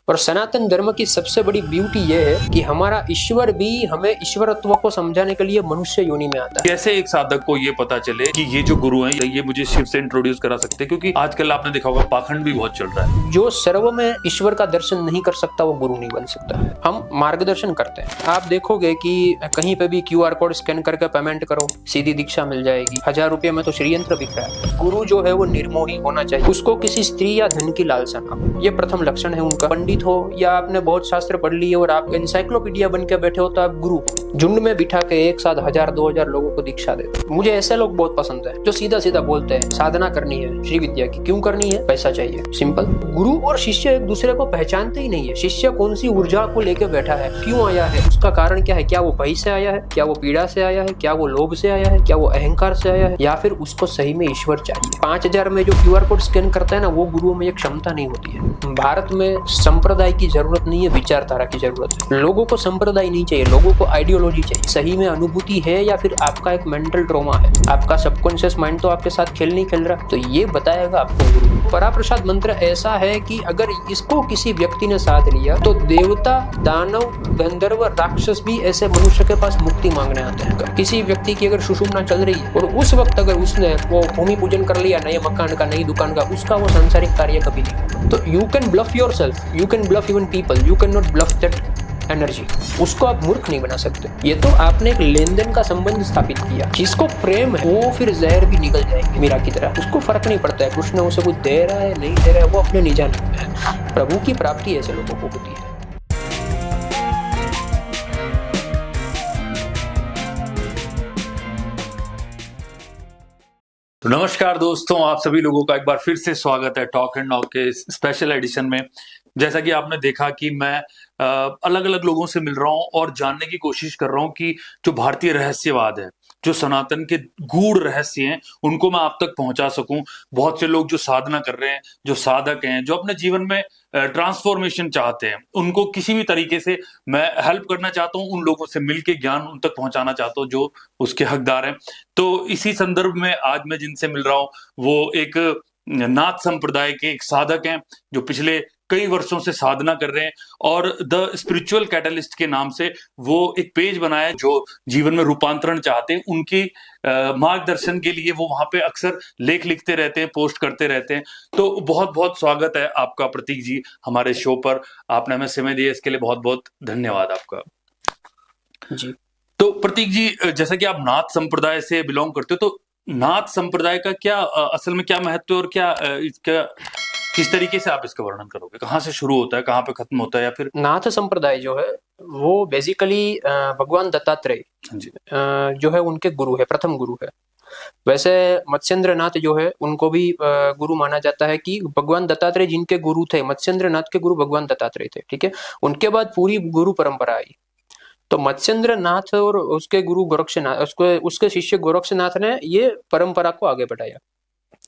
और सनातन धर्म की सबसे बड़ी ब्यूटी यह है कि हमारा ईश्वर भी हमें ईश्वरत्व को समझाने के लिए मनुष्य योनि में आता है। कैसे एक साधक को ये पता चले कि ये जो गुरु हैं ये मुझे शिव से इंट्रोड्यूस करा सकते हैं, क्योंकि आजकल आपने देखा होगा पाखंड भी बहुत चल रहा है। जो सर्व में ईश्वर का दर्शन नहीं कर सकता वो गुरु नहीं बन सकता। हम मार्गदर्शन करते हैं। आप देखोगे कि कहीं पे भी QR कोड स्कैन करके पेमेंट करो, सीधी दीक्षा मिल जाएगी। 1000 रुपये में तो श्रीयंत्र बिक रहा है। गुरु जो है वो निर्मोही होना चाहिए, उसको किसी स्त्री या धन की लालसा ना हो। ये प्रथम लक्षण है उनका। पंडित हो या आपने बहुत शास्त्र पढ़ लिए और आप एनसाइक्लोपीडिया बन के बैठे हो तो आप गुरु हो। झुंड में बिठा के एक साथ 1000-2000 लोगों को दीक्षा देते। मुझे ऐसे लोग बहुत पसंद है जो सीधा सीधा बोलते हैं साधना करनी है श्री विद्या की। क्यों करनी है? पैसा चाहिए, सिंपल। गुरु और शिष्य एक दूसरे को पहचानते ही नहीं है। शिष्य कौन सी ऊर्जा को लेकर बैठा है, क्यों आया है, उसका कारण क्या है? क्या वो भय से आया है, क्या वो पीड़ा से आया है, क्या वो लोभ से आया है, क्या वो अहंकार से आया है, या फिर उसको सही में ईश्वर चाहिए? 5000 में जो QR कोड स्कैन करता है ना, वो गुरुओं में एक क्षमता नहीं होती है। भारत में संप्रदाय की जरूरत नहीं है, विचारधारा की जरूरत है। लोगों को संप्रदाय नहीं चाहिए, लोगों को आइडियोलॉजी चाहिए। सही में अनुभूति है या फिर आपका एक मेंटल ट्रॉमा है? आपका सबकॉन्शियस माइंड तो आपके साथ खेल नहीं खेल रहा, तो ये बताएगा आपको गुरु। पराप्रसाद मंत्र ऐसा है कि अगर इसको किसी व्यक्ति ने साध लिया तो देवता, दानव, गंधर्व, राक्षस भी ऐसे मनुष्य के पास मुक्ति मांगने आते हैं। किसी व्यक्ति की अगर सुषुम्ना चल रही है और उस वक्त अगर उसने वो भूमि पूजन कर लिया नए मकान का, नई दुकान का, उसका वो सांसारिक कार्य कभी नहीं। तो you can bluff yourself, you can bluff even people, you can not bluff that energy. उसको आप मूर्ख नहीं बना सकते। ये तो आपने एक लेन देन का संबंध स्थापित किया। जिसको प्रेम है वो फिर जहर भी निकल जाएगी मीरा की तरह। उसको फर्क नहीं पड़ता है कृष्ण उसे कुछ दे रहा है नहीं दे रहा है, वो अपने निजान में है। प्रभु की प्राप्ति ऐसे लोगों को होती है। तो नमस्कार दोस्तों, आप सभी लोगों का एक बार फिर से स्वागत है टॉक एंड नॉक के स्पेशल एडिशन में। जैसा कि आपने देखा कि मैं अलग अलग लोगों से मिल रहा हूं और जानने की कोशिश कर रहा हूं कि जो भारतीय रहस्यवाद है, जो सनातन के गूढ़ रहस्य हैं, उनको मैं आप तक पहुंचा सकूं। बहुत से लोग जो साधना कर रहे हैं, जो साधक हैं, जो अपने जीवन में ट्रांसफॉर्मेशन चाहते हैं, उनको किसी भी तरीके से मैं हेल्प करना चाहता हूं। उन लोगों से मिलके ज्ञान उन तक पहुंचाना चाहता हूं जो उसके हकदार हैं। तो इसी संदर्भ में आज मैं जिनसे मिल रहा हूं वो एक नाथ संप्रदाय के एक साधक हैं जो पिछले कई वर्षों से साधना कर रहे हैं और द स्पिरिचुअल कैटलिस्ट के नाम से वो एक पेज बनाया है। जो जीवन में रूपांतरण चाहते हैं उनकी मार्गदर्शन के लिए वो वहां पे अक्सर लेख लिखते रहते हैं, पोस्ट करते रहते हैं। तो बहुत बहुत स्वागत है आपका प्रतीक जी हमारे शो पर। आपने हमें समय दिया, इसके लिए बहुत बहुत धन्यवाद आपका जी। तो प्रतीक जी, जैसा कि आप नाथ संप्रदाय से बिलोंग करते हो, तो नाथ संप्रदाय का क्या असल में क्या महत्व है और क्या इसका किस तरीके से आप इसका वर्णन करोगे? कहाँ से शुरू होता है, कहाँ पे खत्म होता है? या फिर नाथ संप्रदाय जो है वो बेसिकली भगवान दत्तात्रेय जो है उनके गुरु है, प्रथम गुरु है। वैसे मत्स्येंद्र नाथ जो है उनको भी गुरु माना जाता है कि भगवान दत्तात्रेय जिनके गुरु थे, मत्स्येंद्र नाथ के गुरु भगवान दत्तात्रेय थे, ठीक है। उनके बाद पूरी गुरु परंपरा आई। तो मत्स्येंद्र नाथ और उसके गुरु गोरक्षनाथ, उसके शिष्य गोरक्षनाथ ने ये परंपरा को आगे बढ़ाया।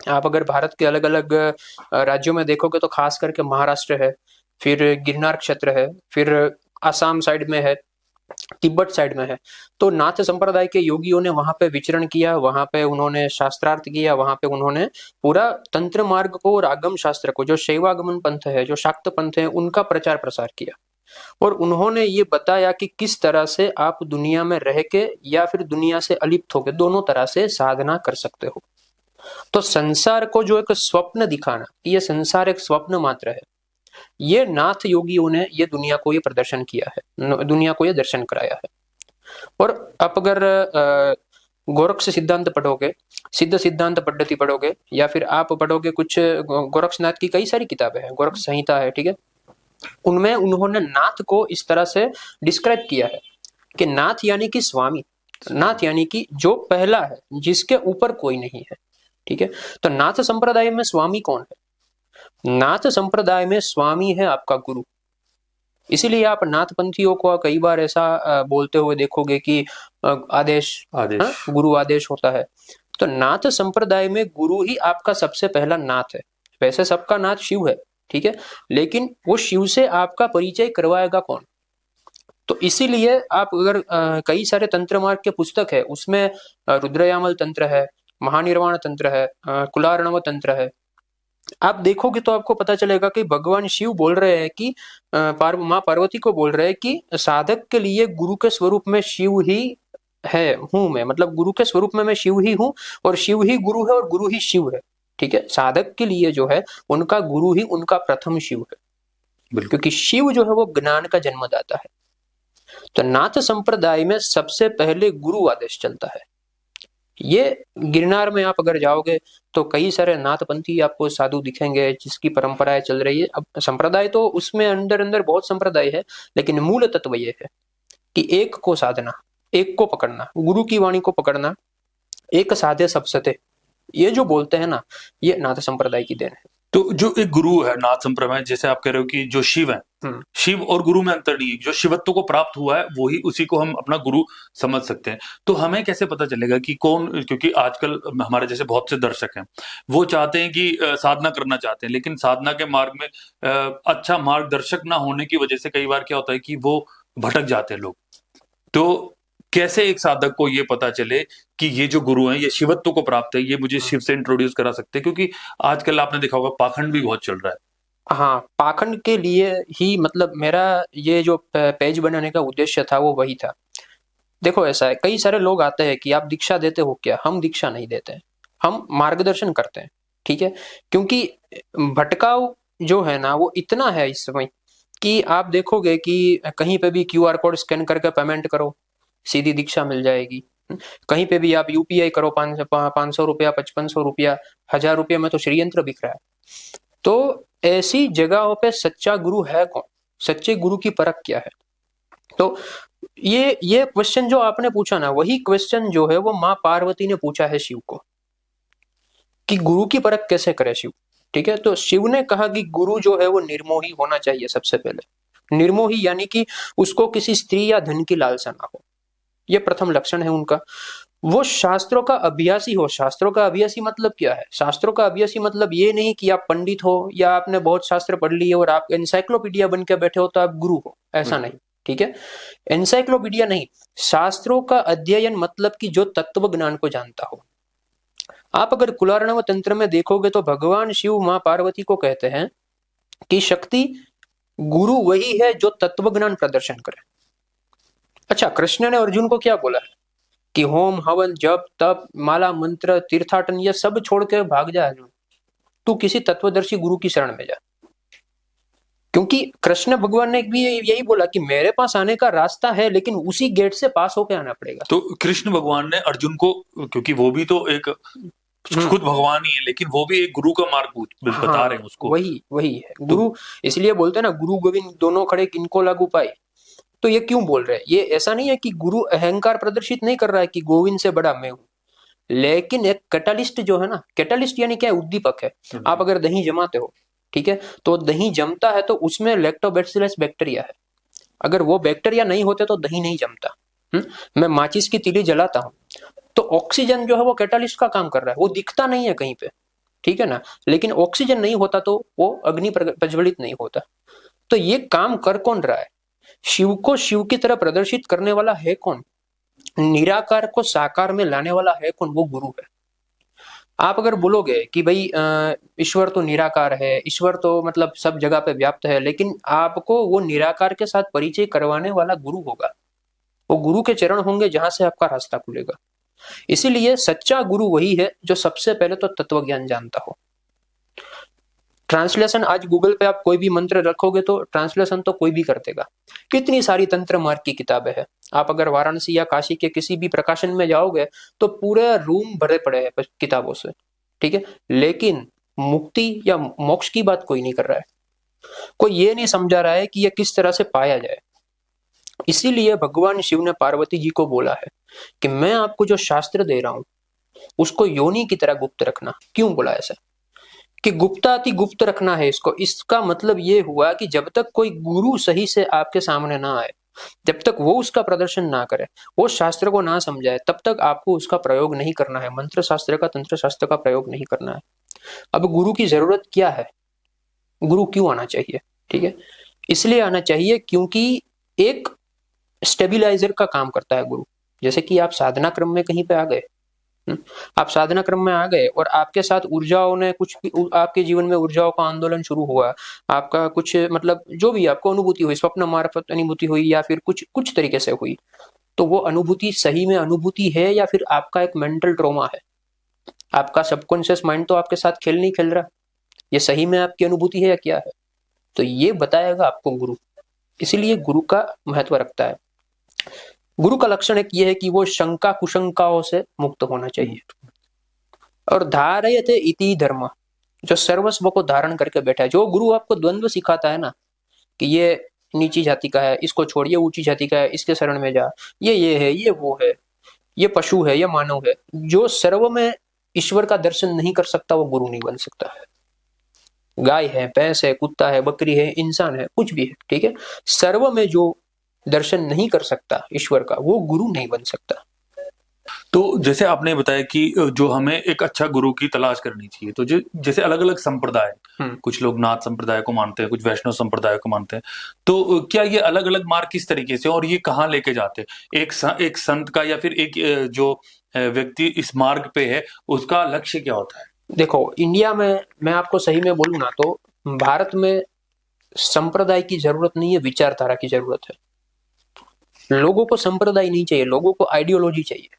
आप अगर भारत के अलग अलग राज्यों में देखोगे तो खास करके महाराष्ट्र है, फिर गिरनार क्षेत्र है, फिर आसाम साइड में है, तिब्बत साइड में है। तो नाथ संप्रदाय के योगियों ने वहां पे विचरण किया, वहां पे उन्होंने शास्त्रार्थ किया, वहां पे उन्होंने पूरा तंत्र मार्ग को और आगम शास्त्र को, जो शैवागमन पंथ है, जो शाक्त पंथ है, उनका प्रचार प्रसार किया। और उन्होंने ये बताया कि किस तरह से आप दुनिया में रह के या फिर दुनिया से अलिप्त होकर दोनों तरह से साधना कर सकते हो। तो संसार को जो एक स्वप्न दिखाना, ये संसार एक स्वप्न मात्र है, ये नाथ योगियों ने ये दुनिया को ये प्रदर्शन किया है, दुनिया को ये दर्शन कराया है। और आप अगर गोरक्ष सिद्धांत पढ़ोगे, सिद्ध सिद्धांत पद्धति पढ़ोगे, या फिर आप पढ़ोगे कुछ गोरक्षनाथ की कई सारी किताबें हैं, गोरक्ष संहिता है, ठीक है। उनमें उन्होंने नाथ को इस तरह से डिस्क्राइब किया है कि नाथ यानी कि स्वामी, नाथ यानी कि जो पहला है, जिसके ऊपर कोई नहीं है, ठीक है। तो नाथ संप्रदाय में स्वामी कौन है? नाथ संप्रदाय में स्वामी है आपका गुरु। इसीलिए आप नाथपंथियों को कई बार ऐसा बोलते हुए देखोगे कि आदेश गुरु आदेश होता है। तो नाथ संप्रदाय में गुरु ही आपका सबसे पहला नाथ है। वैसे सबका नाथ शिव है, ठीक है, लेकिन वो शिव से आपका परिचय करवाएगा कौन? तो इसीलिए आप अगर कई सारे तंत्र मार्ग के पुस्तक है, उसमें रुद्रयामल तंत्र है, महानिर्वाण तंत्र है, कुलार्णव तंत्र है, आप देखोगे तो आपको पता चलेगा कि भगवान शिव बोल रहे हैं कि माँ पार्वती को बोल रहे हैं कि साधक के लिए गुरु के स्वरूप में शिव ही है, हूं मैं, मतलब गुरु के स्वरूप में मैं शिव ही हूं, और शिव ही गुरु है और गुरु ही शिव है। ठीक है, साधक के लिए जो है उनका गुरु ही उनका प्रथम शिव है, क्योंकि शिव जो है वो ज्ञान का जन्मदाता है। तो नाथ संप्रदाय में सबसे पहले गुरु आदेश चलता है। ये गिरनार में आप अगर जाओगे तो कई सारे नाथपंथी आपको साधु दिखेंगे जिसकी परंपराएं चल रही है। अब संप्रदाय तो उसमें अंदर अंदर बहुत संप्रदाय है, लेकिन मूल तत्व ये है कि एक को साधना, एक को पकड़ना, गुरु की वाणी को पकड़ना, एक साधे सब सते, ये जो बोलते हैं ना, ये नाथ संप्रदाय की देन है। तो जो एक गुरु है नाथ संप्रदाय, जैसे आप कह रहे हो कि जो शिव है, शिव और गुरु में अंतर नहीं है, जो शिवत्व को प्राप्त हुआ है वही उसी को हम अपना गुरु समझ सकते हैं। तो हमें कैसे पता चलेगा कि कौन, क्योंकि आजकल हमारे जैसे बहुत से दर्शक हैं, वो चाहते हैं कि साधना करना चाहते हैं, लेकिन साधना के मार्ग में अच्छा मार्गदर्शक ना होने की वजह से कई बार क्या होता है कि वो भटक जाते हैं लोग। तो कैसे एक साधक को ये पता चले कि ये जो गुरु हैं ये शिवत्व को प्राप्त है, ये मुझे शिव से इंट्रोड्यूस करा सकते हैं? क्योंकि आजकल आपने देखा होगा पाखंड भी बहुत चल रहा है। हाँ, पाखंड के लिए ही मतलब मेरा ये जो पेज बनाने का उद्देश्य था वो वही था। देखो ऐसा है, कई सारे लोग आते हैं कि आप दीक्षा देते हो क्या? हम दीक्षा नहीं देते हैं, हम मार्गदर्शन करते हैं। ठीक है, क्योंकि भटकाव जो है ना वो इतना है इस समय कि आप देखोगे कि कहीं पे भी क्यूआर कोड स्कैन करके पेमेंट करो, सीधी दीक्षा मिल जाएगी। कहीं पे भी आप यूपीआई करो, 500 रुपया, 5500 रुपया, 1000 रुपया में तो श्रीयंत्र बिक रहा है। तो ऐसी जगहों पे सच्चा गुरु है कौन? सच्चे गुरु की परख क्या है? तो ये क्वेश्चन जो आपने पूछा ना, वही क्वेश्चन जो है वो माँ पार्वती ने पूछा है शिव को कि गुरु की परख कैसे करे शिव। ठीक है, तो शिव ने कहा कि गुरु जो है वो निर्मोही होना चाहिए सबसे पहले। निर्मोही यानी कि उसको किसी स्त्री या धन की लालसा ना हो, ये प्रथम लक्षण है उनका। वो शास्त्रों का अभ्यासी हो। शास्त्रों का अभ्यासी मतलब क्या है? शास्त्रों का अभ्यासी मतलब ये नहीं कि आप पंडित हो या आपने बहुत शास्त्र पढ़ लिए और आप एनसाइक्लोपीडिया बन के बैठे हो तो आप गुरु हो, ऐसा नहीं। ठीक है, एनसाइक्लोपीडिया नहीं, शास्त्रों का अध्ययन मतलब कि जो तत्व ज्ञान को जानता हो। आप अगर कुलार्णव तंत्र में देखोगे तो भगवान शिव माँ पार्वती को कहते हैं कि शक्ति गुरु वही है जो तत्व ज्ञान प्रदर्शन करे। अच्छा, कृष्ण ने अर्जुन को क्या बोला है कि होम हवन जप तप माला मंत्र तीर्थाटन ये सब छोड़ के भाग जा अर्जुन, तू किसी तत्वदर्शी गुरु की शरण में जा। क्योंकि कृष्ण भगवान ने भी यही बोला कि मेरे पास आने का रास्ता है, लेकिन उसी गेट से पास होके आना पड़ेगा। तो कृष्ण भगवान ने अर्जुन को, क्योंकि वो भी तो एक खुद भगवान ही है, लेकिन वो भी एक गुरु का मार्ग बता रहे हैं उसको। वही है गुरु। इसलिए बोलते हैं ना, गुरु गोविंद दोनों खड़े किनको लागू पाए। तो ये क्यों बोल रहे हैं? ये ऐसा नहीं है कि गुरु अहंकार प्रदर्शित नहीं कर रहा है कि गोविंद से बड़ा मैं हूं, लेकिन एक कैटालिस्ट जो है ना, कैटालिस्ट यानी क्या है? उद्दीपक है। आप अगर दही जमाते हो, ठीक है, तो दही जमता है तो उसमें लैक्टोबैसिलस बैक्टीरिया है। अगर वो बैक्टीरिया नहीं होते तो दही नहीं जमता। मैं माचिस की तीली जलाता हूं तो ऑक्सीजन जो है वो कैटालिस्ट का काम कर रहा है, वो दिखता नहीं है कहीं पे, ठीक है ना, लेकिन ऑक्सीजन नहीं होता तो वो अग्नि प्रज्वलित नहीं होता। तो ये काम कर कौन रहा है? शिव को शिव की तरह प्रदर्शित करने वाला है कौन? निराकार को साकार में लाने वाला है कौन? वो गुरु है। आप अगर बोलोगे कि भाई ईश्वर तो निराकार है, ईश्वर तो मतलब सब जगह पे व्याप्त है, लेकिन आपको वो निराकार के साथ परिचय करवाने वाला गुरु होगा। वो गुरु के चरण होंगे जहां से आपका रास्ता खुलेगा। इसीलिए सच्चा गुरु वही है जो सबसे पहले तो तत्व ज्ञान जानता हो। ट्रांसलेशन आज गूगल पे आप कोई भी मंत्र रखोगे तो ट्रांसलेशन तो कोई भी कर देगा। कितनी सारी तंत्र मार्ग की किताबें हैं। आप अगर वाराणसी या काशी के किसी भी प्रकाशन में जाओगे तो पूरे रूम भरे पड़े हैं किताबों से, ठीक है, लेकिन मुक्ति या मोक्ष की बात कोई नहीं कर रहा है। कोई ये नहीं समझा रहा है कि यह किस तरह से पाया जाए। इसीलिए भगवान शिव ने पार्वती जी को बोला है कि मैं आपको जो शास्त्र दे रहा हूं उसको योनि की तरह गुप्त रखना। क्यों बोला ऐसा? कि गुप्ताति गुप्त रखना है इसको। इसका मतलब ये हुआ कि जब तक कोई गुरु सही से आपके सामने ना आए, जब तक वो उसका प्रदर्शन ना करे, वो शास्त्र को ना समझाए, तब तक आपको उसका प्रयोग नहीं करना है। मंत्र शास्त्र का, तंत्र शास्त्र का प्रयोग नहीं करना है। अब गुरु की जरूरत क्या है? गुरु क्यों आना चाहिए? ठीक है, इसलिए आना चाहिए क्योंकि एक स्टेबिलाईजर का काम करता है गुरु। जैसे कि आप साधना क्रम में कहीं पे आ गए, आप साधना क्रम में आ गए और आपके साथ ऊर्जाओं ने कुछ भी, आपके जीवन में ऊर्जाओं का आंदोलन शुरू हुआ, आपका कुछ मतलब जो भी आपको अनुभूति हुई, स्वप्न मार्फत अनुभूति हुई या फिर कुछ कुछ तरीके से हुई, तो वो अनुभूति सही में अनुभूति है या फिर आपका एक मेंटल ट्रॉमा है? आपका सबकॉन्शियस माइंड तो आपके साथ खेल नहीं खेल रहा, ये सही में आपकी अनुभूति है या क्या है? तो ये बताएगा आपको गुरु। इसीलिए गुरु का महत्व रखता है। गुरु का लक्षण एक ये है कि वो शंका कुशंकाओं से मुक्त होना चाहिए। और धारयते इति धर्म, जो सर्वस्व को धारण करके बैठा है। जो गुरु आपको द्वंद्व सिखाता है ना, कि ये नीची जाति का है, इसको छोड़, ये ऊंची जाति का है, इसके शरण में जा, ये है, ये वो है, ये पशु है, ये मानव है, जो सर्व में ईश्वर का दर्शन नहीं कर सकता वो गुरु नहीं बन सकता है। गाय है, भैंस है, कुत्ता है, बकरी है, इंसान है, कुछ भी है, ठीक है, सर्व में जो दर्शन नहीं कर सकता ईश्वर का, वो गुरु नहीं बन सकता। तो जैसे आपने बताया कि जो हमें एक अच्छा गुरु की तलाश करनी चाहिए, तो जैसे अलग अलग संप्रदाय, कुछ लोग नाथ संप्रदाय को मानते हैं, कुछ वैष्णव संप्रदाय को मानते हैं, तो क्या ये अलग अलग मार्ग किस तरीके से और ये कहाँ लेके जाते हैं? एक संत का या फिर एक जो व्यक्ति इस मार्ग पे है उसका लक्ष्य क्या होता है? देखो, इंडिया में मैं आपको सही में बोलूँ ना, तो भारत में संप्रदाय की जरूरत नहीं है, विचारधारा की जरूरत है। लोगों को संप्रदाय नहीं चाहिए, लोगों को आइडियोलॉजी चाहिए।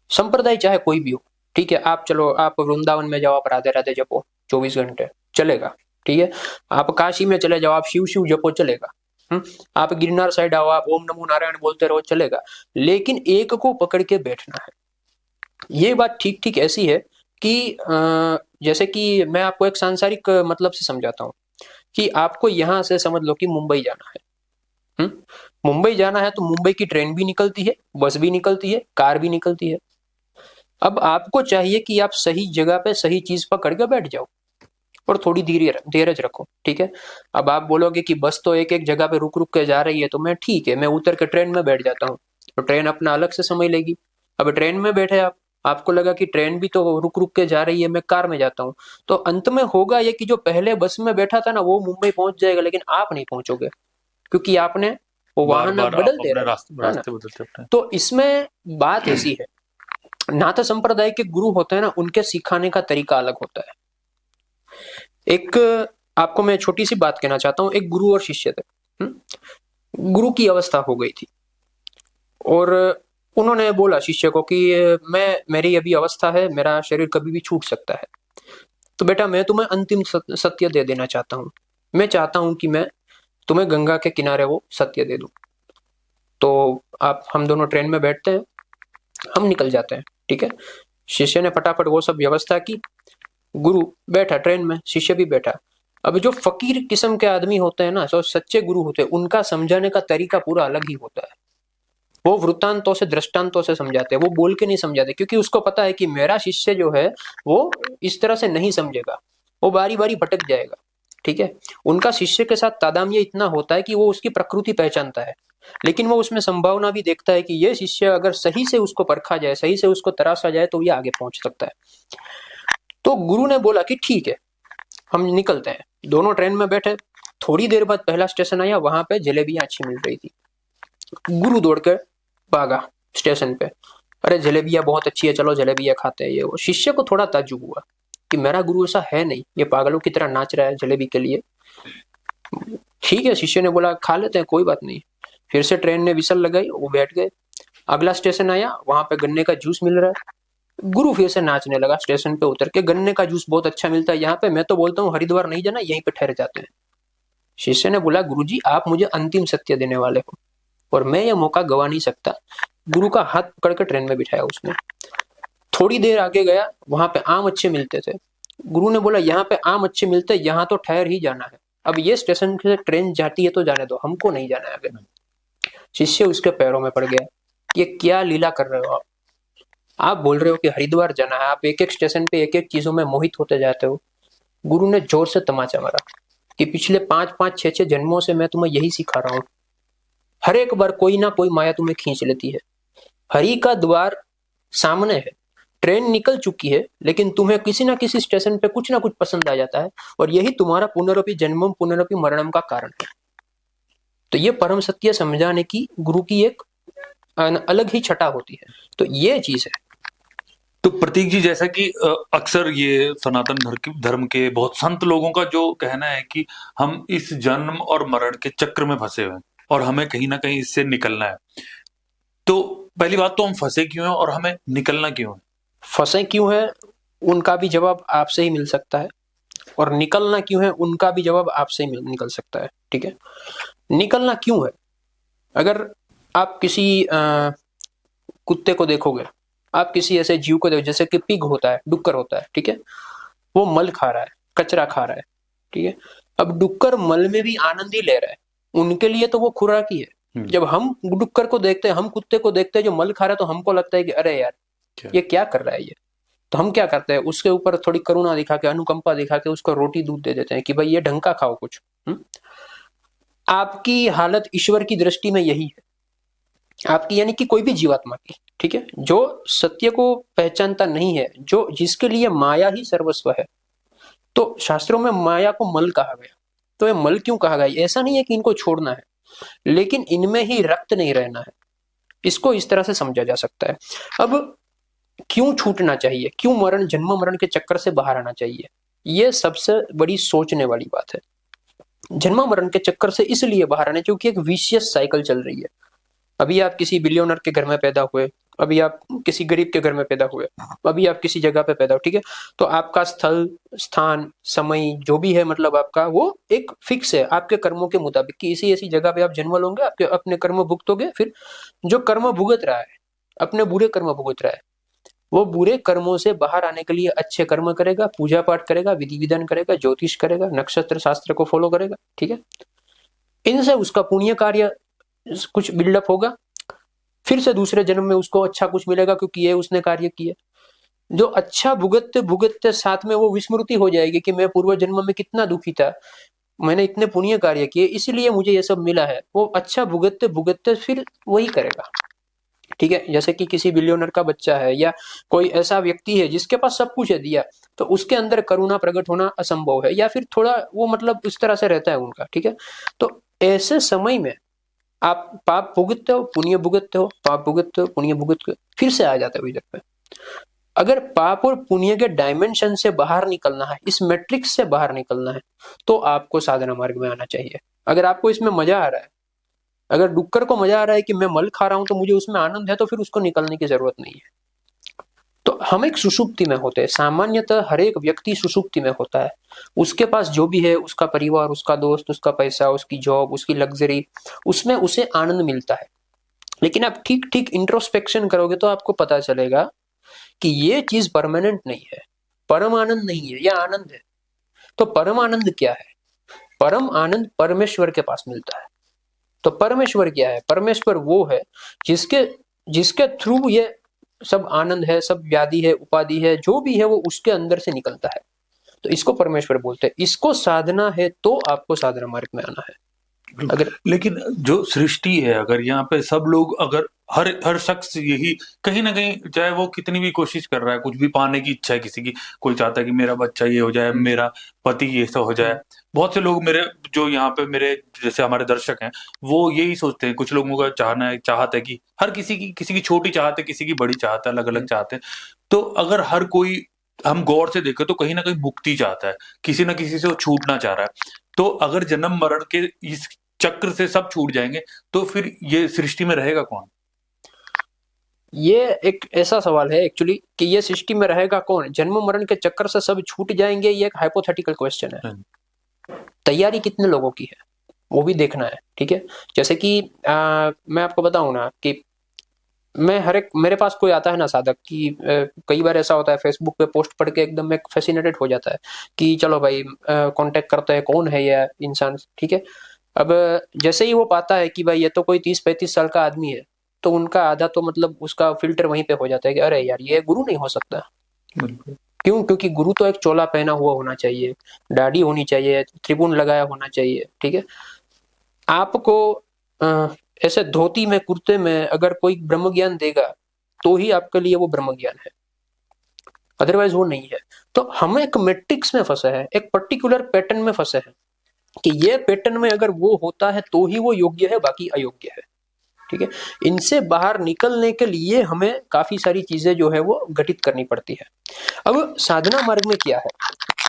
संप्रदाय चाहे कोई भी हो, ठीक है, आप चलो, आप वृंदावन में जाओ, आप राधे राधे जपो 24 घंटे, चलेगा, ठीक है। आप काशी में चले जाओ, आप शिव शिव जपो, चलेगा। आप गिरनार साइड आओ, आप ओम नमो नारायण बोलते रहो, चलेगा। लेकिन एक को पकड़ के बैठना है। ये बात ठीक ठीक ऐसी है कि जैसे कि मैं आपको एक सांसारिक मतलब से समझाता हूँ कि आपको यहां से समझ लो कि मुंबई जाना है। मुंबई जाना है तो मुंबई की ट्रेन भी निकलती है, बस भी निकलती है, कार भी निकलती है। अब आपको चाहिए कि आप सही जगह पे सही चीज पकड़ के बैठ जाओ और थोड़ी धीरज रखो, ठीक है। अब आप बोलोगे कि बस तो एक एक जगह पे रुक रुक के जा रही है, तो मैं ठीक है, मैं उतर के ट्रेन में बैठ जाता हूँ, तो ट्रेन अपना अलग से समय लेगी। अब ट्रेन में बैठे आप, आपको लगा कि ट्रेन भी तो रुक रुक के जा रही है, मैं कार में जाता हूँ, तो अंत में होगा ये कि जो पहले बस में बैठा था ना, वो मुंबई पहुंच जाएगा, लेकिन आप नहीं पहुंचोगे, क्योंकि आपने वो वाहन बदलते रहे। तो इसमें बात ऐसी है, नाथ संप्रदाय के गुरु होते हैं ना, उनके सिखाने का तरीका अलग होता है। एक आपको मैं छोटी सी बात कहना चाहता हूं। एक गुरु और शिष्य थे। गुरु की अवस्था हो गई थी और उन्होंने बोला शिष्य को कि मेरी अभी अवस्था है, मेरा शरीर कभी भी छूट सकता है, तो बेटा मैं तुम्हें अंतिम सत्य दे देना चाहता हूं। मैं चाहता हूं कि मैं तुम्हें गंगा के किनारे वो सत्य दे दूं। तो आप, हम दोनों ट्रेन में बैठते हैं, हम निकल जाते हैं, ठीक है। शिष्य ने फटाफट वो सब व्यवस्था की, गुरु बैठा ट्रेन में, शिष्य भी बैठा। अब जो फकीर किस्म के आदमी होते हैं ना, जो सच्चे गुरु होते हैं, उनका समझाने का तरीका पूरा अलग ही होता है। वो वृत्तांतों से, दृष्टांतों से समझाते हैं, वो बोल के नहीं समझाते, क्योंकि उसको पता है कि मेरा शिष्य जो है वो इस तरह से नहीं समझेगा, वो बारी बारी भटक जाएगा, ठीक है। उनका शिष्य के साथ तादाम्य इतना होता है कि वो उसकी प्रकृति पहचानता है, लेकिन वो उसमें संभावना भी देखता है कि ये शिष्य अगर सही से उसको परखा जाए, सही से उसको तराशा जाए, तो ये आगे पहुंच सकता है। तो गुरु ने बोला कि ठीक है, हम निकलते हैं। दोनों ट्रेन में बैठे, थोड़ी देर बाद पहला स्टेशन आया, वहां पे जलेबियां अच्छी मिल रही थी। गुरु दौड़कर भागा स्टेशन पे, अरे जलेबियां बहुत अच्छी है, चलो जलेबियां खाते हैं। ये वो शिष्य को थोड़ा ताज्जुब हुआ कि मेरा गुरु ऐसा है नहीं, ये पागलों की तरह नाच रहा है जलेबी के लिए। ठीक है, शिष्य ने बोला खा लेते हैं, कोई बात नहीं। फिर से ट्रेन ने विसल लगाई, वो बैठ गए। अगला स्टेशन आया, वहां पे गन्ने का जूस मिल रहा है। गुरु फिर से नाचने लगा स्टेशन पे उतर के, गन्ने का जूस बहुत अच्छा मिलता है यहाँ पे, मैं तो बोलता हूँ हरिद्वार नहीं जाना, यहीं पे ठहर जाते हैं। शिष्य ने बोला गुरुजी आप मुझे अंतिम सत्य देने वाले हो और मैं यह मौका गवा नहीं सकता। गुरु का हाथ पकड़ कर ट्रेन में बिठाया उसने। थोड़ी देर आगे गया, वहां पे आम अच्छे मिलते थे। गुरु ने बोला यहाँ पे आम अच्छे मिलते, यहाँ तो ठहर ही जाना है, अब ये स्टेशन से ट्रेन जाती है तो जाने दो, हमको नहीं जाना है आगे। शिष्य उसके पैरों में पड़ गया, ये क्या लीला कर रहे हो आप बोल रहे हो कि हरिद्वार जाना है, आप एक एक स्टेशन पे एक एक चीजों में मोहित होते जाते हो। गुरु ने जोर से तमाचा मारा कि पिछले 5-5, 6-6 जन्मों से मैं तुम्हें यही सिखा रहा हूं, हर एक बार कोई ना कोई माया तुम्हें खींच लेती है। हरि का द्वार सामने है, ट्रेन निकल चुकी है, लेकिन तुम्हें किसी ना किसी स्टेशन पे कुछ ना कुछ पसंद आ जाता है और यही तुम्हारा पुनरपि जन्मम पुनरपि मरणम का कारण है। तो ये परम सत्य समझाने की गुरु की एक अलग ही छटा होती है। तो ये चीज है। तो प्रतीक जी, जैसा कि अक्सर ये सनातन धर्म के बहुत संत लोगों का जो कहना है कि हम इस जन्म और मरण के चक्र में फंसे हुए हैं और हमें कहीं ना कहीं इससे निकलना है। तो पहली बात तो हम फंसे क्यों हैं और हमें निकलना क्यों है? फंसे क्यों है उनका भी जवाब आपसे ही मिल सकता है, और निकलना क्यों है उनका भी जवाब आपसे ही निकल सकता है। ठीक है, निकलना क्यों है, अगर आप किसी कुत्ते को देखोगे, आप किसी ऐसे जीव को देखो जैसे कि पिग होता है, डुक्कर होता है, ठीक है, वो मल खा रहा है, कचरा खा रहा है, ठीक है। अब डुक्कर मल में भी आनंद ही ले रहा है, उनके लिए तो वो खुराक ही है। जब हम डुक्कर को देखते हैं, हम कुत्ते को देखते हैं जो मल खा रहा है, तो हमको लगता है कि अरे यार ये क्या कर रहा है ये, तो हम क्या करते हैं, उसके ऊपर थोड़ी करुणा दिखा के, अनुकंपा दिखा के उसको रोटी दूध दे देते हैं कि भाई ये ढंग का खाओ कुछ। आपकी हालत ईश्वर की दृष्टि में यही है, आपकी यानी कि कोई भी जीवात्मा की, ठीक है, जो सत्य को पहचानता नहीं है, जो जिसके लिए माया ही सर्वस्व है। तो शास्त्रों में माया को मल कहा गया, तो ये मल क्यों कहा गया? ऐसा नहीं है कि इनको छोड़ना है, लेकिन इनमें ही रक्त नहीं रहना है, इसको इस तरह से समझा जा सकता है। अब क्यों छूटना चाहिए, क्यों मरण जन्म मरण के चक्कर से बाहर आना चाहिए, ये सबसे बड़ी सोचने वाली बात है। जन्म मरण के चक्कर से इसलिए बाहर आने क्योंकि एक विशियस साइकिल चल रही है। अभी आप किसी बिलियनर के घर में पैदा हुए, अभी आप किसी गरीब के घर में पैदा हुए, अभी आप किसी जगह पे पैदा हो, ठीक है, तो आपका स्थल, स्थान, समय जो भी है, मतलब आपका वो एक फिक्स है आपके कर्मों के मुताबिक कि इसी ऐसी जगह पे आप जन्म लोगे, आपके अपने कर्म भुगतोगे। फिर जो कर्म भुगत रहा है, अपने बुरे कर्म भुगत रहा है, वो बुरे कर्मों से बाहर आने के लिए अच्छे कर्म करेगा, पूजा पाठ करेगा, विधि विधान करेगा, ज्योतिष करेगा, नक्षत्र शास्त्र को फॉलो करेगा, ठीक है। इनसे उसका पुण्य कार्य कुछ बिल्डअप होगा, फिर से दूसरे जन्म में उसको अच्छा कुछ मिलेगा क्योंकि ये उसने कार्य किया। जो अच्छा भुगतते भुगतते साथ में वो विस्मृति हो जाएगी कि मैं पूर्व जन्म में कितना दुखी था, मैंने इतने पुण्य कार्य किए इसलिए मुझे ये सब मिला है। वो अच्छा भुगतते भुगतते फिर वही करेगा, ठीक है। जैसे कि किसी बिलियनर का बच्चा है या कोई ऐसा व्यक्ति है जिसके पास सब कुछ है दिया, तो उसके अंदर करुणा प्रकट होना असंभव है, या फिर थोड़ा वो मतलब इस तरह से रहता है उनका, ठीक है। तो ऐसे समय में आप पाप भुगतते हो, पुण्य भुगतते हो, पाप भुगतते हो, पुण्य भुगतते हो, फिर से आ जाते हो इधर पे। अगर पाप और पुण्य के डायमेंशन से बाहर निकलना है, इस मैट्रिक्स से बाहर निकलना है, तो आपको साधना मार्ग में आना चाहिए। अगर आपको इसमें मजा आ रहा है, अगर डुक्कर को मजा आ रहा है कि मैं मल खा रहा हूं तो मुझे उसमें आनंद है, तो फिर उसको निकलने की जरूरत नहीं है। तो हम एक सुषुप्ति में होते हैं, सामान्यतः हर एक व्यक्ति सुषुप्ति में होता है। उसके पास जो भी है, उसका परिवार, उसका दोस्त, उसका पैसा, उसकी जॉब, उसकी लग्जरी, उसमें उसे आनंद मिलता है। लेकिन आप ठीक ठीक इंट्रोस्पेक्शन करोगे तो आपको पता चलेगा कि ये चीज परमानेंट नहीं है, परम आनंद नहीं है, यह आनंद है। तो परम आनंद क्या है? परम आनंद परमेश्वर के पास मिलता है। तो परमेश्वर क्या है? परमेश्वर वो है जिसके जिसके थ्रू ये सब आनंद है, सब व्याधि है, उपाधि है, जो भी है वो उसके अंदर से निकलता है। तो इसको परमेश्वर बोलते हैं। इसको साधना है तो आपको साधना मार्ग में आना है। अगर लेकिन जो सृष्टि है, अगर यहाँ पे सब लोग, अगर हर हर शख्स यही कहीं ना कहीं, चाहे वो कितनी भी कोशिश कर रहा है, कुछ भी पाने की इच्छा है किसी की, कोई चाहता है कि मेरा बच्चा ये हो जाए, मेरा पति ये सब हो जाए। बहुत से लोग मेरे जो यहाँ पे मेरे जैसे हमारे दर्शक हैं, वो यही सोचते हैं। कुछ लोगों का चाहना है, चाहत है कि हर किसी की छोटी चाहत है, किसी की बड़ी चाहत है, अलग अलग चाहते हैं। तो अगर हर कोई हम गौर से देखें तो कहीं ना कहीं मुक्ति चाहता है, किसी ना किसी से वो छूटना चाह रहा है। तो अगर जन्म मरण के इस चक्र से सब छूट जाएंगे तो फिर ये सृष्टि में रहेगा कौन? ये एक ऐसा सवाल है एक्चुअली कि ये सृष्टि में रहेगा कौन, जन्म मरण के चक्कर से सब छूट जाएंगे, ये एक हाइपोथेटिकल क्वेश्चन है। तैयारी कितने लोगों की है वो भी देखना है, ठीक है। जैसे कि मैं आपको बताऊं ना कि मैं हर एक, मेरे पास कोई आता है ना साधक कि कई बार ऐसा होता है फेसबुक पे पोस्ट पढ़ के एकदम एक फैसिनेटेड हो जाता है कि चलो भाई कांटेक्ट करते हैं, कौन है ये इंसान, ठीक है। अब जैसे ही वो पाता है कि भाई ये तो कोई 30-35 साल का आदमी है, तो उनका आधा तो मतलब उसका फिल्टर वहीं पे हो जाता है कि अरे यार ये गुरु नहीं हो सकता। क्यों? क्योंकि गुरु तो एक चोला पहना हुआ होना चाहिए, दाढ़ी होनी चाहिए, त्रिपुंड लगाया होना चाहिए, ठीक है। आपको ऐसे धोती में, कुर्ते में अगर कोई ब्रह्म ज्ञान देगा तो ही आपके लिए वो ब्रह्म ज्ञान है, अदरवाइज वो नहीं है। तो हम एक मैट्रिक्स में फंसे हैं, एक पर्टिकुलर पैटर्न में फंसे हैं कि ये पैटर्न में अगर वो होता है तो ही वो योग्य है, बाकी अयोग्य है, ठीक है। इनसे बाहर निकलने के लिए हमें काफी सारी चीजें जो है वो घटित करनी पड़ती है। अब साधना मार्ग में क्या है,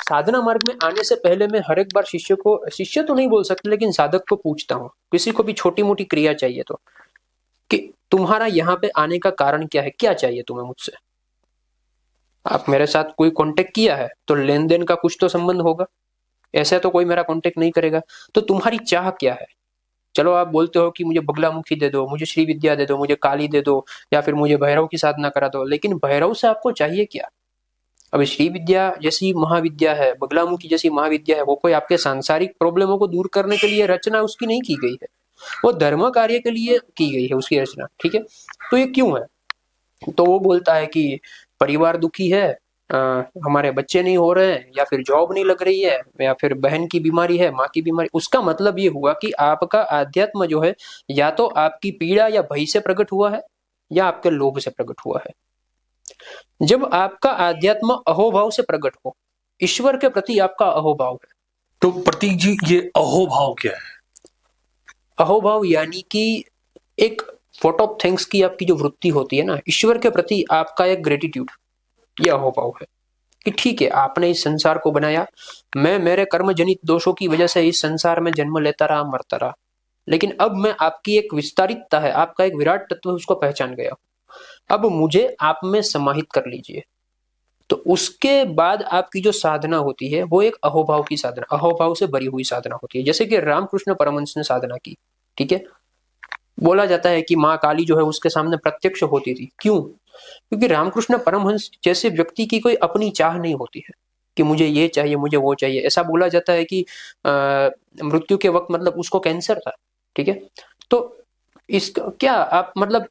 साधना मार्ग में आने से पहले मैं हर एक बार शिष्य को, शिष्य तो नहीं बोल सकते लेकिन साधक को पूछता हूँ, किसी को भी छोटी मोटी क्रिया चाहिए तो, कि तुम्हारा यहाँ पे आने का कारण क्या है, क्या चाहिए तुम्हें मुझसे। आप मेरे साथ कोई कांटेक्ट किया है तो लेन देन का कुछ तो संबंध होगा, ऐसे तो कोई मेरा कांटेक्ट नहीं करेगा। तो तुम्हारी चाह क्या है। चलो आप बोलते हो कि मुझे बगलामुखी दे दो, मुझे श्री विद्या दे दो, मुझे काली दे दो, या फिर मुझे भैरव की साधना करा दो, लेकिन भैरव से आपको चाहिए क्या। अब श्री विद्या जैसी महाविद्या है, बगलामुखी जैसी महाविद्या है, वो कोई आपके सांसारिक प्रॉब्लमों को दूर करने के लिए रचना उसकी नहीं की गई है, वो धर्म कार्य के लिए की गई है उसकी रचना, ठीक है। तो ये क्यों है, तो वो बोलता है कि परिवार दुखी है, हमारे बच्चे नहीं हो रहे हैं, या फिर जॉब नहीं लग रही है, या फिर बहन की बीमारी है, माँ की बीमारी। उसका मतलब ये हुआ कि आपका आध्यात्म जो है या तो आपकी पीड़ा या भय से प्रकट हुआ है या आपके लोभ से प्रकट हुआ है। जब आपका आध्यात्म अहोभाव से प्रकट हो, ईश्वर के प्रति आपका अहोभाव है। तो प्रतीक जी ये अहोभाव क्या है। अहोभाव यानी कि एक वॉट ऑफ थैंक्स की आपकी जो वृत्ति होती है ना, ईश्वर के प्रति आपका एक ग्रेटिट्यूड, यह अहोभाव है कि ठीक है आपने इस संसार को बनाया, मैं मेरे कर्म जनित दोषों की वजह से इस संसार में जन्म लेता रहा, मरता रहा, लेकिन अब मैं आपकी एक विस्तारितता है, आपका एक विराट तत्व है, उसको पहचान गया, अब मुझे आप में समाहित कर लीजिए। तो उसके बाद आपकी जो साधना होती है वो एक अहोभाव की साधना, अहोभाव से भरी हुई साधना होती है। जैसे कि रामकृष्ण परमहंस ने साधना की, ठीक है। बोला जाता है कि माँ काली जो है उसके सामने प्रत्यक्ष होती थी, क्यों, क्योंकि रामकृष्ण परमहंस जैसे व्यक्ति की कोई अपनी चाह नहीं होती है कि मुझे ये चाहिए, मुझे वो चाहिए। ऐसा बोला जाता है कि मृत्यु के वक्त मतलब उसको कैंसर था, ठीक है। तो इसका क्या आप मतलब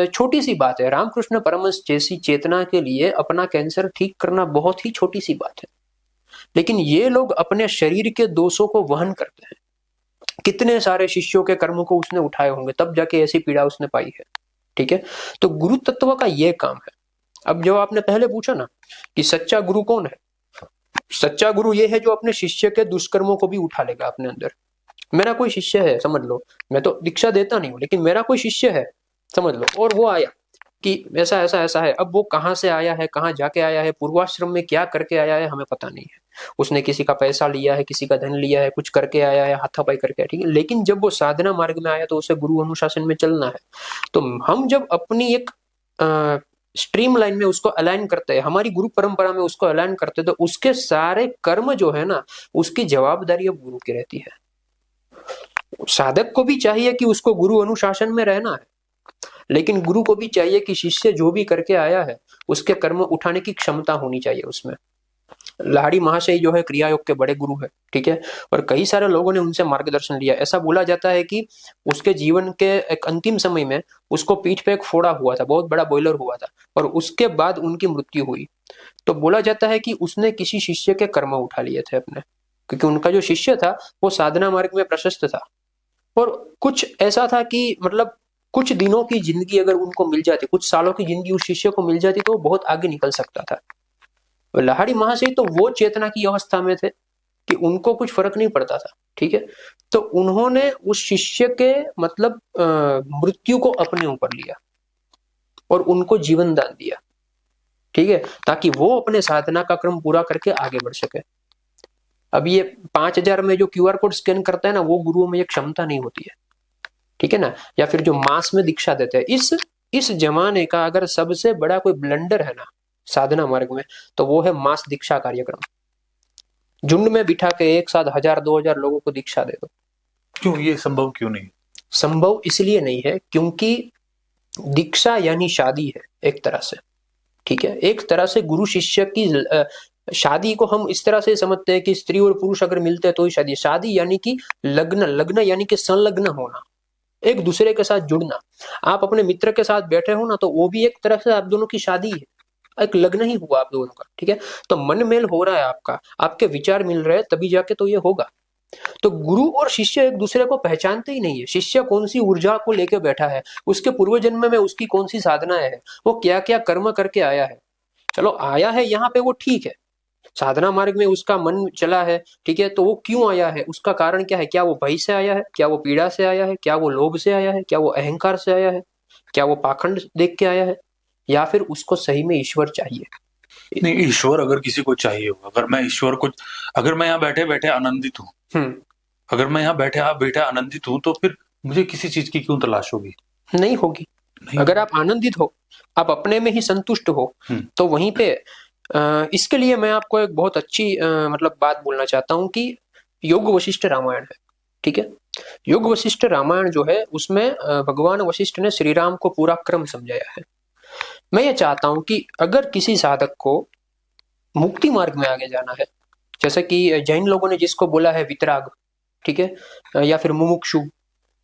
छोटी सी बात है, रामकृष्ण परमहंस जैसी चेतना के लिए अपना कैंसर ठीक करना बहुत ही छोटी सी बात है, लेकिन ये लोग अपने शरीर के दोषों को वहन करते हैं। कितने सारे शिष्यों के कर्मों को उसने उठाए होंगे, तब जाके ऐसी पीड़ा उसने पाई है, ठीक है। तो गुरु तत्व का ये काम है। अब जो आपने पहले पूछा ना कि सच्चा गुरु कौन है, सच्चा गुरु ये है जो अपने शिष्य के दुष्कर्मों को भी उठा लेगा अपने अंदर। मेरा कोई शिष्य है, समझ लो, मैं तो दीक्षा देता नहीं हूं, लेकिन मेरा कोई शिष्य है समझ लो, और वो आया कि ऐसा ऐसा ऐसा है। अब वो कहाँ से आया है, कहाँ जाके आया है, पूर्वाश्रम में क्या करके आया है, हमें पता नहीं है। उसने किसी का पैसा लिया है, किसी का धन लिया है, कुछ करके आया है, हाथापाई करके, ठीक है। लेकिन जब वो साधना मार्ग में आया तो उसे गुरु अनुशासन में चलना है। तो हम जब अपनी एक स्ट्रीम लाइन में उसको अलाइन करते हैं, हमारी गुरु परंपरा में उसको अलाइन करते हैं, तो उसके सारे कर्म जो है ना, उसकी जवाबदारी अब गुरु की रहती है। साधक को भी चाहिए कि उसको गुरु अनुशासन में रहना है, लेकिन गुरु को भी चाहिए कि शिष्य जो भी करके आया है उसके कर्म उठाने की क्षमता होनी चाहिए उसमें। लाहिड़ी महाशय जो है क्रिया योग के बड़े गुरु है, ठीक है, और कई सारे लोगों ने उनसे मार्गदर्शन लिया। ऐसा बोला जाता है कि उसके जीवन के एक अंतिम समय में उसको पीठ पे एक फोड़ा हुआ था, बहुत बड़ा बॉयलर हुआ था, और उसके बाद उनकी मृत्यु हुई। तो बोला जाता है कि उसने किसी शिष्य के कर्म उठा लिए थे अपने, क्योंकि उनका जो शिष्य था वो साधना मार्ग में प्रशस्त था, और कुछ ऐसा था कि मतलब कुछ दिनों की जिंदगी अगर उनको मिल जाती, कुछ सालों की जिंदगी उस शिष्य को मिल जाती, तो वो बहुत आगे निकल सकता था। लाहिड़ी महाशय तो वो चेतना की अवस्था में थे कि उनको कुछ फर्क नहीं पड़ता था, ठीक है। तो उन्होंने उस शिष्य के मतलब मृत्यु को अपने ऊपर लिया और उनको जीवन दान दिया, ठीक है, ताकि वो अपने साधना का क्रम पूरा करके आगे बढ़ सके। अब ये 5000 में जो QR कोड स्कैन करता है ना, वो गुरुओं में ये क्षमता नहीं होती है, ठीक है ना। या फिर जो मास में दीक्षा देते हैं, इस जमाने का अगर सबसे बड़ा कोई ब्लंडर है ना साधना मार्ग में, तो वो है मास दीक्षा कार्यक्रम। झुंड में बिठा के एक साथ 1000-2000 लोगों को दीक्षा दे दो। क्यों, ये संभव क्यों नहीं। संभव इसलिए नहीं है क्योंकि दीक्षा यानी शादी है एक तरह से, ठीक है। एक तरह से गुरु शिष्य की शादी को हम इस तरह से समझते हैं कि स्त्री और पुरुष अगर मिलते हैं तो ही शादी। शादी यानी कि लग्न, लग्न यानी कि संलग्न होना, एक दूसरे के साथ जुड़ना। आप अपने मित्र के साथ बैठे हो ना, तो वो भी एक तरह से आप दोनों की शादी है, एक लग्न ही हुआ आप दोनों का, ठीक है। तो मन मेल हो रहा है आपका, आपके विचार मिल रहे हैं, तभी जाके तो ये होगा। तो गुरु और शिष्य एक दूसरे को पहचानते ही नहीं है। शिष्य कौन सी ऊर्जा को लेकर बैठा है, उसके पूर्व जन्म में उसकी कौन सी साधना है, वो क्या क्या कर्म करके आया है। चलो आया है यहाँ पे वो ठीक है, साधना मार्ग में उसका मन चला है, ठीक है, तो वो क्यों आया है, उसका कारण क्या है? क्या वो भय से आया है, क्या वो पीड़ा से आया है, क्या वो लोभ से आया है, क्या वो अहंकार से आया है, क्या वो पाखंड देख के आया है, या फिर उसको सही में ईश्वर चाहिए? नहीं, ईश्वर अगर किसी को चाहिए हो, अगर मैं यहाँ बैठे बैठे आनंदित हूँ, अगर मैं यहाँ बैठे आनंदित हूँ, तो फिर मुझे किसी चीज की क्यों तलाश होगी? नहीं होगी। अगर आप आनंदित हो, आप अपने में ही संतुष्ट हो, तो वहीं पे इसके लिए मैं आपको एक बहुत अच्छी मतलब बात बोलना चाहता हूँ कि योग वशिष्ठ रामायण है, ठीक है। योग वशिष्ठ रामायण जो है उसमें भगवान वशिष्ठ ने श्री राम को पूरा क्रम समझाया है। मैं ये चाहता हूं कि अगर किसी साधक को मुक्ति मार्ग में आगे जाना है, जैसे कि जैन लोगों ने जिसको बोला है वितराग, ठीक है, या फिर मुमुक्षु,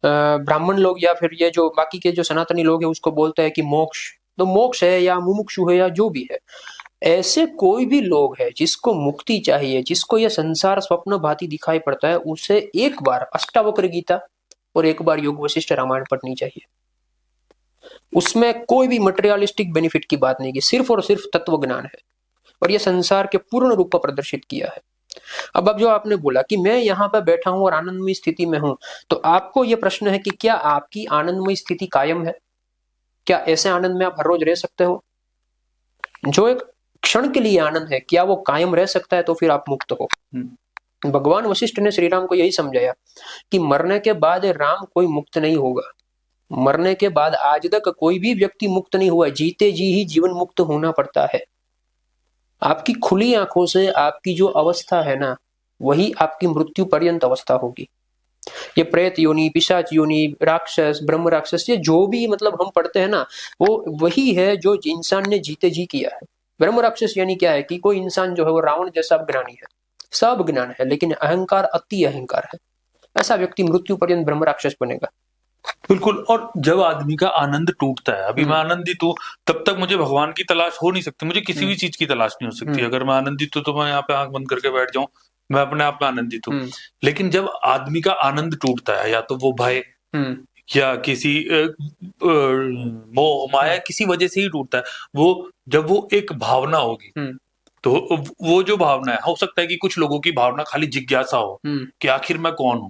ब्राह्मण लोग या फिर ये जो बाकी के जो सनातनी लोग हैं उसको बोलते हैं कि मोक्ष, तो मोक्ष है या मुमुक्षु है या जो भी है, ऐसे कोई भी लोग है जिसको मुक्ति चाहिए, जिसको यह संसार स्वप्न भांति दिखाई पड़ता है, उसे एक बार अष्टावक्र गीता और एक बार योग वशिष्ठ रामायण पढ़नी चाहिए। उसमें कोई भी मटेरियलिस्टिक बेनिफिट की बात नहीं की, सिर्फ और सिर्फ तत्व ज्ञान है, और यह संसार के पूर्ण रूप पर प्रदर्शित किया है। अब जो आपने बोला कि मैं यहाँ पर बैठा हूं और आनंदमय स्थिति में हूं, तो आपको यह प्रश्न है कि क्या आपकी आनंदमय स्थिति कायम है? क्या ऐसे आनंद में आप हर रोज रह सकते हो? जो एक क्षण के लिए आनंद है, क्या वो कायम रह सकता है? तो फिर आप मुक्त हो। भगवान वशिष्ठ ने श्री राम को यही समझाया कि मरने के बाद राम कोई मुक्त नहीं होगा। मरने के बाद आज तक कोई भी व्यक्ति मुक्त नहीं हुआ, जीते जी ही जीवन मुक्त होना पड़ता है। आपकी खुली आंखों से आपकी जो अवस्था है ना, वही आपकी मृत्यु पर्यंत अवस्था होगी। ये प्रेत योनि, पिशाच योनि, राक्षस, ब्रह्म राक्षस, ये जो भी मतलब हम पढ़ते हैं ना, वो वही है जो इंसान ने जीते जी किया है। ब्रह्म राक्षस यानी क्या है कि कोई इंसान जो है वो रावण जैसा ज्ञानी है, सब ज्ञान है, लेकिन अहंकार, अति अहंकार है, ऐसा व्यक्ति मृत्यु पर्यंत ब्रह्म राक्षस बनेगा। बिल्कुल। और जब आदमी का आनंद टूटता है, अभी मैं आनंदित हूँ, तब तक मुझे भगवान की तलाश हो नहीं सकती, मुझे किसी भी चीज की तलाश नहीं हो सकती। अगर मैं आनंदित हूँ तो मैं यहाँ पे आंख बंद करके बैठ जाऊं, मैं अपने आप में आनंदित हूँ। लेकिन जब आदमी का आनंद टूटता है, या तो वो भय या किसी मोह माया किसी वजह से ही टूटता है, वो जब वो एक भावना होगी, तो वो जो भावना है, हो सकता है कि कुछ लोगों की भावना खाली जिज्ञासा हो कि आखिर मैं कौन हूं,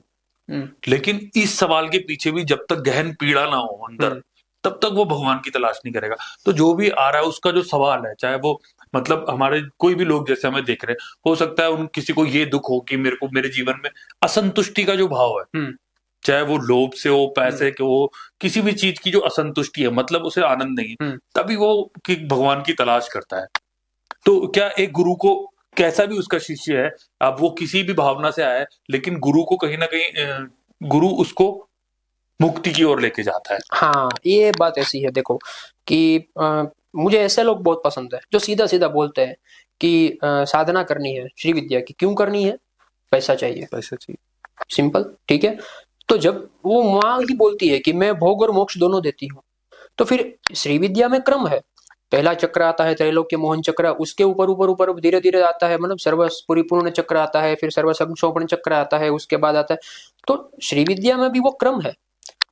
लेकिन इस सवाल के पीछे भी जब तक गहन पीड़ा ना हो अंदर, तब तक वो भगवान की तलाश नहीं करेगा। तो जो भी आ रहा है उसका जो सवाल है, चाहे वो मतलब हमारे कोई भी लोग जैसे हमें देख रहे हैं, हो सकता है उन किसी को ये दुख हो कि मेरे को मेरे जीवन में असंतुष्टि का जो भाव है, चाहे वो लोभ से हो, पैसे के हो, किसी भी चीज की जो असंतुष्टि है, मतलब उसे आनंद नहीं है, तभी वो भगवान की तलाश करता है। तो क्या एक गुरु को, कैसा भी उसका शिष्य है, अब वो किसी भी भावना से आया है, लेकिन गुरु को कहीं ना कहीं गुरु उसको मुक्ति की ओर लेके जाता है। हाँ, ये बात ऐसी है देखो कि मुझे ऐसे लोग बहुत पसंद है जो सीधा सीधा बोलते हैं कि साधना करनी है श्री विद्या की। क्यों करनी है? पैसा चाहिए। पैसा चाहिए, सिंपल, ठीक है। तो जब वो माँ ही बोलती है कि मैं भोग और मोक्ष दोनों देती हूँ, तो फिर श्री विद्या में क्रम है। पहला चक्र आता है त्रैलोक्य मोहन चक्र, उसके ऊपर ऊपर ऊपर धीरे धीरे आता है मतलब सर्व परिपूर्ण चक्र आता है, फिर सर्व संक्षोभन चक्र आता है, उसके बाद आता है। तो श्री विद्या में भी वो क्रम है।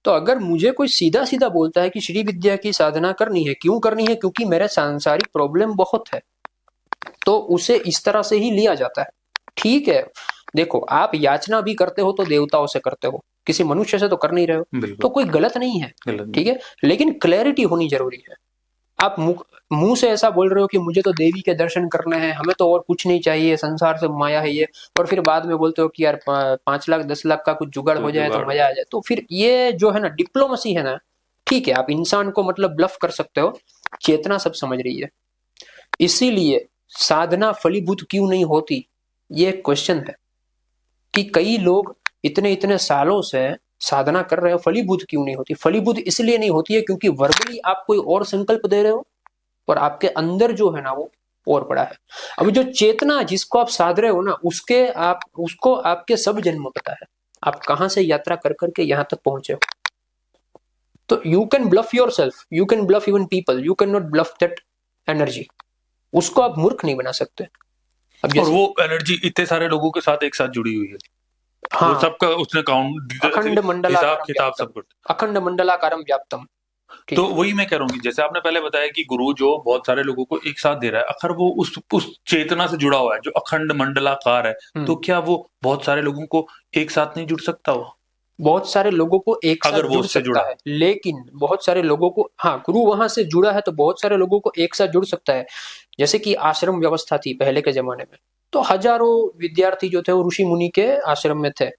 तो अगर मुझे कोई सीधा सीधा बोलता है कि श्री विद्या की साधना करनी है, क्यों करनी है? क्योंकि मेरे सांसारिक प्रॉब्लम बहुत है, तो उसे इस तरह से ही लिया जाता है। ठीक है, देखो आप याचना भी करते हो तो देवताओं से करते हो, किसी मनुष्य से तो कर नहीं रहे हो, तो कोई गलत नहीं है, ठीक है। लेकिन क्लैरिटी होनी जरूरी है। आप मुंह से ऐसा बोल रहे हो कि मुझे तो देवी के दर्शन करने हैं, हमें तो और कुछ नहीं चाहिए, संसार से माया है ये, और फिर बाद में बोलते हो कि यार 5 लाख 10 लाख का कुछ जुगाड़ हो जाए तो मजा आ जाए, तो फिर ये जो है ना डिप्लोमेसी है ना, ठीक है, आप इंसान को मतलब ब्लफ कर सकते हो, चेतना सब समझ रही है। इसीलिए साधना फलीभूत क्यों नहीं होती, ये क्वेश्चन है कि कई लोग इतने इतने सालों से साधना कर रहे हो, फलीभूत क्यों नहीं होती? फलीभूत इसलिए नहीं होती है क्योंकि वर्बली आप कोई और संकल्प दे रहे हो और आपके अंदर जो है ना वो और पड़ा है। अभी जो चेतना जिसको आप साध रहे हो ना, उसको आपके सब जन्म पता है, आप कहां से यात्रा कर करके यहां तक पहुंचे हो। तो you can bluff yourself, you can bluff even people, you can not bluff that energy. उसको आप मूर्ख नहीं बना सकते। अब और वो एनर्जी इतने सारे लोगों के साथ एक साथ जुड़ी हुई है। हाँ, वो सबका उसने काउंट, अखंड मंडलाकारम किताब सब कुछ, अखंड मंडलाकारम व्याप्तम, ठीक तो है। वही मैं कह रहा हूँ कि जैसे आपने पहले बताया कि गुरु जो बहुत सारे लोगों को एक साथ दे रहा है, अगर वो उस चेतना से जुड़ा हुआ है जो अखंड मंडलाकार है, तो क्या वो बहुत सारे लोगों को एक साथ नहीं जुड़ सकता वो? बहुत सारे लोगों को एक साथ अगर वो जुड़ उससे सकता जुड़ा है, लेकिन बहुत सारे लोगों को, हाँ, गुरु वहां से जुड़ा है तो बहुत सारे लोगों को एक साथ जुड़ सकता है। जैसे कि आश्रम व्यवस्था थी पहले के जमाने में, तो हजारों विद्यार्थी जो थे वो ऋषि मुनि के आश्रम में थे,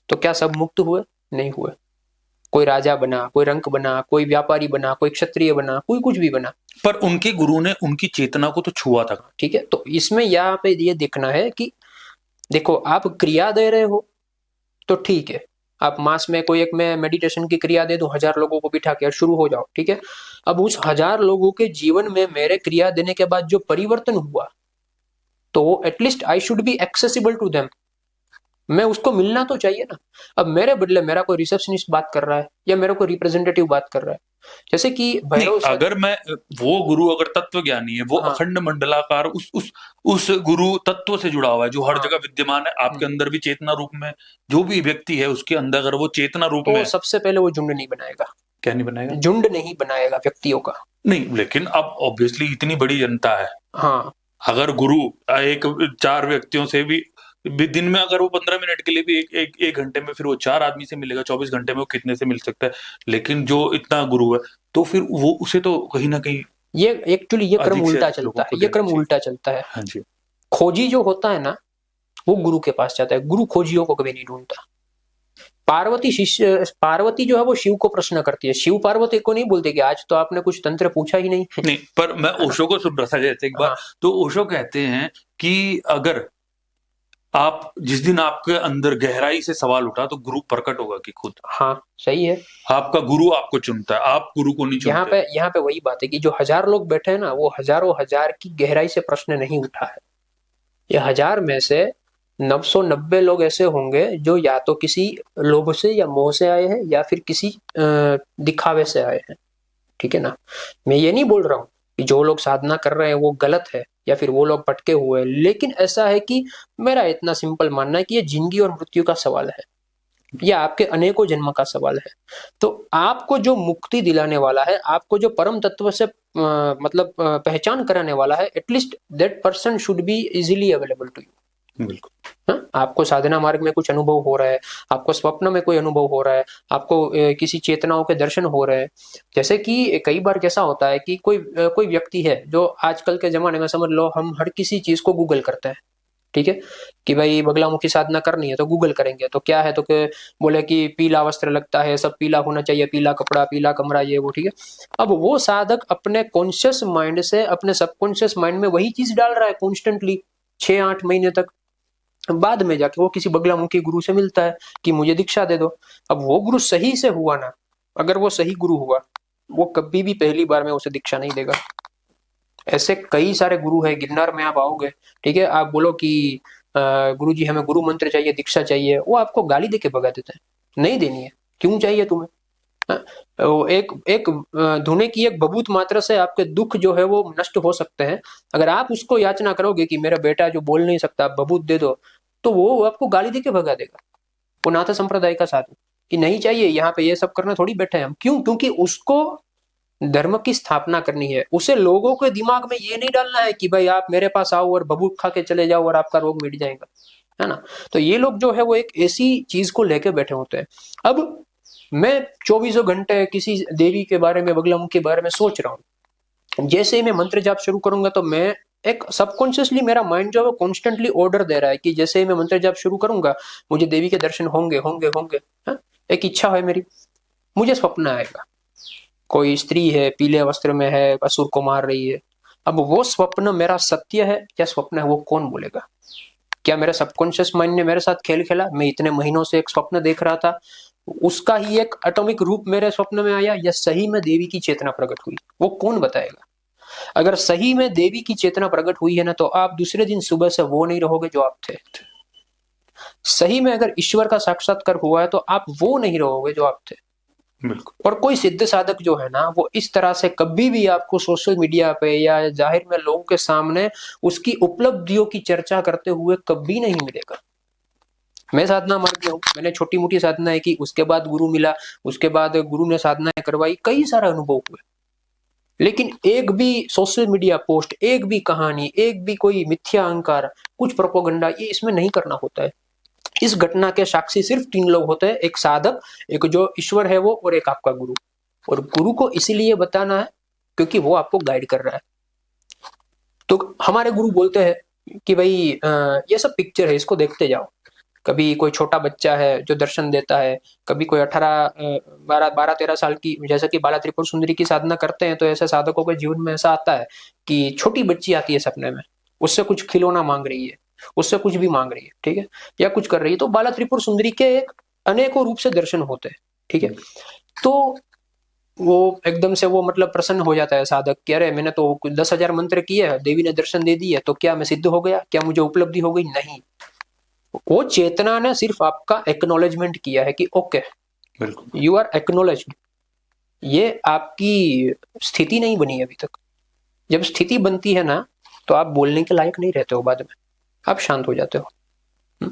तो क्या सब मुक्त हुए? नहीं हुए। कोई राजा बना, कोई रंक बना, कोई व्यापारी बना, कोई क्षत्रिय बना, कोई कुछ भी बना। पर उनके गुरु ने उनकी चेतना को तो छुआ था। ठीक है, तो इसमें यहाँ पे ये देखना है कि देखो, आप क्रिया दे रहे हो तो ठीक है, आप मास में कोई एक मैं मेडिटेशन की क्रिया दे दूं, 1000 लोगों को बिठा के शुरू हो जाओ, ठीक है। अब उस 1000 लोगों के जीवन में मेरे क्रिया देने के बाद जो परिवर्तन हुआ, तो वो at least I should be accessible to them, मैं उसको मिलना तो चाहिए ना। अब मेरे बदले मेरा कोई रिसेप्शनिस्ट बात कर रहा है या मेरा कोई रिप्रेजेंटेटिव बात कर रहा है, जैसे कि नहीं, भैरव सर। अगर मैं वो गुरु अगर तत्व ज्ञानी है, वो हाँ अखंड मंडलाकार उस गुरु तत्व से जुड़ा हुआ है जो हर हाँ। जगह विद्यमान है, आपके अंदर भी चेतना रूप में, जो भी व्यक्ति है उसके अंदर अगर वो चेतना रूप तो में है, सबसे पहले वो झुंड नहीं बनाएगा, क्या नहीं बनेगा? झुंड नहीं बनाएगा व्यक्तियों का। नहीं, लेकिन अब ऑब्वियसली इतनी बड़ी जनता है, हाँ अगर गुरु एक 4 व्यक्तियों से भी दिन में अगर वो 15 मिनट के लिए भी एक घंटे में फिर वो 4 आदमी से मिलेगा, 24 घंटे में वो कितने से मिल सकता है? लेकिन जो इतना गुरु है, तो फिर वो उसे तो कहीं ना कहीं ये एक्चुअली ये क्रम अधिक से उल्टा अधिक लोगों चलता है, को ये देना क्रम चाहिए। उल्टा चलता है। हाँ जी। खोजी जो होता है ना, वो गुरु के पास जाता है, गुरु खोजियों को कभी नहीं ढूंढता। पार्वती जो है वो शिव को प्रश्न करती है, शिव पार्वती को नहीं बोलते कि आज तो आपने कुछ तंत्र पूछा ही नहीं। नहीं, पर मैं ओशो को सुन रहा था जैसे एक बार, हाँ तो ओशो कहते हैं कि अगर आप जिस दिन आपके अंदर गहराई से सवाल उठा तो गुरु प्रकट होगा कि खुद हाँ, सही है। आपका गुरु आपको चुनता है, आप गुरु को नहीं चुनते। यहाँ पे वही बात है कि जो 1000 लोग बैठे हैं ना, वो हजारों हजार की गहराई से प्रश्न नहीं उठा है। ये 1000 में से 990 लोग ऐसे होंगे जो या तो किसी लोभ से या मोह से आए हैं, या फिर किसी दिखावे से आए हैं, ठीक है ना। मैं ये नहीं बोल रहा हूँ कि जो लोग साधना कर रहे हैं वो गलत है या फिर वो लोग भटके हुए हैं, लेकिन ऐसा है कि मेरा इतना सिंपल मानना है कि ये जिंदगी और मृत्यु का सवाल है, या आपके अनेकों जन्म का सवाल है। तो आपको जो मुक्ति दिलाने वाला है, आपको जो परम तत्व से मतलब पहचान कराने वाला है, at least that person should be easily available to you. बिल्कुल। हाँ? आपको साधना मार्ग में कुछ अनुभव हो रहा है, आपको स्वप्न में कोई अनुभव हो रहा है, आपको किसी चेतनाओं के दर्शन हो रहे हैं। जैसे कि कई बार कैसा होता है कि कोई व्यक्ति है जो आजकल के जमाने में, समझ लो, हम हर किसी चीज को गूगल करते हैं, ठीक है, कि भाई बगलामुखी साधना करनी है तो गूगल करेंगे, तो क्या है, तो बोले कि पीला वस्त्र लगता है, सब पीला होना चाहिए, पीला कपड़ा, पीला कमरा, ये वो, ठीक है। अब वो साधक अपने कॉन्शियस माइंड से अपने सबकॉन्शियस माइंड में वही चीज डाल रहा है कॉन्स्टेंटली 6-8 महीने तक। बाद में जाके वो किसी बगलामुखी गुरु से मिलता है कि मुझे दीक्षा दे दो। अब वो गुरु सही से हुआ ना, अगर वो सही गुरु हुआ, वो कभी भी पहली बार में उसे दीक्षा नहीं देगा। ऐसे कई सारे गुरु है, गिरनार में आप आओगे, ठीक है, आप बोलो कि गुरु जी हमें गुरु मंत्र चाहिए, दीक्षा चाहिए, वो आपको गाली देके भगा देते हैं, नहीं देनी है, क्यों चाहिए तुम्हें? हाँ? वो एक धुने की एक बबूत मात्रा से आपके दुख जो है वो नष्ट हो सकते हैं। अगर आप उसको याचना करोगे कि मेरा बेटा जो बोल नहीं सकता, बबूत दे दो, तो वो आपको गाली देके भगा देगा। वो नाथा संप्रदाय का साधु कि नहीं चाहिए, यहाँ पे ये सब करना थोड़ी बैठे हैं हम, क्यों? क्योंकि उसको धर्म की स्थापना करनी है, उसे लोगों के दिमाग में ये नहीं डालना है कि भाई आप मेरे पास आओ और बबूत खा के चले जाओ और आपका रोग मिट जाएगा, है ना। तो ये लोग जो है वो एक ऐसी चीज को लेके बैठे होते हैं। अब मैं 24 घंटे किसी देवी के बारे में, बगलामुखी के बारे में सोच रहा हूँ, जैसे ही मैं मंत्र जाप शुरू करूंगा तो मैं एक सबकॉन्शियसली मेरा माइंड जो है वो कॉन्स्टेंटली ऑर्डर दे रहा है कि जैसे ही मैं मंत्र जाप शुरू करूंगा मुझे देवी के दर्शन होंगे होंगे होंगे। हाँ? एक इच्छा है मेरी, मुझे स्वप्न आएगा, कोई स्त्री है, पीले वस्त्र में है, असुर को मार रही है। अब वो स्वप्न मेरा सत्य है या स्वप्न है, वो कौन बोलेगा? क्या मेरा सबकॉन्शियस माइंड ने मेरे साथ खेल खेला? मैं इतने महीनों से एक स्वप्न देख रहा था, उसका ही एक एटॉमिक रूप मेरे स्वप्न में आया, या सही में देवी की चेतना प्रकट हुई? वो कौन बताएगा? अगर सही में देवी की चेतना प्रकट हुई है ना, तो आप दूसरे दिन सुबह से वो नहीं रहोगे जो आप थे। सही में अगर ईश्वर का साक्षात्कार हुआ है तो आप वो नहीं रहोगे जो आप थे। बिल्कुल। और कोई सिद्ध साधक जो है ना, वो इस तरह से कभी भी आपको सोशल मीडिया पे या जाहिर में लोगों के सामने उसकी उपलब्धियों की चर्चा करते हुए कभी नहीं मिलेगा। मैं साधना मार्ग में हूँ, मैंने छोटी मोटी साधनाएं की, उसके बाद गुरु मिला, उसके बाद गुरु ने साधनाएं करवाई, कई सारे अनुभव हुए, लेकिन एक भी सोशल मीडिया पोस्ट, एक भी कहानी, एक भी कोई मिथ्या अहंकार, कुछ प्रोपोगंडा, ये इसमें नहीं करना होता है। इस घटना के साक्षी सिर्फ 3 लोग होते हैं, एक साधक, एक जो ईश्वर है वो, और एक आपका गुरु। और गुरु को इसीलिए बताना है क्योंकि वो आपको गाइड कर रहा है। तो हमारे गुरु बोलते हैं कि भाई ये सब पिक्चर है, इसको देखते जाओ। कभी कोई छोटा बच्चा है जो दर्शन देता है, कभी कोई 12-13 साल की, जैसे कि बाला त्रिपुर सुंदरी की साधना करते हैं, तो ऐसे साधकों के जीवन में ऐसा आता है कि छोटी बच्ची आती है सपने में, उससे कुछ खिलौना मांग रही है, उससे कुछ भी मांग रही है, ठीक है, या कुछ कर रही है, तो बाला त्रिपुर सुंदरी के एक अनेकों रूप से दर्शन होते हैं, ठीक है। तो वो एकदम से वो मतलब प्रसन्न हो जाता है साधक कि अरे मैंने तो 10,000 मंत्र किए हैं, देवी ने दर्शन दे दिए, तो क्या मैं सिद्ध हो गया, क्या मुझे उपलब्धि हो गई? नहीं, वो चेतना ने सिर्फ आपका एक्नॉलेजमेंट किया है कि ओके, बिल्कुल, यू आर एक्नॉलेज्ड। ये आपकी स्थिति नहीं बनी अभी तक। जब स्थिति बनती है ना, तो आप बोलने के लायक नहीं रहते हो, बाद में आप शांत हो जाते हो।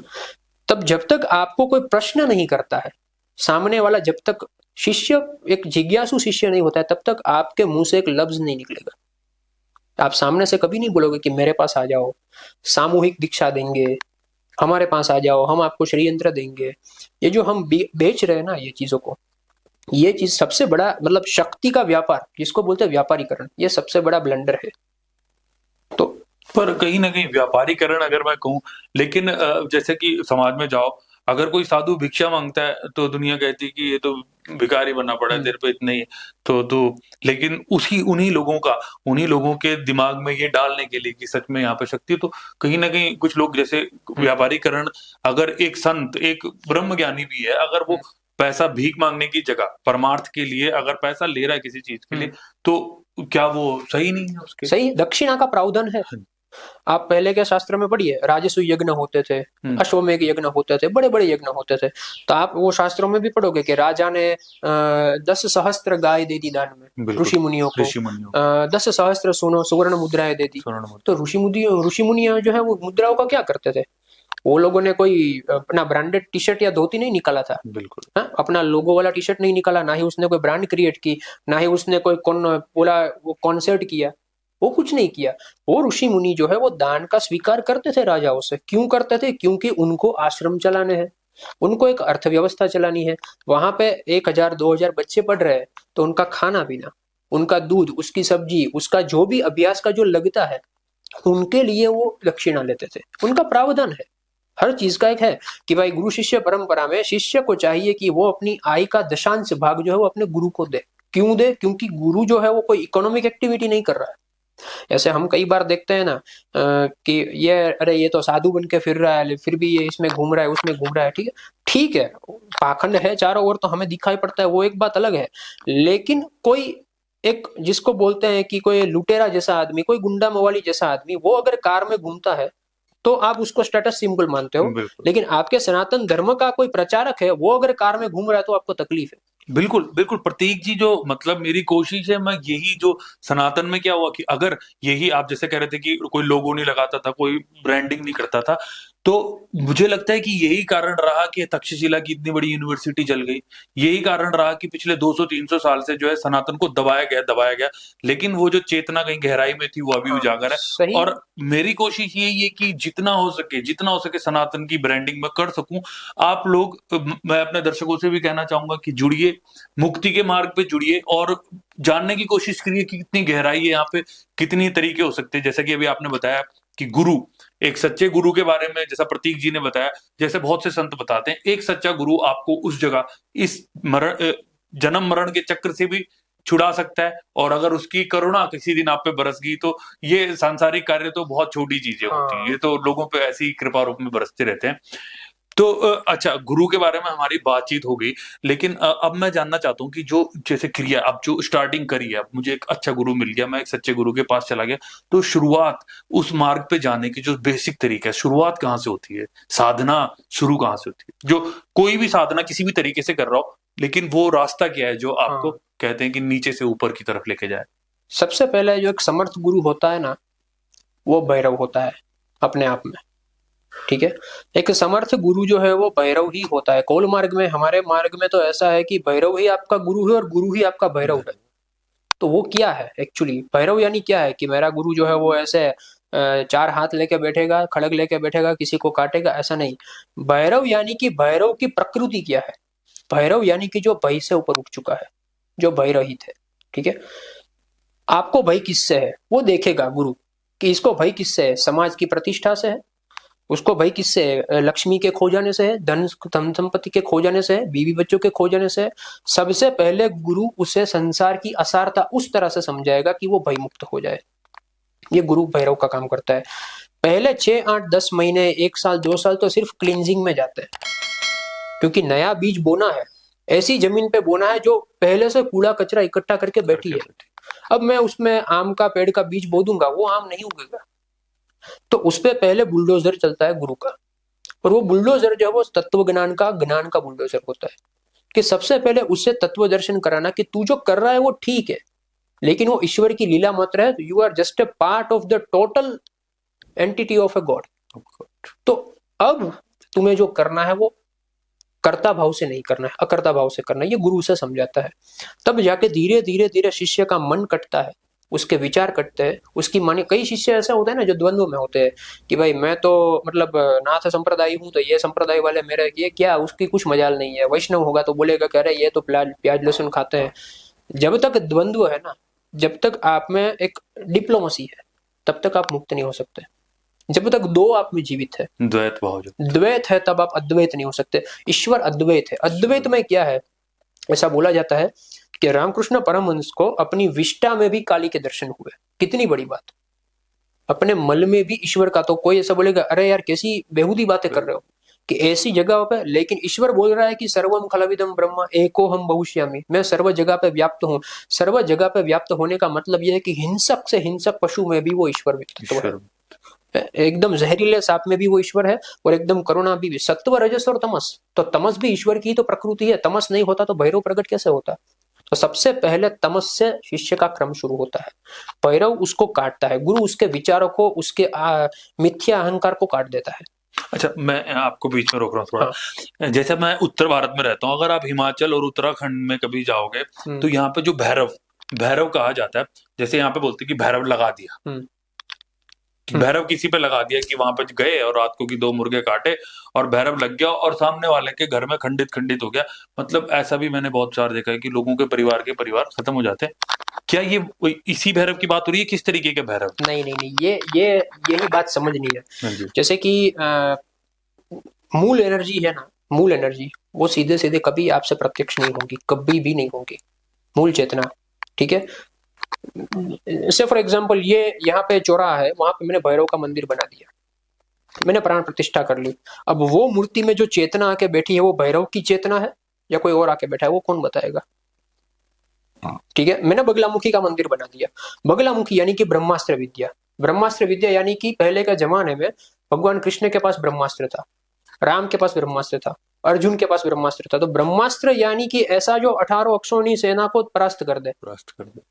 तब जब तक आपको कोई प्रश्न नहीं करता है सामने वाला, जब तक शिष्य एक जिज्ञासु शिष्य नहीं होता है, तब तक आपके मुंह से एक लफ्ज नहीं निकलेगा। आप सामने से कभी नहीं बोलोगे कि मेरे पास आ जाओ, सामूहिक दीक्षा देंगे, हमारे पास आ जाओ, हम आपको श्रीयंत्र देंगे। ये जो हम बेच रहे हैं ना ये चीजों को, ये चीज सबसे बड़ा मतलब शक्ति का व्यापार, जिसको बोलते हैं व्यापारीकरण, ये सबसे बड़ा ब्लंडर है। तो पर कहीं ना कहीं व्यापारीकरण अगर मैं कहूँ, लेकिन जैसे कि समाज में जाओ, अगर कोई साधु भिक्षा मांगता है तो दुनिया कहती है कि ये तो भिखारी बनना पड़ा है, तेरे पे इतने ही तो लेकिन उन्हीं लोगों के दिमाग में ये डालने के लिए कि सच में यहाँ पे शक्ति है, तो कहीं ना कहीं कुछ लोग जैसे व्यापारीकरण, अगर एक संत, एक ब्रह्म ज्ञानी भी है, अगर वो पैसा भीख मांगने की जगह परमार्थ के लिए अगर पैसा ले रहा है किसी चीज के लिए, तो क्या वो सही नहीं है उसके? सही, दक्षिणा का प्रावधान है। आप पहले के शास्त्र में पढ़िए, राजसूय यज्ञ होते थे, अश्वमेध यज्ञ होते थे, बड़े बड़े यज्ञ होते थे। तो आप वो शास्त्रों में भी पढ़ोगे कि राजा ने 10 सहस्त्र गाय दे दी दान में ऋषि मुनियों को, 10 सहस्त्र सुवर्ण मुद्राएं दे दी। तो ऋषि मुनियों जो है वो मुद्राओं का क्या करते थे? वो लोगों ने कोई अपना ब्रांडेड टी शर्ट या धोती नहीं निकाला था, बिल्कुल, अपना लोगो वाला टी शर्ट नहीं निकाला, ना ही उसने कोई ब्रांड क्रिएट की, ना ही उसने कोई बोला वो कॉन्सर्ट किया, वो कुछ नहीं किया। वो ऋषि मुनि जो है वो दान का स्वीकार करते थे राजाओं से। क्यों करते थे? क्योंकि उनको आश्रम चलाने हैं, उनको एक अर्थव्यवस्था चलानी है। वहां पे 1,000-2,000 बच्चे पढ़ रहे हैं, तो उनका खाना पीना, उनका दूध, उसकी सब्जी, उसका जो भी अभ्यास का जो लगता है, उनके लिए वो दक्षिणा लेते थे। उनका प्रावधान है, हर चीज का एक है कि भाई गुरु शिष्य परंपरा में शिष्य को चाहिए कि वो अपनी आय का दशांश भाग जो है वो अपने गुरु को दे। क्यों दे? क्योंकि गुरु जो है वो कोई इकोनॉमिक एक्टिविटी नहीं कर रहा है। ऐसे हम कई बार देखते हैं ना कि ये अरे ये तो साधु बन के फिर रहा है, फिर भी ये इसमें घूम रहा है, उसमें घूम रहा है। ठीक है, ठीक है, पाखंड है चारों ओर तो हमें दिखाई पड़ता है, वो एक बात अलग है। लेकिन कोई एक जिसको बोलते हैं कि कोई लुटेरा जैसा आदमी, कोई गुंडा मवाली जैसा आदमी, वो अगर कार में घूमता है तो आप उसको स्टेटस सिंबल मानते हो, लेकिन आपके सनातन धर्म का कोई प्रचारक है, वो अगर कार में घूम रहा है तो आपको तकलीफ है। बिल्कुल बिल्कुल प्रतीक जी, जो मतलब मेरी कोशिश है, मैं यही जो सनातन में क्या हुआ कि अगर यही आप जैसे कह रहे थे कि कोई लोगो नहीं लगाता था, कोई ब्रांडिंग नहीं करता था, तो मुझे लगता है कि यही कारण रहा कि तक्षशिला की इतनी बड़ी यूनिवर्सिटी चल गई। यही कारण रहा कि पिछले 200-300 साल से जो है सनातन को दबाया गया, लेकिन वो जो चेतना कहीं गहराई में थी वो अभी उजागर है। और मेरी कोशिश यही है कि जितना हो सके सनातन की ब्रांडिंग में कर सकूं। आप लोग, मैं अपने दर्शकों से भी कहना चाहूंगा कि जुड़िए, मुक्ति के मार्ग पे जुड़िए और जानने की कोशिश करिए कि कितनी गहराई है यहाँ पे, कितनी तरीके हो सकते हैं। जैसे कि अभी आपने बताया कि गुरु, एक सच्चे गुरु के बारे में जैसा प्रतीक जी ने बताया, जैसे बहुत से संत बताते हैं, एक सच्चा गुरु आपको उस जगह इस जन्म मरण के चक्र से भी छुड़ा सकता है। और अगर उसकी करुणा किसी दिन आप पे बरस गई तो ये सांसारिक कार्य तो बहुत छोटी चीजें होती हैं, ये तो लोगों पे ऐसी ही कृपा रूप में बरसते रहते हैं। तो अच्छा, गुरु के बारे में हमारी बातचीत हो गई, लेकिन अब मैं जानना चाहता हूँ कि जो जैसे क्रिया अब जो स्टार्टिंग करी है, मुझे एक अच्छा गुरु मिल गया, मैं एक सच्चे गुरु के पास चला गया, तो शुरुआत उस मार्ग पे जाने की जो बेसिक तरीका है, शुरुआत कहाँ से होती है? साधना शुरू कहाँ से होती है? जो कोई भी साधना किसी भी तरीके से कर रहा हो, लेकिन वो रास्ता क्या है जो आपको कहते हैं कि नीचे से ऊपर की तरफ लेके जाए? सबसे पहले जो एक समर्थ गुरु होता है ना, वो भैरव होता है अपने आप में। ठीक है। एक समर्थ गुरु जो है वो भैरव ही होता है। कौल मार्ग में, हमारे मार्ग में तो ऐसा है कि भैरव ही आपका गुरु है और गुरु ही आपका भैरव है। तो वो क्या है एक्चुअली, भैरव यानी क्या है कि मेरा गुरु जो है वो ऐसे चार हाथ लेके बैठेगा, खड़ग लेके बैठेगा, किसी को काटेगा, ऐसा नहीं। भैरव यानी कि भैरव की प्रकृति क्या है। भैरव यानी कि जो भय से ऊपर उठ चुका है, जो भय रहित है। ठीक है। आपको भय किससे है वो देखेगा गुरु, कि इसको भय किससे है, समाज की प्रतिष्ठा से है, उसको भाई किससे है, लक्ष्मी के खो जाने से है, धन धन संपत्ति के खो जाने से है, बीवी बच्चों के खो जाने से है। सबसे पहले गुरु उसे संसार की असारता उस तरह से समझाएगा कि वो भय मुक्त हो जाए। ये गुरु भैरव का काम करता है। पहले 6 8 10 महीने, 1 साल 2 साल तो सिर्फ क्लींजिंग में जाते हैं, क्योंकि नया बीज बोना है, ऐसी जमीन पे बोना है जो पहले से कूड़ा कचरा इकट्ठा करके बैठी है। अब मैं उसमें आम का पेड़ का बीज बो दूंगा, वो आम नहीं उगेगा। तो उस पे पहले बुलडोजर चलता है गुरु का, और वो बुलडोजर जो है वो तत्व ज्ञान का बुलडोजर होता है, कि सबसे पहले उससे तत्व दर्शन कराना कि तू जो कर रहा है वो ठीक है, लेकिन वो ईश्वर की लीला मात्र है, you are just a part of the total entity of a god. तो अब तुम्हें जो करना है वो कर्ता भाव से नहीं करना है, अकर्ता भाव से करना है। ये गुरु से समझाता है। तब जाके धीरे धीरे धीरे शिष्य का मन कटता है, उसके विचार कटते हैं, उसकी माने कई शिष्य ऐसे होते हैं ना जो द्वंद्व में होते हैं, कि भाई मैं तो मतलब नाथ संप्रदाय हूँ, तो ये संप्रदाय वाले मेरे ये क्या, उसकी कुछ मजाल नहीं है। वैष्णव होगा तो बोलेगा कि अरे ये तो प्याज लहसुन खाते हैं। जब तक द्वंद्व है ना, जब तक आप में एक डिप्लोमेसी है, तब तक आप मुक्त नहीं हो सकते। जब तक दो आप में जीवित है, द्वैत भाव जो द्वैत है, तब आप अद्वैत नहीं हो सकते। ईश्वर अद्वैत है। अद्वैत में क्या है, ऐसा बोला जाता है कि रामकृष्ण परमहंस को अपनी विष्टा में भी काली के दर्शन हुए। कितनी बड़ी बात। अपने मल में भी ईश्वर का, तो कोई ऐसा बोलेगा अरे यार कैसी बेहूदी बातें कर रहे हो, कि ऐसी जगह पे, लेकिन ईश्वर बोल रहा है कि सर्वम खलविदम ब्रह्म एको हम बहुश्यामी, मैं सर्व जगह पे व्याप्त हूँ। सर्व जगह पे व्याप्त होने का मतलब यह है कि हिंसक से हिंसक पशु में भी वो ईश्वर तत्व है। एकदम जहरीले सांप में भी वो ईश्वर है, और एकदम करुणा भी। सत्व रजस और तमस, तो तमस भी ईश्वर की तो प्रकृति है। तमस नहीं होता तो भैरव प्रकट कैसे होता। तो सबसे पहले तमस से शिष्य का क्रम शुरू होता है। भैरव उसको काटता है, गुरु उसके विचारों को, उसके मिथ्या अहंकार को काट देता है। अच्छा, मैं आपको बीच में रोक रहा हूँ थोड़ा। हाँ। जैसे मैं उत्तर भारत में रहता हूँ, अगर आप हिमाचल और उत्तराखंड में कभी जाओगे तो यहाँ पे जो भैरव कहा जाता है, जैसे यहाँ पे बोलते हैं कि भैरव लगा दिया, भैरव किसी पे लगा दिया, कि वहां पे गए और रात को की 2 मुर्गे काटे और भैरव लग गया और सामने वाले के घर में खंडित हो गया। मतलब ऐसा भी मैंने बहुत बार देखा है कि लोगों के परिवार खत्म हो जाते हैं। क्या ये इसी भैरव की बात हो रही है, किस तरीके के भैरव? नहीं नहीं नहीं, ये यही बात समझनी है। जैसे कि मूल एनर्जी है ना, मूल एनर्जी वो सीधे सीधे कभी आपसे प्रत्यक्ष नहीं होगी, कभी भी नहीं होगी। मूल चेतना, ठीक है। से फॉर एग्जाम्पल, ये यहाँ पे चौराहा है, वहां पे मैंने भैरव का मंदिर बना दिया, मैंने प्राण प्रतिष्ठा कर ली। अब वो मूर्ति में जो चेतना आके बैठी है वो भैरव की चेतना है या कोई और आके बैठा है, वो कौन बताएगा। ठीक है। मैंने बगलामुखी का मंदिर बना दिया। बगलामुखी यानी कि ब्रह्मास्त्र विद्या। ब्रह्मास्त्र विद्या यानी कि पहले के जमाने में भगवान कृष्ण के पास ब्रह्मास्त्र था, राम के पास ब्रह्मास्त्र था, अर्जुन के पास ब्रह्मास्त्र था। तो ब्रह्मास्त्र यानी कि ऐसा जो 18 अक्षौणी सेना को परास्त कर दे।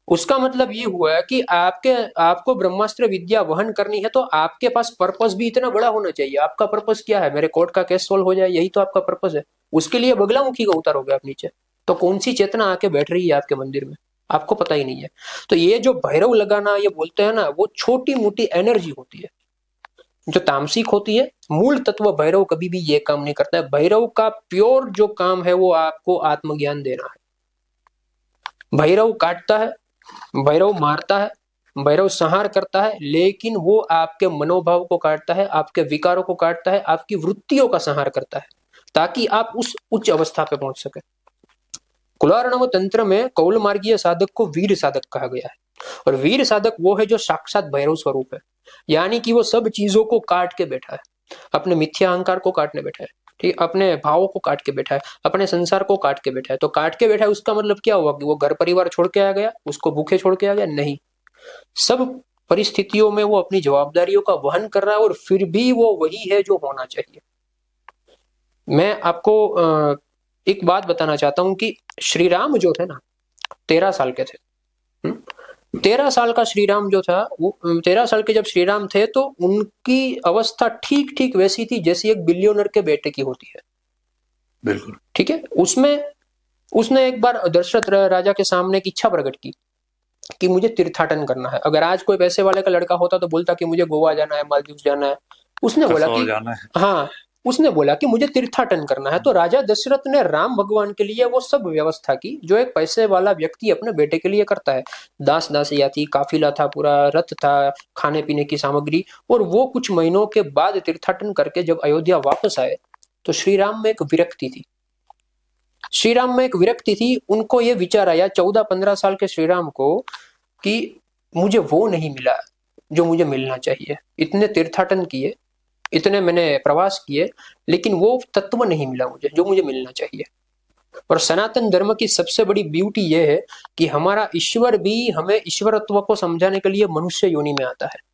उसका मतलब ये हुआ है कि आपको ब्रह्मास्त्र विद्या वहन करनी है, तो आपके पास पर्पस भी इतना बड़ा होना चाहिए। आपका पर्पस क्या है, मेरे कोर्ट का केस सोल्व हो जाए, यही तो आपका पर्पस है। उसके लिए बगलामुखी का उतारोगे आप नीचे, तो कौन सी चेतना आके बैठ रही है आपके मंदिर में, आपको पता ही नहीं है। तो ये जो भैरव लगाना ये बोलते हैं ना, वो छोटी मोटी एनर्जी होती है जो तामसिक होती है। मूल तत्व भैरव कभी भी ये काम नहीं करता है। भैरव का प्योर जो काम है वो आपको आत्मज्ञान देना है। भैरव काटता है, भैरव मारता है, भैरव संहार करता है, लेकिन वो आपके मनोभाव को काटता है, आपके विकारों को काटता है, आपकी वृत्तियों का संहार करता है, ताकि आप उस उच्च अवस्था पे पहुंच सके। कुलार्णव तंत्र में कौल मार्गीय साधक को वीर साधक कहा गया है, और वीर साधक वो है जो साक्षात भैरव स्वरूप है। यानी कि वो सब चीजों को काट के बैठा है, अपने मिथ्या अहंकार को काटने बैठा है, ठीक, अपने भावों को काट के बैठा है, अपने संसार को काट के बैठा है। तो काट के बैठा है उसका मतलब क्या हुआ कि वो घर परिवार छोड़ के आ गया, उसको भूखे छोड़ के आ गया? नहीं, सब परिस्थितियों में वो अपनी जवाबदारियों का वहन कर रहा है, और फिर भी वो वही है जो होना चाहिए। मैं आपको एक बात बताना चाहता हूं कि श्री राम जो थे ना 13 साल के थे, 13 साल का श्री राम जो था, वो 13 साल के जब श्री राम थे तो उनकी अवस्था ठीक ठीक वैसी थी जैसी एक बिलियनर के बेटे की होती है। बिल्कुल ठीक है। उसमें उसने एक बार दशरथ राजा के सामने एक इच्छा प्रकट की कि मुझे तीर्थाटन करना है। अगर आज कोई पैसे वाले का लड़का होता तो बोलता कि मुझे गोवा जाना है, मालदीव जाना है। उसने बोला कसौल कि जाना है। हाँ, उसने बोला कि मुझे तीर्थाटन करना है। तो राजा दशरथ ने राम भगवान के लिए वो सब व्यवस्था की जो एक पैसे वाला व्यक्ति अपने बेटे के लिए करता है। दास दासिया थी, काफिला था, पूरा रथ था, खाने पीने की सामग्री। और वो कुछ महीनों के बाद तीर्थाटन करके जब अयोध्या वापस आए तो श्री राम में एक विरक्ति थी। श्री राम में एक विरक्ति थी। उनको ये विचार आया 14-15 साल के श्री राम को कि मुझे वो नहीं मिला जो मुझे मिलना चाहिए। इतने तीर्थाटन किए, इतने मैंने प्रवास किए, लेकिन वो तत्व नहीं मिला मुझे जो मुझे मिलना चाहिए। और सनातन धर्म की सबसे बड़ी ब्यूटी ये है कि हमारा ईश्वर भी हमें ईश्वरत्व को समझाने के लिए मनुष्य योनि में आता है।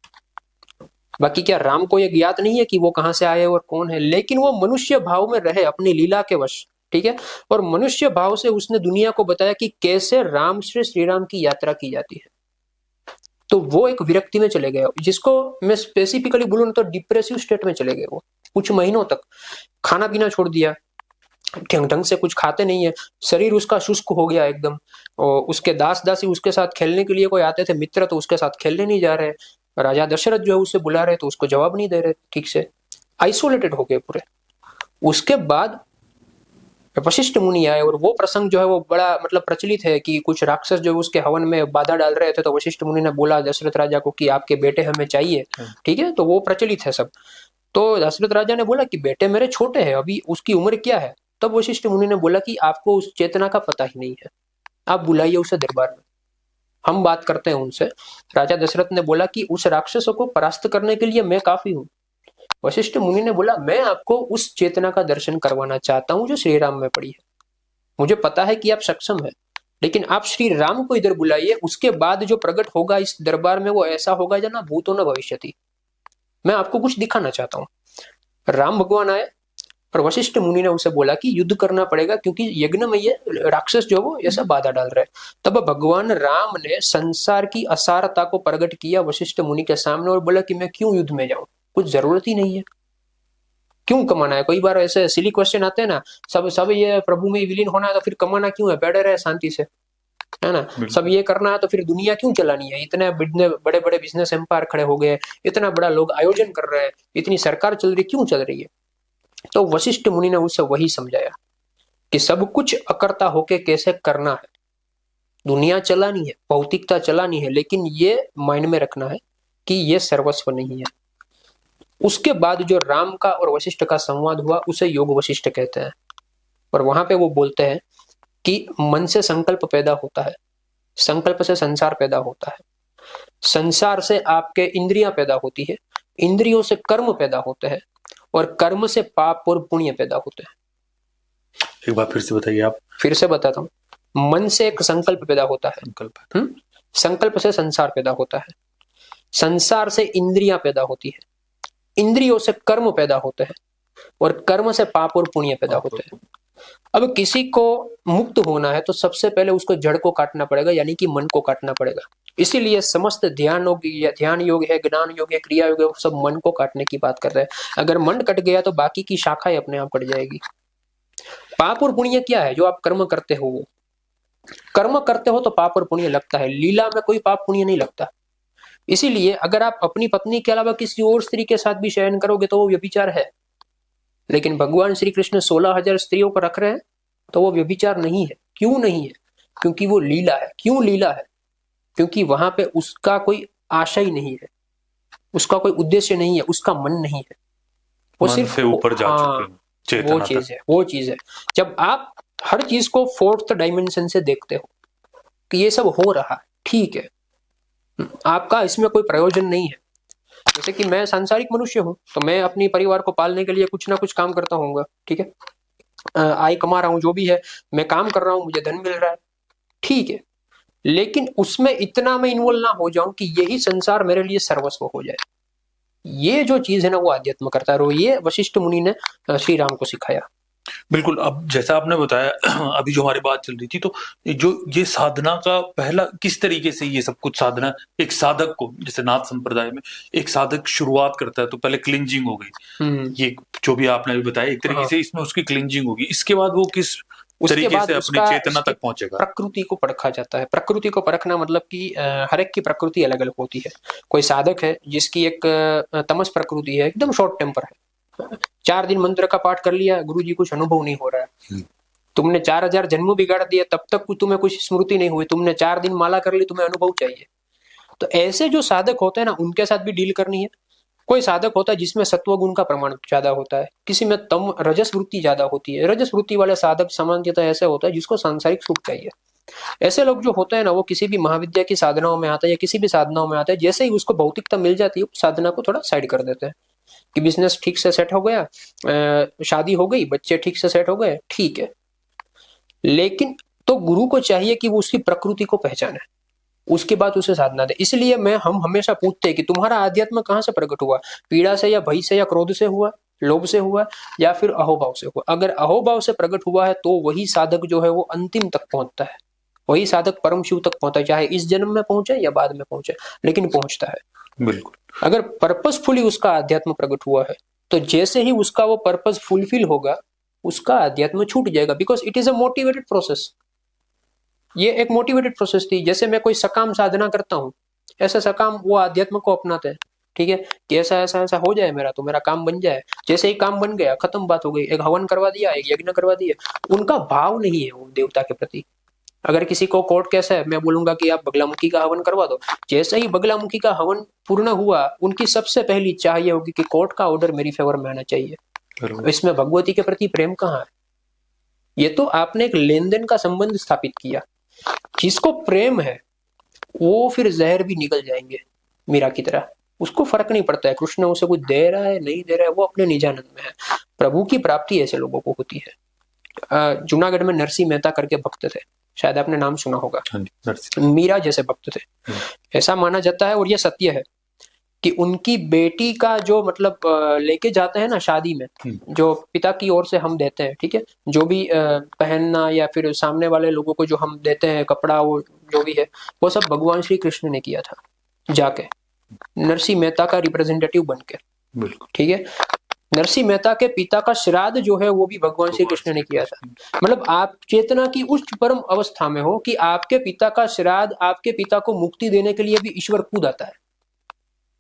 बाकी क्या राम को ये ज्ञात नहीं है कि वो कहां से आए और कौन है, लेकिन वो मनुष्य भाव में रहे अपनी लीला के वश। ठीक है। और मनुष्य भाव से उसने दुनिया को बताया कि कैसे राम से श्री राम की यात्रा की जाती है। तो वो एक विरक्ति में चले गए, जिसको मैं स्पेसिफिकली बोलूं तो डिप्रेसिव स्टेट में चले गए। वो कुछ महीनों तक खाना पीना छोड़ दिया, ढंग से कुछ खाते नहीं है, शरीर उसका शुष्क हो गया एकदम। और उसके दास दासी उसके साथ खेलने के लिए कोई आते थे मित्र, तो उसके साथ खेलने नहीं जा रहे। राजा दशरथ जो है उससे बुला रहे तो उसको जवाब नहीं दे रहे ठीक से, आइसोलेटेड हो गए पूरे। उसके बाद वशिष्ठ मुनि आए और वो प्रसंग जो है वो बड़ा मतलब प्रचलित है कि कुछ राक्षस जो उसके हवन में बाधा डाल रहे थे, तो वशिष्ठ मुनि ने बोला दशरथ राजा को कि आपके बेटे हमें चाहिए। ठीक है। तो वो प्रचलित है सब। तो दशरथ राजा ने बोला कि बेटे मेरे छोटे हैं, अभी उसकी उम्र क्या है। तब वशिष्ठ मुनि ने बोला कि आपको उस चेतना का पता ही नहीं है, आप बुलाइए उसे दरबार में, हम बात करते हैं उनसे। राजा दशरथ ने बोला कि उस राक्षसों को परास्त करने के लिए मैं काफी हूं। वशिष्ठ मुनि ने बोला मैं आपको उस चेतना का दर्शन करवाना चाहता हूं जो श्री राम में पड़ी है। मुझे पता है कि आप सक्षम है, लेकिन आप श्री राम को इधर बुलाइए, उसके बाद जो प्रकट होगा इस दरबार में वो ऐसा होगा जो ना भूतो न भविष्यति। मैं आपको कुछ दिखाना चाहता हूँ। राम भगवान आए और वशिष्ठ मुनि ने उसे बोला कि युद्ध करना पड़ेगा क्योंकि यज्ञ में ये राक्षस जो वो ऐसा बाधा डाल रहा है। तब भगवान राम ने संसार की असारता को प्रकट किया वशिष्ठ मुनि के सामने और बोला कि मैं क्यों युद्ध में जाऊं, कुछ जरूरत ही नहीं है, क्यों कमाना है। कई बार ऐसे सिली क्वेश्चन आते हैं ना, सब सब ये प्रभु में विलीन होना है तो फिर कमाना क्यों है, बैठे रहे शांति से, है ना। सब ये करना है तो फिर दुनिया क्यों चलानी है, इतने बड़े बड़े बिजनेस एम्पायर खड़े हो गए, इतना बड़ा लोग आयोजन कर रहे हैं, इतनी सरकार चल रही, क्यों चल रही है। तो वशिष्ठ मुनि ने उसे वही समझाया कि सब कुछ अकर्ता होके कैसे करना है, दुनिया चलानी है, भौतिकता चलानी है, लेकिन ये माइंड में रखना है कि ये सर्वस्व नहीं है। उसके बाद जो राम का और वशिष्ठ का संवाद हुआ उसे योग वशिष्ठ कहते हैं। और वहां पे वो बोलते हैं कि मन से संकल्प पैदा होता है, संकल्प से संसार पैदा होता है, संसार से आपके इंद्रियां पैदा होती है, इंद्रियों से कर्म पैदा होते हैं, और कर्म से पाप और पुण्य पैदा होते हैं। एक बार फिर से बताइए आप। फिर से बताता हूं। मन से एक संकल्प पैदा होता है, संकल्प से संसार पैदा होता है, संसार से इंद्रियां पैदा होती है, इंद्रियों से कर्म पैदा होते हैं, और कर्म से पाप और पुण्य पैदा होते हैं। अब किसी को मुक्त होना है तो सबसे पहले उसको जड़ को काटना पड़ेगा, यानी कि मन को काटना पड़ेगा। इसीलिए समस्त ध्यान योग, ध्यान योग है, ज्ञान योग है, क्रिया योग है, सब मन को काटने की बात कर रहे हैं। अगर मन कट गया तो बाकी की शाखाएं अपने आप कट जाएगी। पाप और पुण्य क्या है, जो आप कर्म करते हो, वो कर्म करते हो तो पाप और पुण्य लगता है, लीला में कोई पाप पुण्य नहीं लगता। इसीलिए अगर आप अपनी पत्नी के अलावा किसी और स्त्री के साथ भी शयन करोगे तो वो व्यभिचार है, लेकिन भगवान श्री कृष्ण 16,000 स्त्रियों को रख रहे हैं तो वो व्यभिचार नहीं है। क्यों नहीं है? क्योंकि वो लीला है। क्यों लीला है? क्योंकि वहां पे उसका कोई आशय नहीं है, उसका कोई उद्देश्य नहीं है, उसका मन नहीं है, वो सिर्फ से ऊपर जा चुके हैं, वो चीज है, वो चीज है। जब आप हर चीज को फोर्थ डायमेंशन से देखते हो कि ये सब हो रहा है, ठीक है, आपका इसमें कोई प्रयोजन नहीं है। जैसे कि मैं सांसारिक मनुष्य हूं तो मैं अपनी परिवार को पालने के लिए कुछ ना कुछ काम करता हूँ, ठीक है, आय कमा रहा हूं, जो भी है मैं काम कर रहा हूं, मुझे धन मिल रहा है, ठीक है, लेकिन उसमें इतना मैं इन्वॉल्व ना हो जाऊं कि यही संसार मेरे लिए सर्वस्व हो जाए। ये जो चीज है ना वो आध्यात्म करता है, और ये वशिष्ठ मुनि ने श्री राम को सिखाया। बिल्कुल। अब जैसा आपने बताया अभी जो हमारी बात चल रही थी, तो जो ये साधना का पहला किस तरीके से ये सब कुछ साधना एक साधक को, जैसे नाथ संप्रदाय में एक साधक शुरुआत करता है तो पहले क्लिंजिंग हो गई, ये जो भी आपने अभी बताया एक तरीके हाँ। से इसमें उसकी क्लिंजिंग होगी, इसके बाद वो किस उसके तरीके बाद से अपनी उसका चेतना इसकी तक पहुंचेगा? प्रकृति को परखा जाता है। प्रकृति को परखना मतलब कि हर एक की प्रकृति अलग अलग होती है। कोई साधक है जिसकी एक तमस प्रकृति है, एकदम शॉर्ट टेम्पर है, 4 दिन मंत्र का पाठ कर लिया, गुरु जी कुछ अनुभव नहीं हो रहा है, तुमने 4000 जन्म बिगाड़ दिया तब तक तुम्हें कुछ स्मृति नहीं हुई, तुमने 4 दिन माला कर ली, तुम्हें अनुभव चाहिए। तो ऐसे जो साधक होते हैं ना, उनके साथ भी डील करनी है। कोई साधक होता है जिसमें सत्व गुण का प्रमाण ज्यादा होता है, किसी में तम रजस वृत्ति ज्यादा होती है। रजस वृत्ति वाले साधक सामान्यतः ऐसे होता है जिसको सांसारिक सुख चाहिए। ऐसे लोग जो होते हैं ना, वो किसी भी महाविद्या की साधनाओं में आते हैं या किसी भी साधनाओं में आते हैं, जैसे ही उसको भौतिकता मिल जाती है साधना को थोड़ा साइड कर देते हैं कि बिजनेस ठीक से सेट हो गया, शादी हो गई, बच्चे ठीक से सेट हो गए, ठीक है। लेकिन तो गुरु को चाहिए कि वो उसकी प्रकृति को पहचाने, उसके बाद उसे साधना दे। इसलिए हम हमेशा पूछते हैं कि तुम्हारा आध्यात्म कहाँ से प्रकट हुआ, पीड़ा से या भय से या क्रोध से हुआ, लोभ से हुआ या फिर अहोभाव से हुआ। अगर अहोभाव से प्रकट हुआ है तो वही साधक जो है वो अंतिम तक पहुंचता है, वही साधक परम शिव तक पहुंचता है, चाहे इस जन्म में पहुंचे या बाद में पहुंचे, लेकिन पहुंचता है। बिल्कुल। अगर पर्पसफुली उसका आध्यात्म प्रकट हुआ है तो जैसे ही उसका वो पर्पस फुलफिल होगा उसका आध्यात्म छूट जाएगा, because it is a motivated process. ये एक मोटिवेटेड प्रोसेस थी। जैसे मैं कोई सकाम साधना करता हूँ, ऐसा सकाम वो आध्यात्म को अपनाते हैं, ठीक है, कि ऐसा ऐसा ऐसा हो जाए मेरा, तो मेरा काम बन जाए। जैसे ही काम बन गया, खत्म, बात हो गई, एक हवन करवा दिया, एक यज्ञ करवा दिया। उनका भाव नहीं है वो देवता के प्रति। अगर किसी को कोर्ट केस है, मैं बोलूंगा कि आप बगलामुखी का हवन करवा दो। जैसे ही बगलामुखी का हवन पूर्ण हुआ, उनकी सबसे पहली चाह ये होगी कि कोर्ट का ऑर्डर मेरी फेवर में आना चाहिए। इसमें भगवती के प्रति प्रेम कहाँ है? ये तो आपने एक लेन देन का संबंध स्थापित किया। जिसको प्रेम है वो फिर जहर भी निकल जाएंगे मीरा की तरह, उसको फर्क नहीं पड़ता है कृष्ण उसे कुछ दे रहा है नहीं दे रहा है, वो अपने निजानंद में है। प्रभु की प्राप्ति ऐसे लोगों को होती है। जूनागढ़ में नरसिंह मेहता करके भक्त थे, शायद आपने नाम सुना होगा। मीरा जैसे भक्त थे, ऐसा माना जाता है और ये सत्य है कि उनकी बेटी का जो मतलब लेके जाते हैं ना शादी में, जो पिता की ओर से हम देते हैं, ठीक है, जो भी पहनना या फिर सामने वाले लोगों को जो हम देते हैं कपड़ा, वो जो भी है वो सब भगवान श्री कृष्ण ने किया था, जाके नरसिंह मेहता का रिप्रेजेंटेटिव बन के, ठीक है। नरसिंह मेहता के पिता का श्राद्ध जो है वो भी भगवान श्री कृष्ण ने किया था। मतलब आप चेतना की उच्च परम अवस्था में हो कि आपके पिता का श्राद्ध, आपके पिता को मुक्ति देने के लिए भी ईश्वर कूद आता है।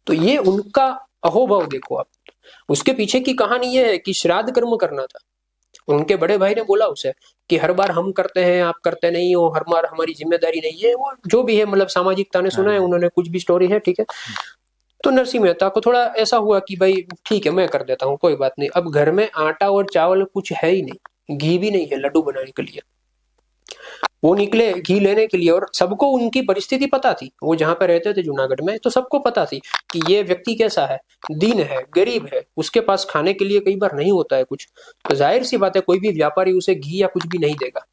तो ये उनका अहोभाव देखो आप। उसके पीछे की कहानी ये है कि श्राद्ध कर्म करना था। उनके बड़े भाई ने बोला उसे कि हर बार हम करते हैं, आप करते नहीं हो, हर बार हमारी जिम्मेदारी नहीं है, वो जो भी है, मतलब सामाजिकता ने सुना है उन्होंने, कुछ भी स्टोरी है, ठीक है। तो नरसिंह मेहता को थोड़ा ऐसा हुआ कि भाई ठीक है मैं कर देता हूँ, कोई बात नहीं। अब घर में आटा और चावल कुछ है ही नहीं, घी भी नहीं है लड्डू बनाने के लिए। वो निकले घी लेने के लिए, और सबको उनकी परिस्थिति पता थी, वो जहां पे रहते थे जूनागढ़ में, तो सबको पता थी कि ये व्यक्ति कैसा है, दीन है, गरीब है, उसके पास खाने के लिए कई बार नहीं होता है कुछ। तो जाहिर सी बात है कोई भी व्यापारी उसे घी या कुछ भी नहीं देगा।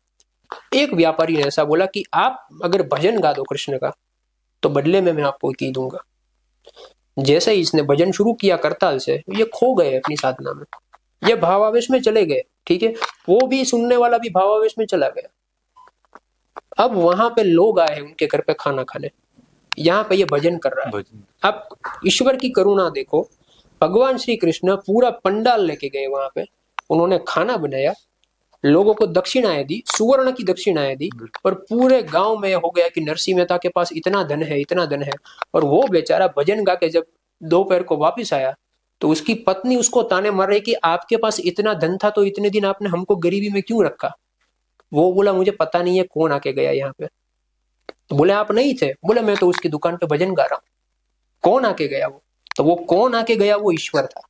एक व्यापारी ने ऐसा बोला कि आप अगर भजन गा दो कृष्ण का तो बदले में मैं आपको घी दूंगा। जैसे ही इसने भजन शुरू किया करताल से, ये खो गए अपनी साधना में, ये भावावेश में चले गए, ठीक है। वो भी, सुनने वाला भी भावावेश में चला गया। अब वहां पे लोग आए उनके घर पे खाना खाने, यहाँ पे ये भजन कर रहा है। अब ईश्वर की करुणा देखो, भगवान श्री कृष्ण पूरा पंडाल लेके गए वहां पे, उन्होंने खाना बनाया, लोगों को दक्षिणाएं दी, सुवर्ण की दक्षिणाएं दी, और पूरे गांव में हो गया कि नरसिंह मेहता के पास इतना धन है, इतना धन है। और वो बेचारा भजन गा के जब दोपहर को वापिस आया तो उसकी पत्नी उसको ताने मार रही कि आपके पास इतना धन था तो इतने दिन आपने हमको गरीबी में क्यों रखा। वो बोला मुझे पता नहीं है कौन आके गया यहाँ पे। तो बोले आप नहीं थे? बोले मैं तो उसकी दुकान पे भजन गा रहा हूँ। कौन आके गया वो? तो वो कौन आके गया, वो ईश्वर था।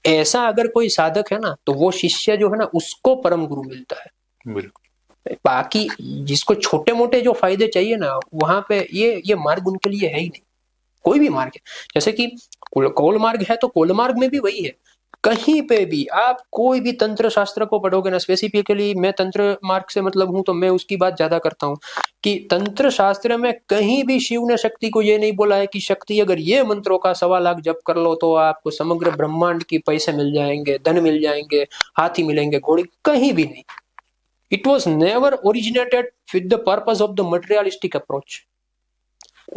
ऐसा अगर कोई साधक है ना, तो वो शिष्य जो है ना, उसको परम गुरु मिलता है। बिल्कुल। बाकी जिसको छोटे मोटे जो फायदे चाहिए ना, वहां पे ये मार्ग उनके लिए है ही नहीं। कोई भी मार्ग है, जैसे कि कोल मार्ग है तो कोल मार्ग में भी वही है कहीं पे भी आप कोई भी तंत्र शास्त्र को पढ़ोगे ना, स्पेसिफिकली मैं तंत्र मार्ग से मतलब हूं तो मैं उसकी बात ज्यादा करता हूं कि तंत्र शास्त्र में कहीं भी शिव ने शक्ति को ये नहीं बोला है कि शक्ति अगर ये मंत्रों का 1.25 लाख जप कर लो तो आपको समग्र ब्रह्मांड की पैसे मिल जाएंगे, धन मिल जाएंगे, हाथी मिलेंगे, घोड़ी, कहीं भी नहीं। It was never originated with the purpose of the materialistic approach.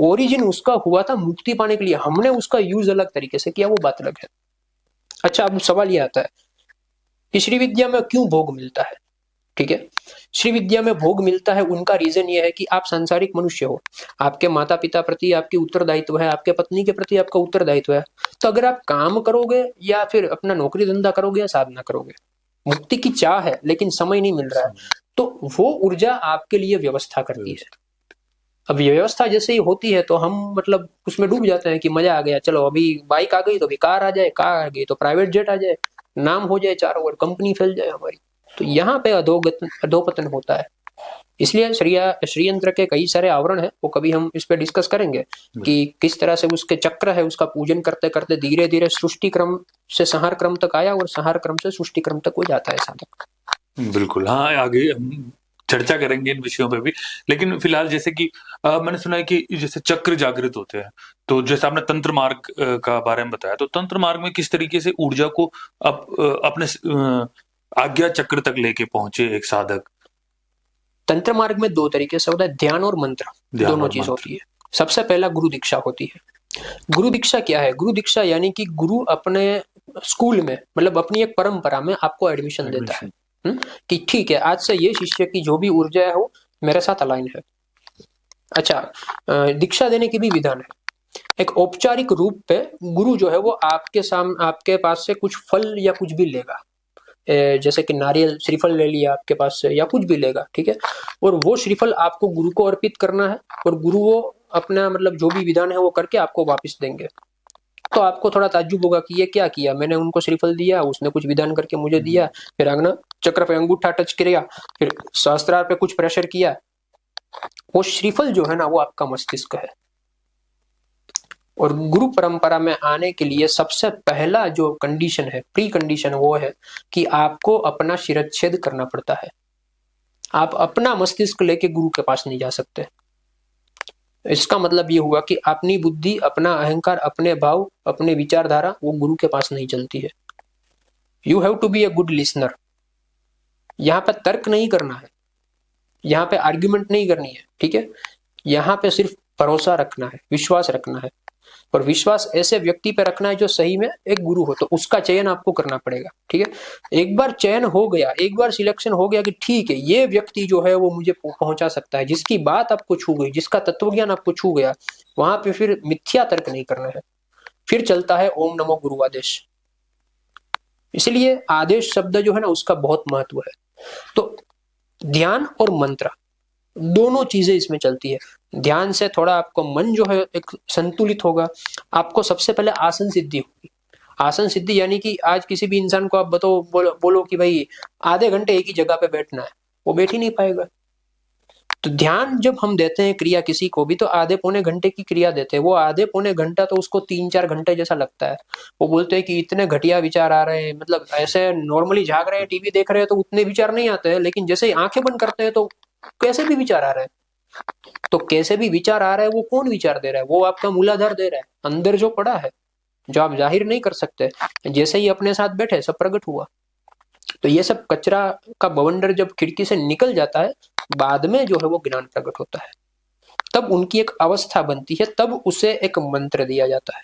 Origin उसका हुआ था मुक्ति पाने के लिए, हमने उसका यूज अलग तरीके से किया, वो बात अलग है। अच्छा, अब सवाल ये आता है कि श्री विद्या में क्यों भोग मिलता है? ठीक है, श्री विद्या में भोग मिलता है, उनका रीजन ये है कि आप सांसारिक मनुष्य हो, आपके माता पिता प्रति आपकी उत्तरदायित्व है, आपके पत्नी के प्रति आपका उत्तरदायित्व है। तो अगर आप काम करोगे या फिर अपना नौकरी धंधा करोगे या साधना करोगे, मुक्ति की चाह है लेकिन समय नहीं मिल रहा है, तो वो ऊर्जा आपके लिए व्यवस्था करती है। अब व्यवस्था जैसे ही होती है तो हम मतलब उसमें डूब जाते हैं कि मजा आ गया, चलो अभी बाइक आ गई तो अभी कार आ जाए, कार आ गई तो प्राइवेट जेट आ जाए, नाम हो जाए चारों ओर, कंपनी फैल जाए हमारी। तो यहाँ पे अधोपतन होता है। इसलिए श्रीयंत्र के कई सारे आवरण है, वो कभी हम इस पे डिस्कस करेंगे कि किस तरह से उसके चक्र है, उसका पूजन करते करते धीरे धीरे सृष्टि क्रम से संहार क्रम तक आया और संहार क्रम से सृष्टि क्रम तक हो जाता है साधक। बिल्कुल, हाँ, आगे हम चर्चा करेंगे इन विषयों पे भी। लेकिन फिलहाल जैसे कि मैंने सुना है कि जैसे चक्र जागृत होते हैं, तो जैसे आपने तंत्र मार्ग का बारे में बताया, तो तंत्र मार्ग में किस तरीके से ऊर्जा को अपने आज्ञा चक्र तक लेके पहुंचे एक साधक? तंत्र मार्ग में 2 तरीके से होता है, ध्यान और मंत्र, दोनों चीज होती है। सबसे पहला गुरु दीक्षा होती है। गुरु दीक्षा क्या है? गुरु दीक्षा यानी कि गुरु अपने स्कूल में, मतलब अपनी एक परंपरा में आपको एडमिशन देता है कि ठीक है, आज से ये शिष्य की जो भी ऊर्जा है वो मेरे साथ अलाइन है। अच्छा, दीक्षा देने की भी विधान है। एक औपचारिक रूप पे गुरु जो है वो आपके पास से कुछ फल या कुछ भी लेगा, जैसे कि नारियल श्रीफल ले लिया आपके पास से या कुछ भी लेगा, ठीक है, और वो श्रीफल आपको गुरु को अर्पित करना है और गुरु वो अपना मतलब जो भी विधान है वो करके आपको वापस देंगे। तो आपको थोड़ा ताज्जुब होगा कि ये क्या किया, मैंने उनको श्रीफल दिया, उसने कुछ विधान करके मुझे दिया, फिर आज्ञा चक्र पे अंगूठा टच किया, फिर सहस्त्रार पे कुछ प्रेशर किया। वो श्रीफल जो है ना वो आपका मस्तिष्क है। और गुरु परंपरा में आने के लिए सबसे पहला जो कंडीशन है, प्री कंडीशन, वो है कि आपको अपना शिरच्छेद करना पड़ता है। आप अपना मस्तिष्क लेके गुरु के पास नहीं जा सकते। इसका मतलब ये हुआ कि अपनी बुद्धि, अपना अहंकार, अपने भाव, अपने विचारधारा वो गुरु के पास नहीं चलती है। You have to be a good listener. यहाँ पे तर्क नहीं करना है, यहाँ पे आर्ग्यूमेंट नहीं करनी है, ठीक है, यहाँ पे सिर्फ भरोसा रखना है, विश्वास रखना है। और विश्वास ऐसे व्यक्ति पे रखना है जो सही में एक गुरु हो, तो उसका चयन आपको करना पड़ेगा, ठीक है। एक बार चयन हो गया, एक बार सिलेक्शन हो गया कि ठीक है ये व्यक्ति जो है वो मुझे पहुंचा सकता है, जिसकी बात आपको छू गई, जिसका तत्वज्ञान आपको छू गया, वहां पे फिर मिथ्या तर्क नहीं करना है। फिर चलता है ओम नमो गुरु आदेश। इसलिए आदेश शब्द जो है ना उसका बहुत महत्व है। तो ध्यान और मंत्र दोनों चीजें इसमें चलती है। ध्यान से थोड़ा आपको मन जो है एक संतुलित होगा। आपको सबसे पहले आसन सिद्धि होगी। आसन सिद्धि यानी कि आज किसी भी इंसान को आप बताओ, बोलो कि भाई आधे घंटे एक ही जगह पे बैठना है, वो बैठ ही नहीं पाएगा। तो ध्यान जब हम देते हैं क्रिया किसी को भी, तो आधे पौने घंटे की क्रिया देते हैं। वो आधे पौने घंटा तो उसको 3-4 घंटे जैसा लगता है। वो बोलते हैं कि इतने घटिया विचार आ रहे हैं, मतलब ऐसे नॉर्मली जाग रहे हैं, टीवी देख रहे हैं तो उतने विचार नहीं आते हैं, लेकिन जैसे आंखें बंद करते हैं तो कैसे भी विचार आ रहे हैं। तो कैसे भी विचार आ रहा है, वो कौन विचार दे रहा है? वो आपका मूलाधार दे रहा है, अंदर जो पड़ा है, जो आप जाहिर नहीं कर सकते। जैसे ही अपने साथ बैठे सब प्रकट हुआ। तो ये सब कचरा का बवंडर जब खिड़की से निकल जाता है, बाद में जो है वो ज्ञान प्रकट होता है। तब उनकी एक अवस्था बनती है, तब उसे एक मंत्र दिया जाता है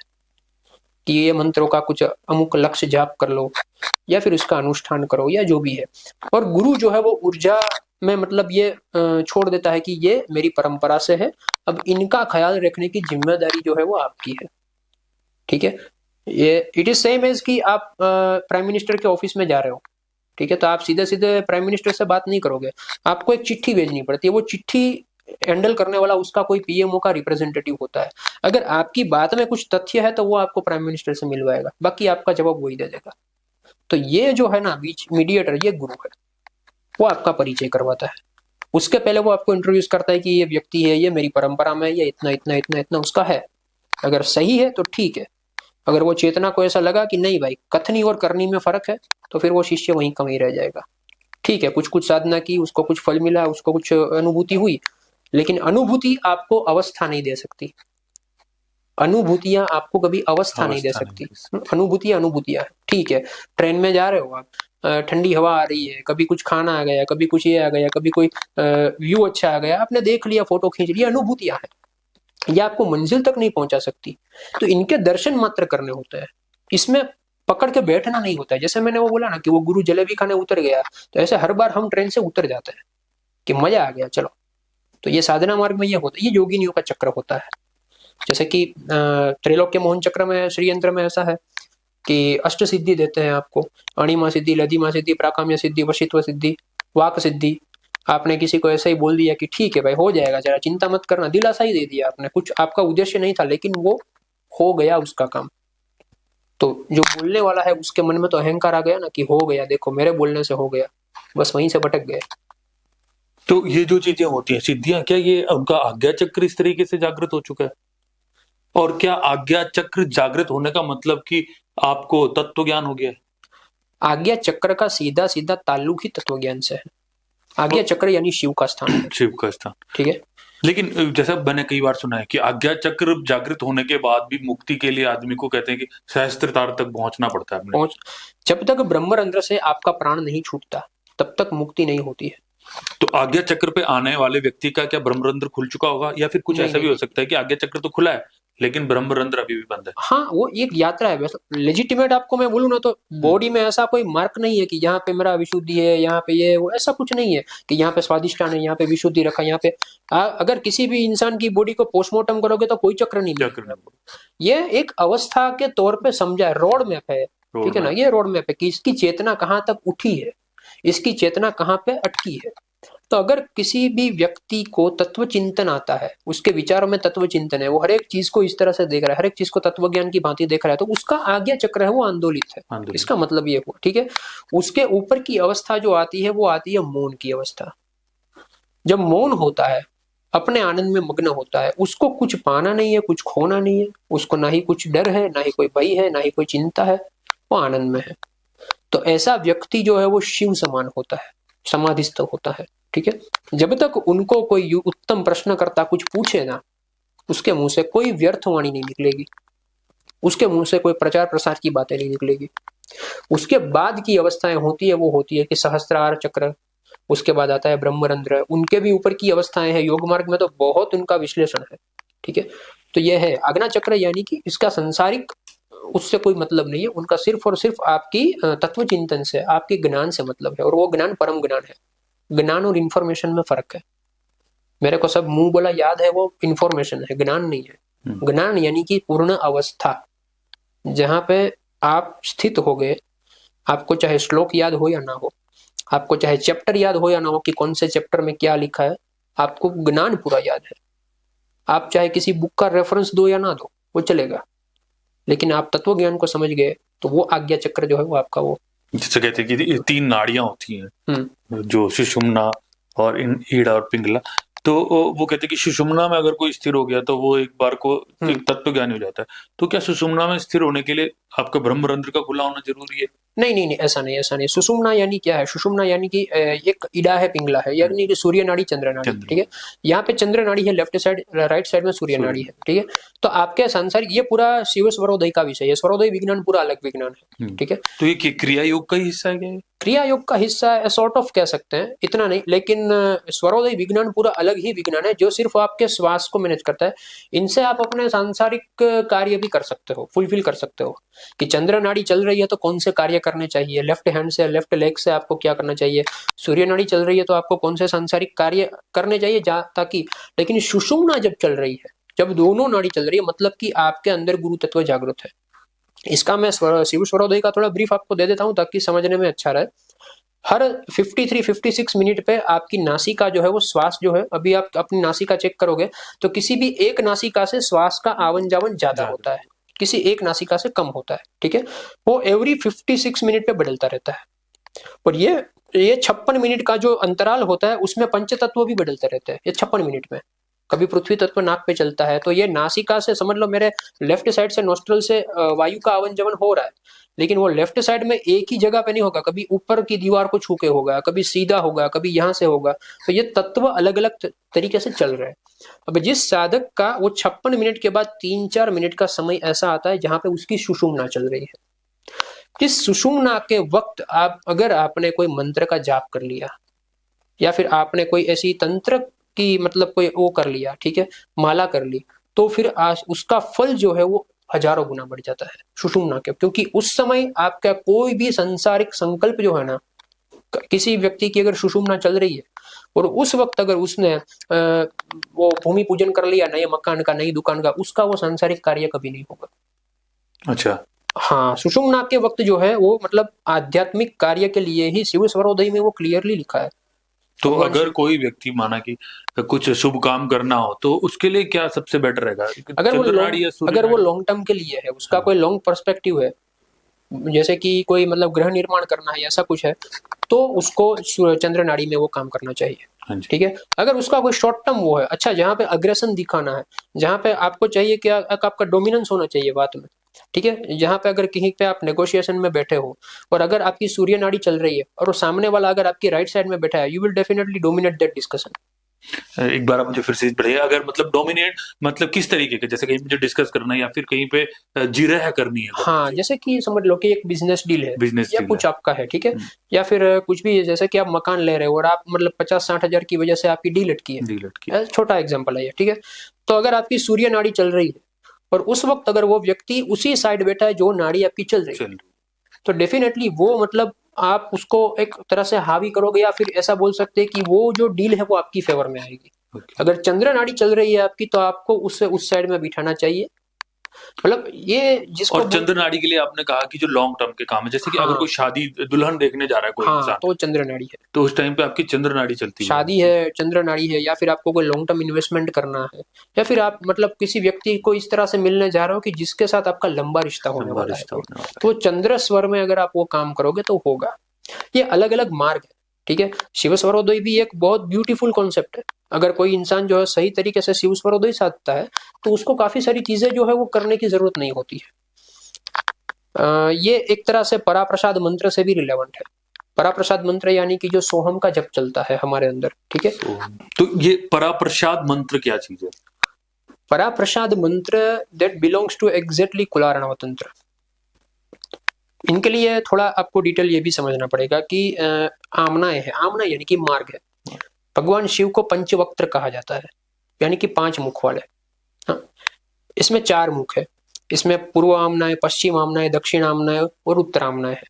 कि ये मंत्रों का कुछ अमुक लक्ष्य जाप कर लो या फिर उसका अनुष्ठान करो या जो भी है। और गुरु जो है वो ऊर्जा में मतलब ये छोड़ देता है कि ये मेरी परंपरा से है, अब इनका ख्याल रखने की जिम्मेदारी जो है वो आपकी है, ठीक है। ये इट इज सेम एज कि आप प्राइम मिनिस्टर के ऑफिस में जा रहे हो, ठीक है, तो आप सीधे सीधे प्राइम मिनिस्टर से बात नहीं करोगे, आपको एक चिट्ठी भेजनी पड़ती है। वो चिट्ठी हैंडल करने वाला उसका कोई पीएमओ का रिप्रेजेंटेटिव होता है। अगर आपकी बात में कुछ तथ्य है तो वो आपको प्राइम मिनिस्टर से मिलवाएगा, बाकी आपका जवाब वही दे देगा। तो ये जो है ना बीच मीडिएटर, ये गुरु है, वो आपका परिचय करवाता है। उसके पहले वो आपको इंट्रोड्यूस करता है कि ये व्यक्ति है, ये मेरी परंपरा में, ये इतना इतना इतना इतना उसका है। अगर सही है तो ठीक है, अगर वो चेतना को ऐसा लगा कि नहीं भाई कथनी और करनी में फर्क है, तो फिर वो शिष्य वहीं कहीं रह जाएगा। ठीक है, कुछ कुछ साधना की, उसको कुछ फल मिला, उसको कुछ अनुभूति हुई, लेकिन अनुभूति आपको अवस्था नहीं दे सकती। अनुभूतियां आपको कभी अवस्था नहीं दे सकती। अनुभूतियां ठीक है, ट्रेन में जा रहे हो आप, ठंडी हवा आ रही है, कभी कुछ खाना आ गया, कभी कुछ ये आ गया, कभी कोई व्यू अच्छा आ गया, आपने देख लिया, फोटो खींच लिया, अनुभूतियां हैं, ये आपको मंजिल तक नहीं पहुंचा सकती। तो इनके दर्शन मात्र करने होते हैं, इसमें पकड़ के बैठना नहीं होता है। जैसे मैंने वो बोला ना कि वो गुरु जलेबी खाने उतर गया, तो ऐसे हर बार हम ट्रेन से उतर जाते हैं कि मजा आ गया चलो। तो ये साधना मार्ग में ये होता है, ये योगिनियों का चक्र होता है। जैसे कि त्रैलोक्य मोहन चक्र में, श्री यंत्र में ऐसा है कि अष्ट सिद्धि देते हैं आपको, अणिमा सिद्धि, लधिमा सिद्धि, प्राकाम्य सिद्धि, वशित्व सिद्धि, वाक सिद्धि। आपने किसी को ऐसा ही बोल दिया कि ठीक है भाई हो जाएगा, जरा चिंता मत करना, दिलासा ही दे दिया आपने, कुछ आपका उद्देश्य नहीं था, लेकिन वो हो गया उसका काम। तो जो बोलने वाला है उसके मन में तो अहंकार आ गया ना कि हो गया, देखो मेरे बोलने से हो गया, बस वहीं से भटक गए। तो ये जो चीजें होती हैं सिद्धियां, क्या ये उनका आज्ञा चक्र इस तरीके से जागृत हो चुका है? और क्या आज्ञा चक्र जागृत होने का मतलब कि आपको तत्व ज्ञान हो गया है? आज्ञा चक्र का सीधा सीधा ताल्लुक ही तत्व ज्ञान से है। आज्ञा चक्र यानी शिव का स्थान है। शिव का स्थान, ठीक है। लेकिन जैसा मैंने कई बार सुना है कि आज्ञा चक्र जागृत होने के बाद भी मुक्ति के लिए आदमी को कहते हैं कि सहस्त्रतार तक पहुंचना पड़ता है। जब तक ब्रह्मरंध्र से आपका प्राण नहीं छूटता तब तक मुक्ति नहीं होती है। तो आज्ञा चक्र पे आने वाले व्यक्ति का क्या ब्रह्मरंध्र खुल चुका होगा, या फिर कुछ ऐसा भी हो सकता है कि आज्ञा चक्र तो खुला है लेकिन ब्रह्मरंध्र अभी भी बंद है? हाँ, वो एक यात्रा है। वैसे लेजिटिमेट आपको मैं बोलूँ ना तो बॉडी में ऐसा कोई मार्क नहीं है कि यहाँ पे मेरा विशुद्धि है, यहाँ पे ये वो, ऐसा कुछ नहीं है कि यहाँ पे स्वादिष्टान है, यहाँ पे विशुद्धि रखा, यहाँ पे अगर किसी भी इंसान की बॉडी को पोस्टमार्टम करोगे तो कोई चक्र नहीं मिलेगा। ये एक अवस्था के तौर पे समझा है, रोड मैप है। ठीक है ना, ये रोड मैप है कि इसकी चेतना कहाँ तक उठी है, इसकी चेतना कहाँ पे अटकी है। तो अगर किसी भी व्यक्ति को तत्व चिंतन आता है, उसके विचारों में तत्व चिंतन है, वो हर एक चीज को इस तरह से देख रहा है, हर एक चीज को तत्व ज्ञान की भांति देख रहा है, तो उसका आज्ञा चक्र है वो आंदोलित है। इसका मतलब ये हुआ। ठीक है। उसके ऊपर की अवस्था जो आती है वो आती है मौन की अवस्था। जब मौन होता है, अपने आनंद में मग्न होता है, उसको कुछ पाना नहीं है, कुछ खोना नहीं है, उसको ना ही कुछ डर है, ना ही कोई भय है, ना ही कोई चिंता है, वो आनंद में है। तो ऐसा व्यक्ति जो है वो शिव समान होता है, समाधिस्थ होता है। ठीक है। जब तक उनको कोई उत्तम प्रश्नकर्ता कुछ पूछे ना, उसके मुंह से कोई व्यर्थ वाणी नहीं निकलेगी, उसके मुंह से कोई प्रचार प्रसार की बातें नहीं निकलेगी। उसके बाद की अवस्थाएं होती है, वो होती है कि सहस्त्रार चक्र, उसके बाद आता है ब्रह्मरंध्र, उनके भी ऊपर की अवस्थाएं हैं। योग मार्ग में तो बहुत उनका विश्लेषण है। ठीक है। तो यह है आज्ञा चक्र, यानी कि इसका संसारिक उससे कोई मतलब नहीं है, उनका सिर्फ और सिर्फ आपकी तत्व चिंतन से, आपके ज्ञान से मतलब है, और वो ज्ञान परम ज्ञान है। ज्ञान और इंफॉर्मेशन में फर्क है। मेरे को सब मुंह बोला याद है, वो इंफॉर्मेशन है, ज्ञान नहीं है। ज्ञान यानी कि पूर्ण अवस्था, जहां पे आप स्थित हो गए, आपको चाहे श्लोक याद हो या ना हो, आपको चाहे चैप्टर याद हो या ना हो कि कौन से चैप्टर में क्या लिखा है, आपको ज्ञान पूरा याद है। आप चाहे किसी बुक का रेफरेंस दो या ना दो, वो चलेगा, लेकिन आप तत्व ज्ञान को समझ गए तो वो आज्ञा चक्र जो है वो आपका वो, जैसे कहते हैं कि 3 नाड़ियां होती हैं, जो सुषुम्ना और ईड़ा और पिंगला। तो वो कहते हैं कि सुषुम्ना में अगर कोई स्थिर हो गया तो वो एक बार को एक तत्व ज्ञानी हो जाता है। तो क्या सुषुम्ना में स्थिर होने के लिए आपका ब्रह्मरंध्र का खुला होना जरूरी है? नहीं नहीं नहीं, ऐसा नहीं, ऐसा नहीं। सुषुम्ना यानी क्या है? सुषुम्ना यानी कि एक ईड़ा है, पिंगला है, यानी कि सूर्य नाड़ी, चंद्र नाड़ी। ठीक है। यहाँ पे चंद्र नाड़ी है लेफ्ट साइड, राइट साइड में सूर्य नाड़ी है। ठीक है। तो आपके सांसारिक, ये पूरा शिव स्वरोदय का विषय है। स्वरोदय विज्ञान पूरा अलग विज्ञान है। ठीक है। तो ये क्रिया योग का हिस्सा है क्या? क्रिया योग का हिस्सा है, सॉर्ट ऑफ कह सकते हैं, इतना नहीं, लेकिन स्वरोदय विज्ञान पूरा अलग ही विज्ञान है जो सिर्फ आपके श्वास को मैनेज करता है। इनसे आप अपने सांसारिक कार्य भी कर सकते हो, फुलफिल कर सकते हो कि चंद्र नाड़ी चल रही है तो कौन से कार्य करने चाहिए, लेफ्ट हैंड से, लेफ्ट लेग से आपको क्या करना चाहिए, सूर्य नाड़ी चल रही है तो आपको कौन से सांसारिक कार्य करने चाहिए ताकि। लेकिन सुषुम्ना जब चल रही है, जब दोनों नाड़ी चल रही है, मतलब कि आपके अंदर गुरु तत्व जागृत है। इसका मैं शिव स्वरोदय का थोड़ा ब्रीफ आपको दे देता हूं ताकि समझने में अच्छा रहे। हर 53-56 मिनट पे आपकी नासिका जो है वो श्वास जो है, अभी आप अपनी नासिका चेक करोगे तो किसी भी एक नासिका से श्वास का आवन जावन ज्यादा होता है, किसी एक नासिका से कम होता है। ठीक है। वो एवरी 56 मिनट पे बदलता रहता है। और ये 56 मिनट का जो अंतराल होता है उसमें पंच तत्व भी बदलते रहते हैं, ये 56 मिनट में। कभी पृथ्वी तत्व नाक पे चलता है, तो ये नासिका से समझ लो मेरे लेफ्ट साइड से नोस्ट्रल से वायु का आवन जावन हो रहा है, लेकिन वो लेफ्ट साइड में एक ही जगह पे नहीं होगा, कभी ऊपर की दीवार को छू के होगा, कभी सीधा होगा, कभी यहाँ से होगा। तो ये तत्व अलग अलग तरीके से चल रहे हैं। अब जिस साधक का वो 56 मिनट के बाद 3-4 मिनट का समय ऐसा आता है जहां पे उसकी सुषुम्ना चल रही है। इस सुषुम्ना के वक्त आप अगर आपने कोई मंत्र का जाप कर लिया या फिर आपने कोई ऐसी तंत्र की मतलब कोई वो कर लिया, ठीक है, माला कर ली, तो फिर आज उसका फल जो है वो हजारों गुना बढ़ जाता है सुषुम्ना के, क्योंकि उस समय आपका कोई भी सांसारिक संकल्प जो है ना, किसी व्यक्ति की अगर सुषुम्ना चल रही है और उस वक्त अगर उसने वो भूमि पूजन कर लिया नए मकान का, नई दुकान का, उसका वो सांसारिक कार्य कभी नहीं होगा। अच्छा, हाँ, सुषुम्ना के वक्त जो है वो मतलब आध्यात्मिक कार्य के लिए ही शिव स्वरोदय में वो क्लियरली लिखा है। तो अगर कोई व्यक्ति माना कि कुछ शुभ काम करना हो तो उसके लिए क्या सबसे बेटर रहेगा? अगर वो लॉन्ग टर्म के लिए है, उसका कोई लॉन्ग पर्सपेक्टिव है, जैसे कि कोई मतलब गृह निर्माण करना है, ऐसा कुछ है, तो उसको चंद्र नाड़ी में वो काम करना चाहिए, ठीक है। अगर उसका कोई शॉर्ट टर्म वो है, अच्छा, जहाँ पे अग्रेशन दिखाना है, जहाँ पे आपको चाहिए कि आपका डोमिनेंस होना चाहिए बात में, ठीक है, जहाँ पे अगर कहीं पे आप नेगोशिएशन में बैठे हो और अगर आपकी सूर्य नाड़ी चल रही है और वो सामने वाला अगर आपकी राइट साइड में बैठा है, you will definitely dominate that discussion. एक बार आप मुझे फिर से बढ़िए, अगर मतलब डोमिनेट मतलब किस तरीके के, जैसे कहीं मुझे डिस्कस करना है या फिर कहीं पे जिरह करनी है? हाँ, जैसे कि समझ लो कि एक बिजनेस डील है, या कुछ आपका है, ठीक है, या फिर कुछ भी, जैसे कि आप मकान ले रहे हो और आप मतलब 50-60 हजार की वजह से आपकी डील अटकी है, छोटा एग्जाम्पल है ये, ठीक है। तो अगर आपकी सूर्य नाड़ी चल रही है और उस वक्त अगर वो व्यक्ति उसी साइड बैठा है जो नाड़ी आपकी चल रही है, तो डेफिनेटली वो मतलब आप उसको एक तरह से हावी करोगे, या फिर ऐसा बोल सकते हैं कि वो जो डील है वो आपकी फेवर में आएगी। अगर चंद्र नाड़ी चल रही है आपकी, तो आपको उससे उस साइड में बिठाना चाहिए। मतलब ये जिसको, और चंद्र नाड़ी के लिए आपने कहा कि जो लॉन्ग टर्म के काम है, जैसे कि अगर कोई शादी दुल्हन देखने जा रहा है कोई इंसान, तो चंद्र नाड़ी है, तो उस टाइम पे आपकी चंद्र नाड़ी चलती है। शादी है, चंद्र नाड़ी है, या फिर आपको कोई लॉन्ग टर्म इन्वेस्टमेंट करना है, या फिर आप मतलब किसी व्यक्ति को इस तरह से मिलने जा रहे हो कि जिसके साथ आपका लंबा रिश्ता होने वाला है, तो चंद्र स्वर में अगर आप वो काम करोगे तो होगा। ये अलग अलग मार्ग है, ठीक है। शिव स्वरोदय भी एक बहुत ब्यूटीफुल कॉन्सेप्ट है। अगर कोई इंसान जो है सही तरीके से शिव स्वरोदय साधता है तो उसको काफी सारी चीजें जो है वो करने की जरूरत नहीं होती है। ये एक तरह से पराप्रसाद मंत्र से भी रिलेवेंट है। पराप्रसाद मंत्र यानी कि जो सोहम का जप चलता है हमारे अंदर, ठीक है। तो ये पराप्रसाद मंत्र क्या चीज है? पराप्रसाद मंत्र दैट बिलोंग्स टू एग्जैक्टली कुलार्णव तंत्र। इनके लिए थोड़ा आपको डिटेल ये भी समझना पड़ेगा कि आमनाएं है, आमना यानी कि मार्ग है। भगवान शिव को पंचवक्त्र कहा जाता है, यानी कि 5 मुख वाले। हाँ, इसमें 4 मुख है। इसमें पूर्व आमनाएं, पश्चिम आमनाएं, दक्षिण आमनाएं और उत्तर आमनाएं है।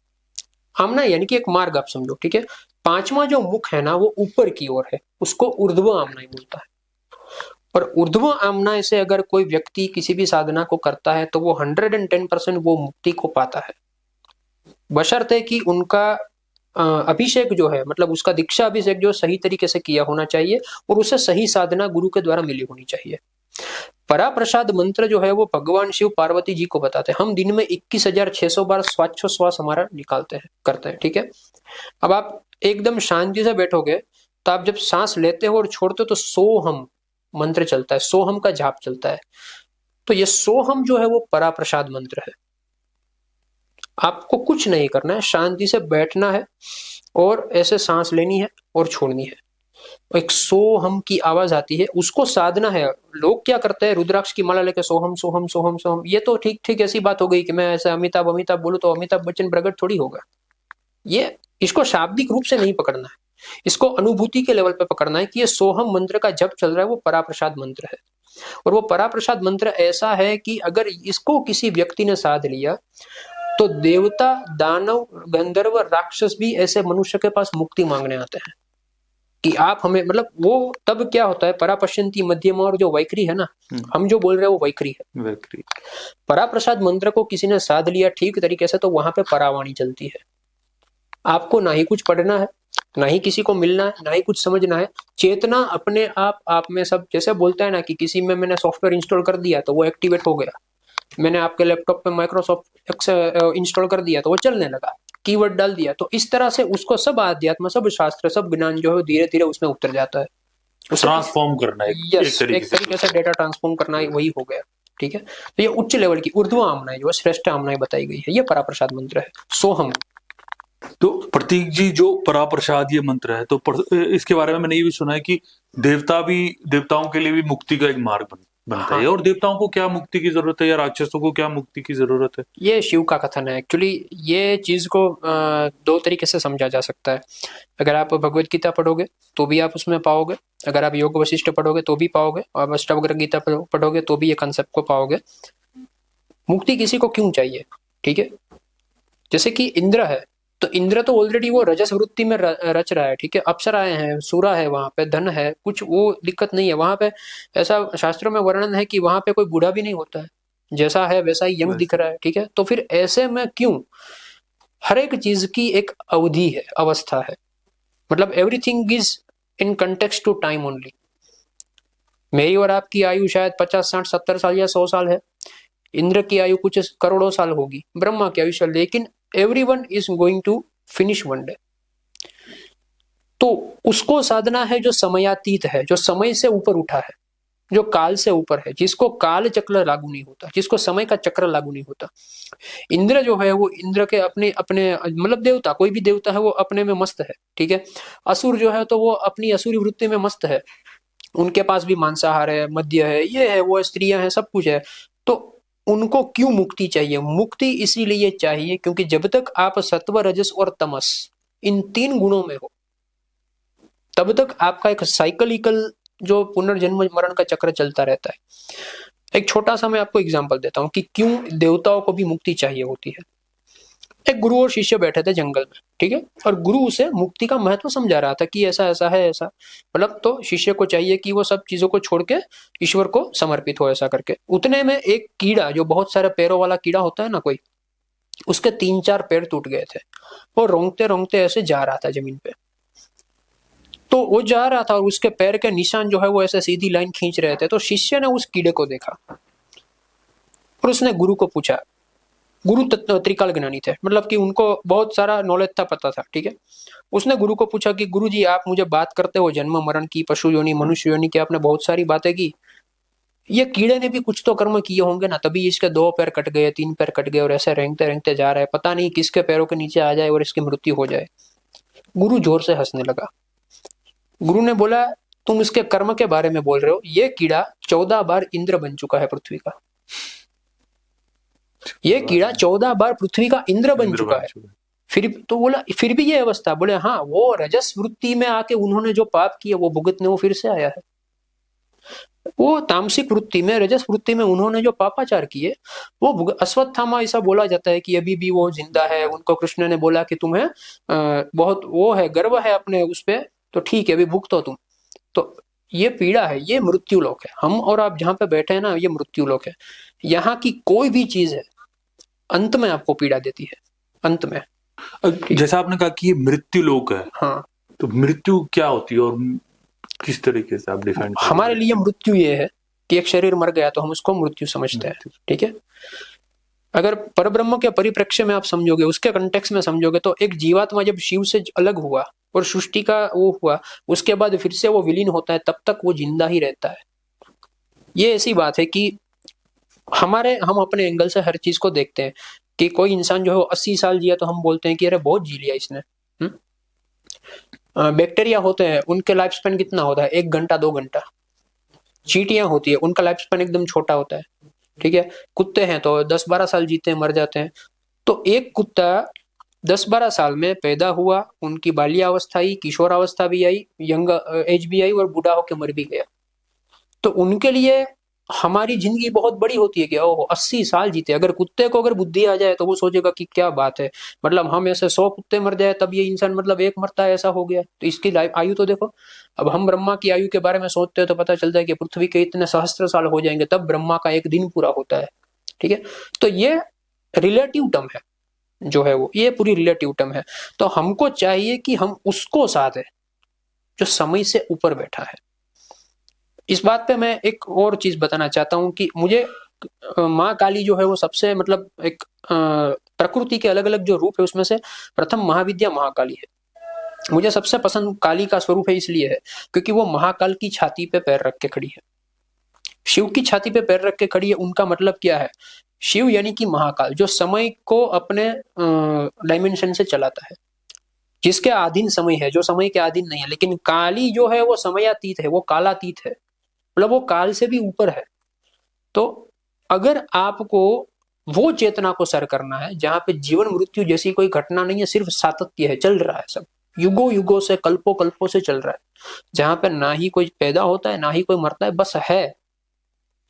आमना यानी कि एक मार्ग आप समझो, ठीक है। 5वां जो मुख है ना वो ऊपर की ओर है, उसको ऊर्ध्व आमनाएं बोलता है। और ऊर्ध्व आमनाएं से अगर कोई व्यक्ति किसी भी साधना को करता है तो वो 110% वो मुक्ति को पाता है, बशर्ते कि उनका अभिषेक जो है, मतलब उसका दीक्षा अभिषेक जो सही तरीके से किया होना चाहिए और उसे सही साधना गुरु के द्वारा मिली होनी चाहिए। पराप्रसाद मंत्र जो है वो भगवान शिव पार्वती जी को बताते हैं। हम दिन में 21,600 बार श्वास हमारा निकालते हैं, करते हैं, ठीक है। अब आप एकदम शांति से बैठोगे तो आप जब सांस लेते हो और छोड़ते हो तो सोहम मंत्र चलता है, सोहम का जाप चलता है। तो ये सोहम जो है वो पराप्रसाद मंत्र है। आपको कुछ नहीं करना है, शांति से बैठना है और ऐसे सांस लेनी है और छोड़नी है। एक सोहम की आवाज आती है, उसको साधना है। लोग क्या करते हैं, रुद्राक्ष की माला लेके सोहम सोहम सोहम सोहम, ये तो ठीक ठीक ऐसी बात हो गई कि मैं ऐसे अमिताभ अमिताभ बोलूं तो अमिताभ बच्चन प्रगट थोड़ी होगा। ये इसको शाब्दिक रूप से नहीं पकड़ना है, इसको अनुभूति के लेवल पे पकड़ना है कि ये सोहम मंत्र का जप चल रहा है, वो पराप्रसाद मंत्र है। और वो पराप्रसाद मंत्र ऐसा है कि अगर इसको किसी व्यक्ति ने साध लिया तो देवता, दानव, गंधर्व, राक्षस भी ऐसे मनुष्य के पास मुक्ति मांगने आते हैं कि आप हमें, मतलब वो तब क्या होता है, परापश्यंती मध्यमा, और जो वैखरी है ना, हम जो बोल रहे हैं वो वैखरी है। वैखरी पराप्रसाद मंत्र को किसी ने साध लिया ठीक तरीके से तो वहां पे परावाणी चलती है। आपको ना ही कुछ पढ़ना है, ना ही किसी को मिलना है, ना ही कुछ समझना है। चेतना अपने आप में सब, जैसे बोलता है ना कि किसी में मैंने सॉफ्टवेयर इंस्टॉल कर दिया तो वो एक्टिवेट हो गया, मैंने आपके लैपटॉप पे माइक्रोसॉफ्ट इंस्टॉल कर दिया तो वो चलने लगा, कीवर्ड डाल दिया, तो इस तरह से उसको सब आध्यात्म, सब शास्त्र, सब ज्ञान जो है धीरे धीरे उसमें उतर जाता है। उसे ट्रांसफॉर्म करना है यस, एक तरीके से डेटा ट्रांसफॉर्म करना वही हो गया। ठीक है, तो ये उच्च लेवल की ऊर्ध्व आमनाएं जो श्रेष्ठ आमनाएं बताई गई है, ये पराप्रसाद मंत्र है। सोहम। तो प्रतीक जी, जो पराप्रसाद ये मंत्र है, तो इसके बारे में मैंने ये भी सुना है कि देवताओं के लिए भी मुक्ति का एक मार्ग बनता है। हाँ, और देवताओं को क्या मुक्ति की जरूरत है, या राक्षसों को क्या मुक्ति की जरूरत है? ये शिव का कथन है एक्चुअली। ये चीज को दो तरीके से समझा जा सकता है। अगर आप भगवत गीता पढ़ोगे तो भी आप उसमें पाओगे, अगर आप योग वशिष्ठ पढ़ोगे तो भी पाओगे, और अष्टावक्र गीता पढ़ोगे तो भी ये कंसेप्ट को पाओगे। मुक्ति किसी को क्यों चाहिए? ठीक है, जैसे कि इंद्र है, तो इंद्र तो ऑलरेडी वो रजस वृत्ति में रच रहा है। ठीक है, अप्सराएं हैं, सूरा है, वहां पे धन है, कुछ वो दिक्कत नहीं है वहां पे। ऐसा शास्त्रों में वर्णन है कि वहां पे कोई बूढ़ा भी नहीं होता है, जैसा है वैसा ही यंग दिख रहा है। ठीक है, तो फिर ऐसे में क्यों? हर एक चीज की एक अवधि है, अवस्था है, मतलब everything is in context to time only. मेरी और आपकी आयु शायद 50 60 70 साल या 100 साल है, इंद्र की आयु कुछ करोड़ों साल होगी, ब्रह्मा की आयु, लेकिन everyone is going to finish one day. तो उसको साधना है जो समयातीत है, जो समय से ऊपर उठा है, जो काल से ऊपर है, जिसको काल चक्र लागू नहीं होता, जिसको समय का चक्र लागू नहीं होता। इंद्र जो है वो इंद्र के अपने अपने मतलब देवता, कोई भी देवता है वो अपने में मस्त है। ठीक है, असुर जो है तो वो अपनी असुरी वृत्ति में मस्त है, उनके पास भी मांसाहार है, मद्य है, ये है, वो स्त्रियां हैं, सब कुछ है। तो उनको क्यों मुक्ति चाहिए? मुक्ति इसीलिए चाहिए क्योंकि जब तक आप सत्व, रजस और तमस इन 3 गुणों में हो, तब तक आपका एक साइकिलिकल जो पुनर्जन्म मरण का चक्र चलता रहता है। एक छोटा सा मैं आपको एग्जांपल देता हूं कि क्यों देवताओं को भी मुक्ति चाहिए होती है। एक गुरु और शिष्य बैठे थे जंगल में, ठीक है, और गुरु उसे मुक्ति का महत्व समझा रहा था कि ऐसा ऐसा है, ऐसा मतलब, तो शिष्य को चाहिए कि वो सब चीजों को छोड़ के ईश्वर को समर्पित हो, ऐसा करके। उतने में एक कीड़ा, जो बहुत सारे पैरों वाला कीड़ा होता है ना कोई, उसके 3-4 पैर टूट गए थे, वो रोंगते रोंगते ऐसे जा रहा था जमीन पे। तो वो जा रहा था और उसके पैर के निशान जो है वो ऐसे सीधी लाइन खींच रहे थे। तो शिष्य ने उस कीड़े को देखा और उसने गुरु को पूछा। गुरु त्रिकाल ज्ञानी थे, मतलब कि उनको बहुत सारा नॉलेज था, पता था। ठीक है, उसने गुरु को पूछा कि गुरु जी, आप मुझे बात करते हो जन्म मरण की, पशु योनि, मनुष्य योनि की, आपने बहुत सारी बातें की, ये कीड़े ने भी कुछ तो कर्म किए होंगे ना, तभी इसके 2 पैर कट गए, 3 पैर कट गए और ऐसे रेंगते रेंगते जा रहा है, पता नहीं किसके पैरों के नीचे आ जाए और इसकी मृत्यु हो जाए। गुरु जोर से हंसने लगा। गुरु ने बोला, तुम इसके कर्म के बारे में बोल रहे हो? ये कीड़ा 14 बार इंद्र बन चुका है पृथ्वी का, ये कीड़ा 14 बार पृथ्वी का इंद्र बन चुका है। फिर तो बोला, फिर भी ये अवस्था? बोले हाँ, वो रजस वृत्ति में आके उन्होंने जो पाप किया वो भुगतने वो फिर से आया है। वो तामसिक वृत्ति में, रजस वृत्ति में उन्होंने जो पापाचार किए वो अश्वत्थामा, ऐसा बोला जाता है कि अभी भी वो जिंदा है। उनको कृष्ण ने बोला कि तुम्हें बहुत वो है, गर्व है अपने उस पे, तो ठीक है अभी भुगतो तुम। तो ये पीड़ा है, ये मृत्यु लोक है। हम और आप जहां पे बैठे हैं ना, ये मृत्यु लोक है। यहाँ की कोई भी चीज है अंत में आपको पीड़ा देती है, अंत में। जैसा आपने कहा कि ये मृत्यु लोक है, हाँ, तो मृत्यु क्या होती है और किस तरीके से आप डिफाइन करेंगे? हमारे लिए मृत्यु ये है कि एक शरीर मर गया तो हम उसको मृत्यु समझते हैं। ठीक है, अगर परब्रह्म के परिप्रेक्ष्य में आप समझोगे, उसके कंटेक्स्ट में समझोगे, तो एक जीवात्मा जब शिव से अलग हुआ और सृष्टि का वो हुआ, उसके बाद फिर से वो विलीन होता है, तब तक वो जिंदा ही रहता है। ये ऐसी बात है कि हम अपने एंगल से हर चीज को देखते हैं कि कोई इंसान जो है 80 साल जिया तो हम बोलते हैं कि अरे बहुत जी लिया इसने। बैक्टीरिया होते हैं, उनके लाइफ स्पेन कितना होता है? 1 घंटा 2 घंटा। चींटियां होती है, उनका लाइफ स्पेन एकदम छोटा होता है। ठीक है, कुत्ते हैं तो 10-12 साल जीते हैं, मर जाते हैं। तो एक कुत्ता 10-12 साल में पैदा हुआ, उनकी बाल्यावस्था आई, किशोरावस्था भी आई, यंग एज भी आई और बूढ़ा होकर मर भी गया। तो उनके लिए हमारी जिंदगी बहुत बड़ी होती है कि ओह 80 साल जीते। अगर कुत्ते को अगर बुद्धि आ जाए तो वो सोचेगा कि क्या बात है, मतलब हम ऐसे 100 कुत्ते मर जाए तब ये इंसान मतलब एक मरता है, ऐसा हो गया। तो इसकी आयु तो देखो। अब हम ब्रह्मा की आयु के बारे में सोचते हैं तो पता चलता है कि पृथ्वी के इतने सहस्त्र साल हो जाएंगे तब ब्रह्मा का एक दिन पूरा होता है। ठीक है, तो ये रिलेटिव टर्म है जो है वो, ये पूरी रिलेटिव टर्म है। तो हमको चाहिए कि हम उसको साधे जो समय से ऊपर बैठा है। इस बात पे मैं एक और चीज बताना चाहता हूं कि मुझे माँ काली जो है वो सबसे, मतलब एक प्रकृति के अलग अलग जो रूप है उसमें से प्रथम महाविद्या महाकाली है। मुझे सबसे पसंद काली का स्वरूप है इसलिए है क्योंकि वो महाकाल की छाती पे पैर रख के खड़ी है। शिव की छाती पे पैर रख के खड़ी है, उनका मतलब क्या है? शिव यानी कि महाकाल, जो समय को अपने डायमेंशन से चलाता है, जिसके अधीन समय है, जो समय के अधीन नहीं है। लेकिन काली जो है वो समयातीत है, वो कालातीत है, मतलब वो काल से भी ऊपर है। तो अगर आपको वो चेतना को सर करना है जहां पे जीवन मृत्यु जैसी कोई घटना नहीं है, सिर्फ सातत्य है, चल रहा है, सब युगों युगों से, कल्पों कल्पों से चल रहा है, जहां पे ना ही कोई पैदा होता है ना ही कोई मरता है, बस है,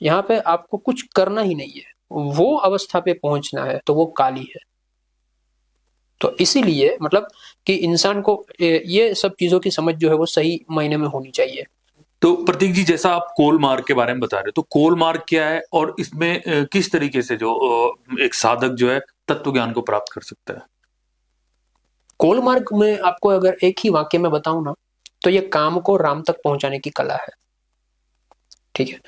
यहाँ पे आपको कुछ करना ही नहीं है, वो अवस्था पे पहुंचना है, तो वो काली है। तो इसीलिए मतलब कि इंसान को ये सब चीजों की समझ जो है वो सही मायने में होनी चाहिए। तो प्रतीक जी, जैसा आप कोल मार्ग के बारे में बता रहे हो, तो कोल मार्ग क्या है और इसमें किस तरीके से जो एक साधक जो है तत्व ज्ञान को प्राप्त कर सकता है? कोल मार्ग में आपको अगर एक ही वाक्य में बताऊं ना, तो ये काम को राम तक पहुंचाने की कला है। ठीक है।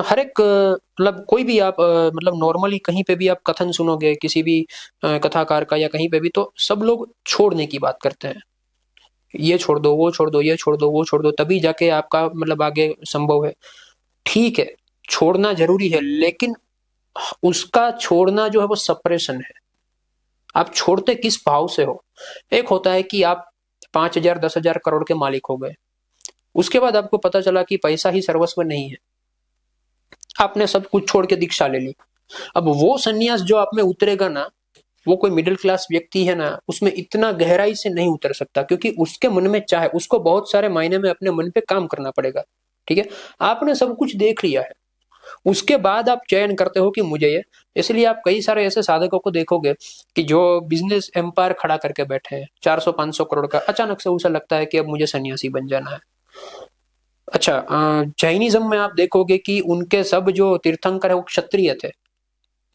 हर एक मतलब कोई भी आप मतलब नॉर्मली कहीं पे भी आप कथन सुनोगे किसी भी कथाकार का या कहीं पे भी, तो सब लोग छोड़ने की बात करते हैं, ये छोड़ दो, वो छोड़ दो, ये छोड़ दो, वो छोड़ दो, तभी जाके आपका मतलब आगे संभव है। ठीक है, छोड़ना जरूरी है, लेकिन उसका छोड़ना जो है वो सप्रेशन है। आप छोड़ते किस भाव से हो? एक होता है कि आप 5,000 10,000 करोड़ के मालिक हो गए, उसके बाद आपको पता चला कि पैसा ही सर्वस्व नहीं है, आपने सब कुछ छोड़ के दीक्षा ले ली। अब वो सन्यास जो आप में उतरेगा ना, वो कोई मिडिल क्लास व्यक्ति है ना, उसमें इतना गहराई से नहीं उतर सकता, क्योंकि उसके मन में चाहे, उसको बहुत सारे मायने में अपने मन पे काम करना पड़ेगा। ठीक है, आपने सब कुछ देख लिया है, उसके बाद आप चयन करते हो कि मुझे ये। इसलिए आप कई सारे ऐसे साधकों को देखोगे कि जो बिजनेस एम्पायर खड़ा करके बैठे हैं 400-500 करोड़ का, अचानक से उसे लगता है कि अब मुझे सन्यासी बन जाना है। अच्छा, जैनिज्म में आप देखोगे कि उनके सब जो तीर्थंकर है वो क्षत्रिय थे,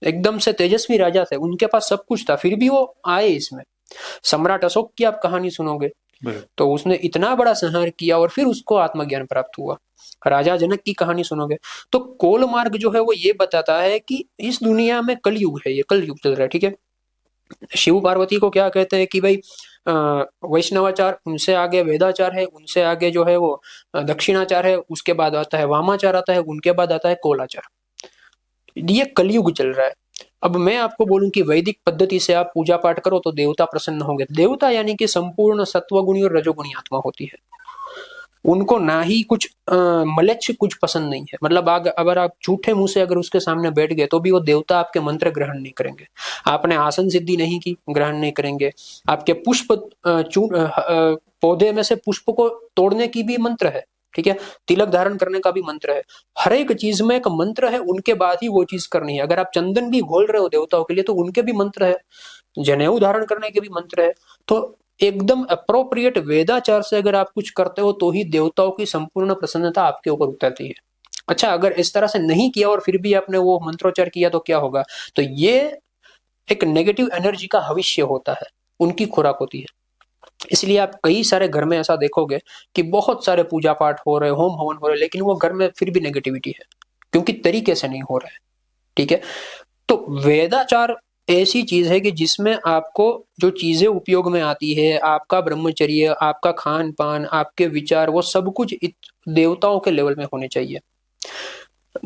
एकदम से तेजस्वी राजा थे, उनके पास सब कुछ था, फिर भी वो आए इसमें। सम्राट अशोक की आप कहानी सुनोगे तो उसने इतना बड़ा संहार किया और फिर उसको आत्मज्ञान प्राप्त हुआ। राजा जनक की कहानी सुनोगे तो कोल मार्ग जो है वो ये बताता है कि इस दुनिया में कलयुग है, ये कलयुग चल रहा है। ठीक है, शिव पार्वती को क्या कहते हैं कि भाई वैष्णवाचार, उनसे आगे वेदाचार है, उनसे आगे जो है वो दक्षिणाचार है, उसके बाद आता है वामाचार आता है, उनके बाद आता है कोलाचार। ये कलयुग चल रहा है। अब मैं आपको बोलूं कि वैदिक पद्धति से आप पूजा पाठ करो तो देवता प्रसन्न होंगे। देवता यानी कि संपूर्ण सत्वगुणी और रजोगुणी आत्मा होती है, उनको ना ही कुछ मलेच्छ कुछ पसंद नहीं है। मतलब अगर आप झूठे मुंह से अगर उसके सामने बैठ गए तो भी वो देवता आपके मंत्र ग्रहण नहीं करेंगे। आपने आसन सिद्धि नहीं की, ग्रहण नहीं करेंगे। आपके पुष्प पौधे में से पुष्प को तोड़ने की भी मंत्र है। ठीक है, तिलक धारण करने का भी मंत्र है। हर एक चीज में एक मंत्र है, उनके बाद ही वो चीज करनी है। अगर आप चंदन भी घोल रहे हो देवताओं के लिए तो उनके भी मंत्र है, जनेऊ धारण करने के भी मंत्र है। तो एकदम अप्रोप्रिएट वेदाचार से अगर आप कुछ करते हो तो ही देवताओं की संपूर्ण प्रसन्नता आपके ऊपर उतरती है। अच्छा, अगर इस तरह से नहीं किया और फिर भी आपने वो मंत्रोच्चार किया तो क्या होगा? तो ये एक नेगेटिव एनर्जी का भविष्य होता है, उनकी खुराक होती है। इसलिए आप कई सारे घर में ऐसा देखोगे कि बहुत सारे पूजा पाठ हो रहे, होम हवन हो रहे, लेकिन वो घर में फिर भी नेगेटिविटी है, क्योंकि तरीके से नहीं हो रहा है। ठीक है, तो वेदाचार ऐसी चीज है कि जिसमें आपको जो चीजें उपयोग में आती है, आपका ब्रह्मचर्य, आपका खान पान, आपके विचार, वो सब कुछ देवताओं के लेवल में होने चाहिए।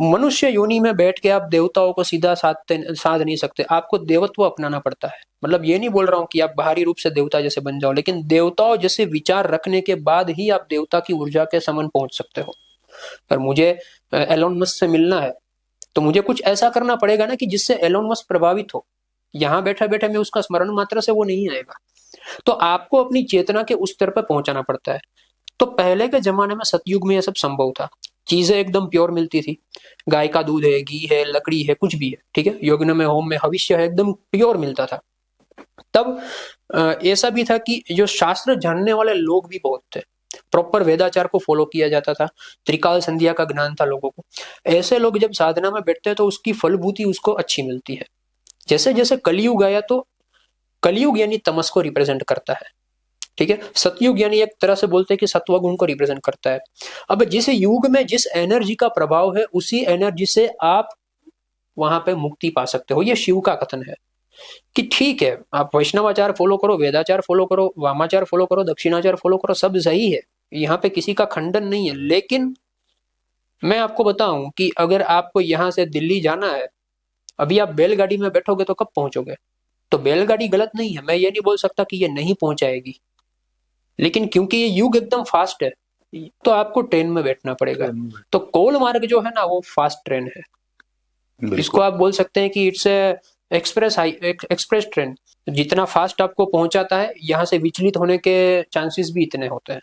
मनुष्य योनि में बैठ के आप देवताओं को सीधा साध नहीं सकते, आपको देवत्व अपनाना पड़ता है। मतलब ये नहीं बोल रहा हूं कि आप बाहरी रूप से देवता जैसे बन जाओ, लेकिन देवताओं जैसे विचार रखने के बाद ही आप देवता की ऊर्जा के समान पहुंच सकते हो। अगर मुझे एलोन मस्क से मिलना है तो मुझे कुछ ऐसा करना पड़ेगा ना कि जिससे एलोन मस्क प्रभावित हो। यहां बैठे बैठे मैं उसका स्मरण मात्र से वो नहीं आएगा। तो आपको अपनी चेतना के उस स्तर पर पहुंचाना पड़ता है। तो पहले के जमाने में सतयुग में यह सब संभव था, चीजें एकदम प्योर मिलती थी, गाय का दूध है, घी है, लकड़ी है, कुछ भी है। ठीक है, यज्ञ में, होम में, हविष्य है, एकदम प्योर मिलता था। तब ऐसा भी था कि जो शास्त्र जानने वाले लोग भी बहुत थे, प्रॉपर वेदाचार को फॉलो किया जाता था, त्रिकाल संध्या का ज्ञान था लोगों को। ऐसे लोग जब साधना में बैठते हैं तो उसकी फलभूति उसको अच्छी मिलती है। जैसे जैसे कलयुग आया तो कलयुग यानी तमस को रिप्रेजेंट करता है। ठीक है, सतयुग यानी एक तरह से बोलते हैं कि सत्व गुण को रिप्रेजेंट करता है। अब जिस युग में जिस एनर्जी का प्रभाव है, उसी एनर्जी से आप वहां पे मुक्ति पा सकते हो, ये शिव का कथन है। कि ठीक है आप वैष्णवाचार फॉलो करो, वेदाचार फॉलो करो, वामाचार फॉलो करो, दक्षिणाचार फॉलो करो, सब सही है, यहाँ पे किसी का खंडन नहीं है। लेकिन मैं आपको बताऊं कि अगर आपको यहाँ से दिल्ली जाना है, अभी आप बैलगाड़ी में बैठोगे तो कब पहुंचोगे? तो बैलगाड़ी गलत नहीं है, मैं ये नहीं बोल सकता कि ये नहीं पहुंचाएगी, लेकिन क्योंकि ये युग एकदम फास्ट है तो आपको ट्रेन में बैठना पड़ेगा। तो कोल मार्ग जो है ना वो फास्ट ट्रेन है, इसको आप बोल सकते हैं कि इट्स एक्सप्रेस ट्रेन। जितना फास्ट आपको पहुंचाता है, यहाँ से विचलित होने के चांसेस भी इतने होते हैं,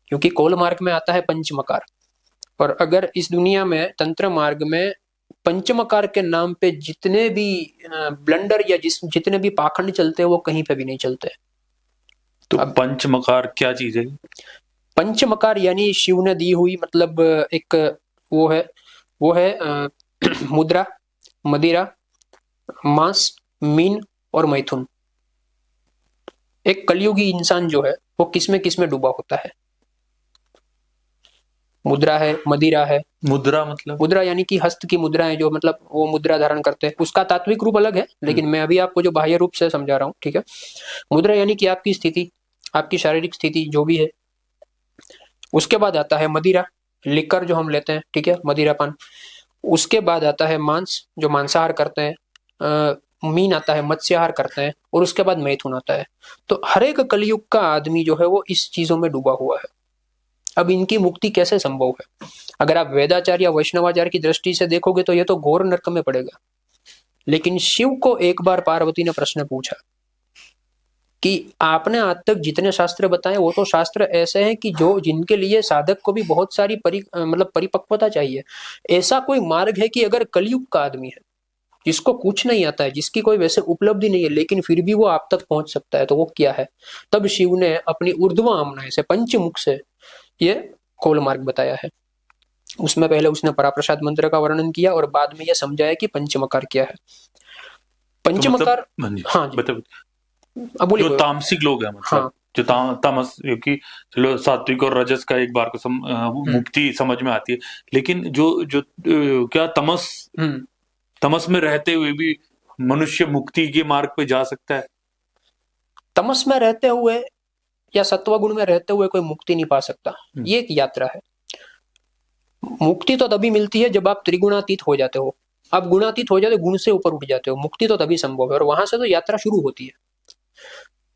क्योंकि कोल मार्ग में आता है पंचमकार। और अगर इस दुनिया में तंत्र मार्ग में पंचमकार के नाम पे जितने भी ब्लंडर या जितने भी पाखंड चलते हैं वो कहीं पे भी नहीं चलते। तो अब पंचमकार क्या चीज है? पंचमकार यानी शिव ने दी हुई मतलब एक वो है मुद्रा, मदिरा, मांस, मीन और मैथुन। एक कलयुगी इंसान जो है वो किस में डूबा होता है? मुद्रा है, मदिरा है। मुद्रा मतलब? मुद्रा यानी कि हस्त की मुद्रा है, जो मतलब वो मुद्रा धारण करते हैं, उसका तात्विक रूप अलग है, लेकिन मैं अभी आपको जो बाह्य रूप से समझा रहा हूँ, ठीक है। मुद्रा यानी कि आपकी स्थिति, आपकी शारीरिक स्थिति जो भी है। उसके बाद आता है मदिरा, लिकर जो हम लेते हैं, ठीक है, मदिरा पान। उसके बाद आता है मांस, जो मांसाहार करते हैं। मीन आता है, मत्स्याहार करते हैं। और उसके बाद मैथुन आता है। तो हर एक कलयुग का आदमी जो है वो इस चीजों में डूबा हुआ है। अब इनकी मुक्ति कैसे संभव है? अगर आप वेदाचार या वैष्णवाचार की दृष्टि से देखोगे तो ये तो घोर नरक में पड़ेगा। लेकिन शिव को एक बार पार्वती ने प्रश्न पूछा कि आपने आज तक जितने शास्त्र बताए वो तो शास्त्र ऐसे हैं कि जो जिनके लिए साधक को भी बहुत सारी मतलब परिपक्वता चाहिए। ऐसा कोई मार्ग है कि अगर कलयुग का आदमी है, जिसको कुछ नहीं आता है, जिसकी कोई वैसे उपलब्धि नहीं है, लेकिन फिर भी वो आप तक पहुंच सकता है, तो वो क्या है? तब शिव ने अपनी ऊर्ध्व आमना से, पंचमुख से ये कोल मार्ग बताया है। उसमें पहले उसने पराप्रसाद मंत्र का वर्णन किया और बाद में यह समझाया कि पंचमकार क्या है। पंचमकार, तो मतलब, हाँ जी, अब बोलिए। जो तामसिक लोग हैं, मतलब हाँ, जो तामस, क्योंकि चलो सात्विक और रजस का एक बार को मुक्ति समझ में आती है, लेकिन जो जो क्या तमस में रहते हुए भी मनुष्य मुक्ति के मार्ग पे जा सकता है? तमस में रहते हुए या सत्वगुण में रहते हुए कोई मुक्ति नहीं पा सकता। ये एक यात्रा है। मुक्ति तो तभी मिलती है जब आप त्रिगुणातीत हो जाते हो, आप गुणातीत हो जाते हो, गुण से ऊपर उठ जाते हो। मुक्ति तो तभी संभव है, और वहां से तो यात्रा शुरू होती है।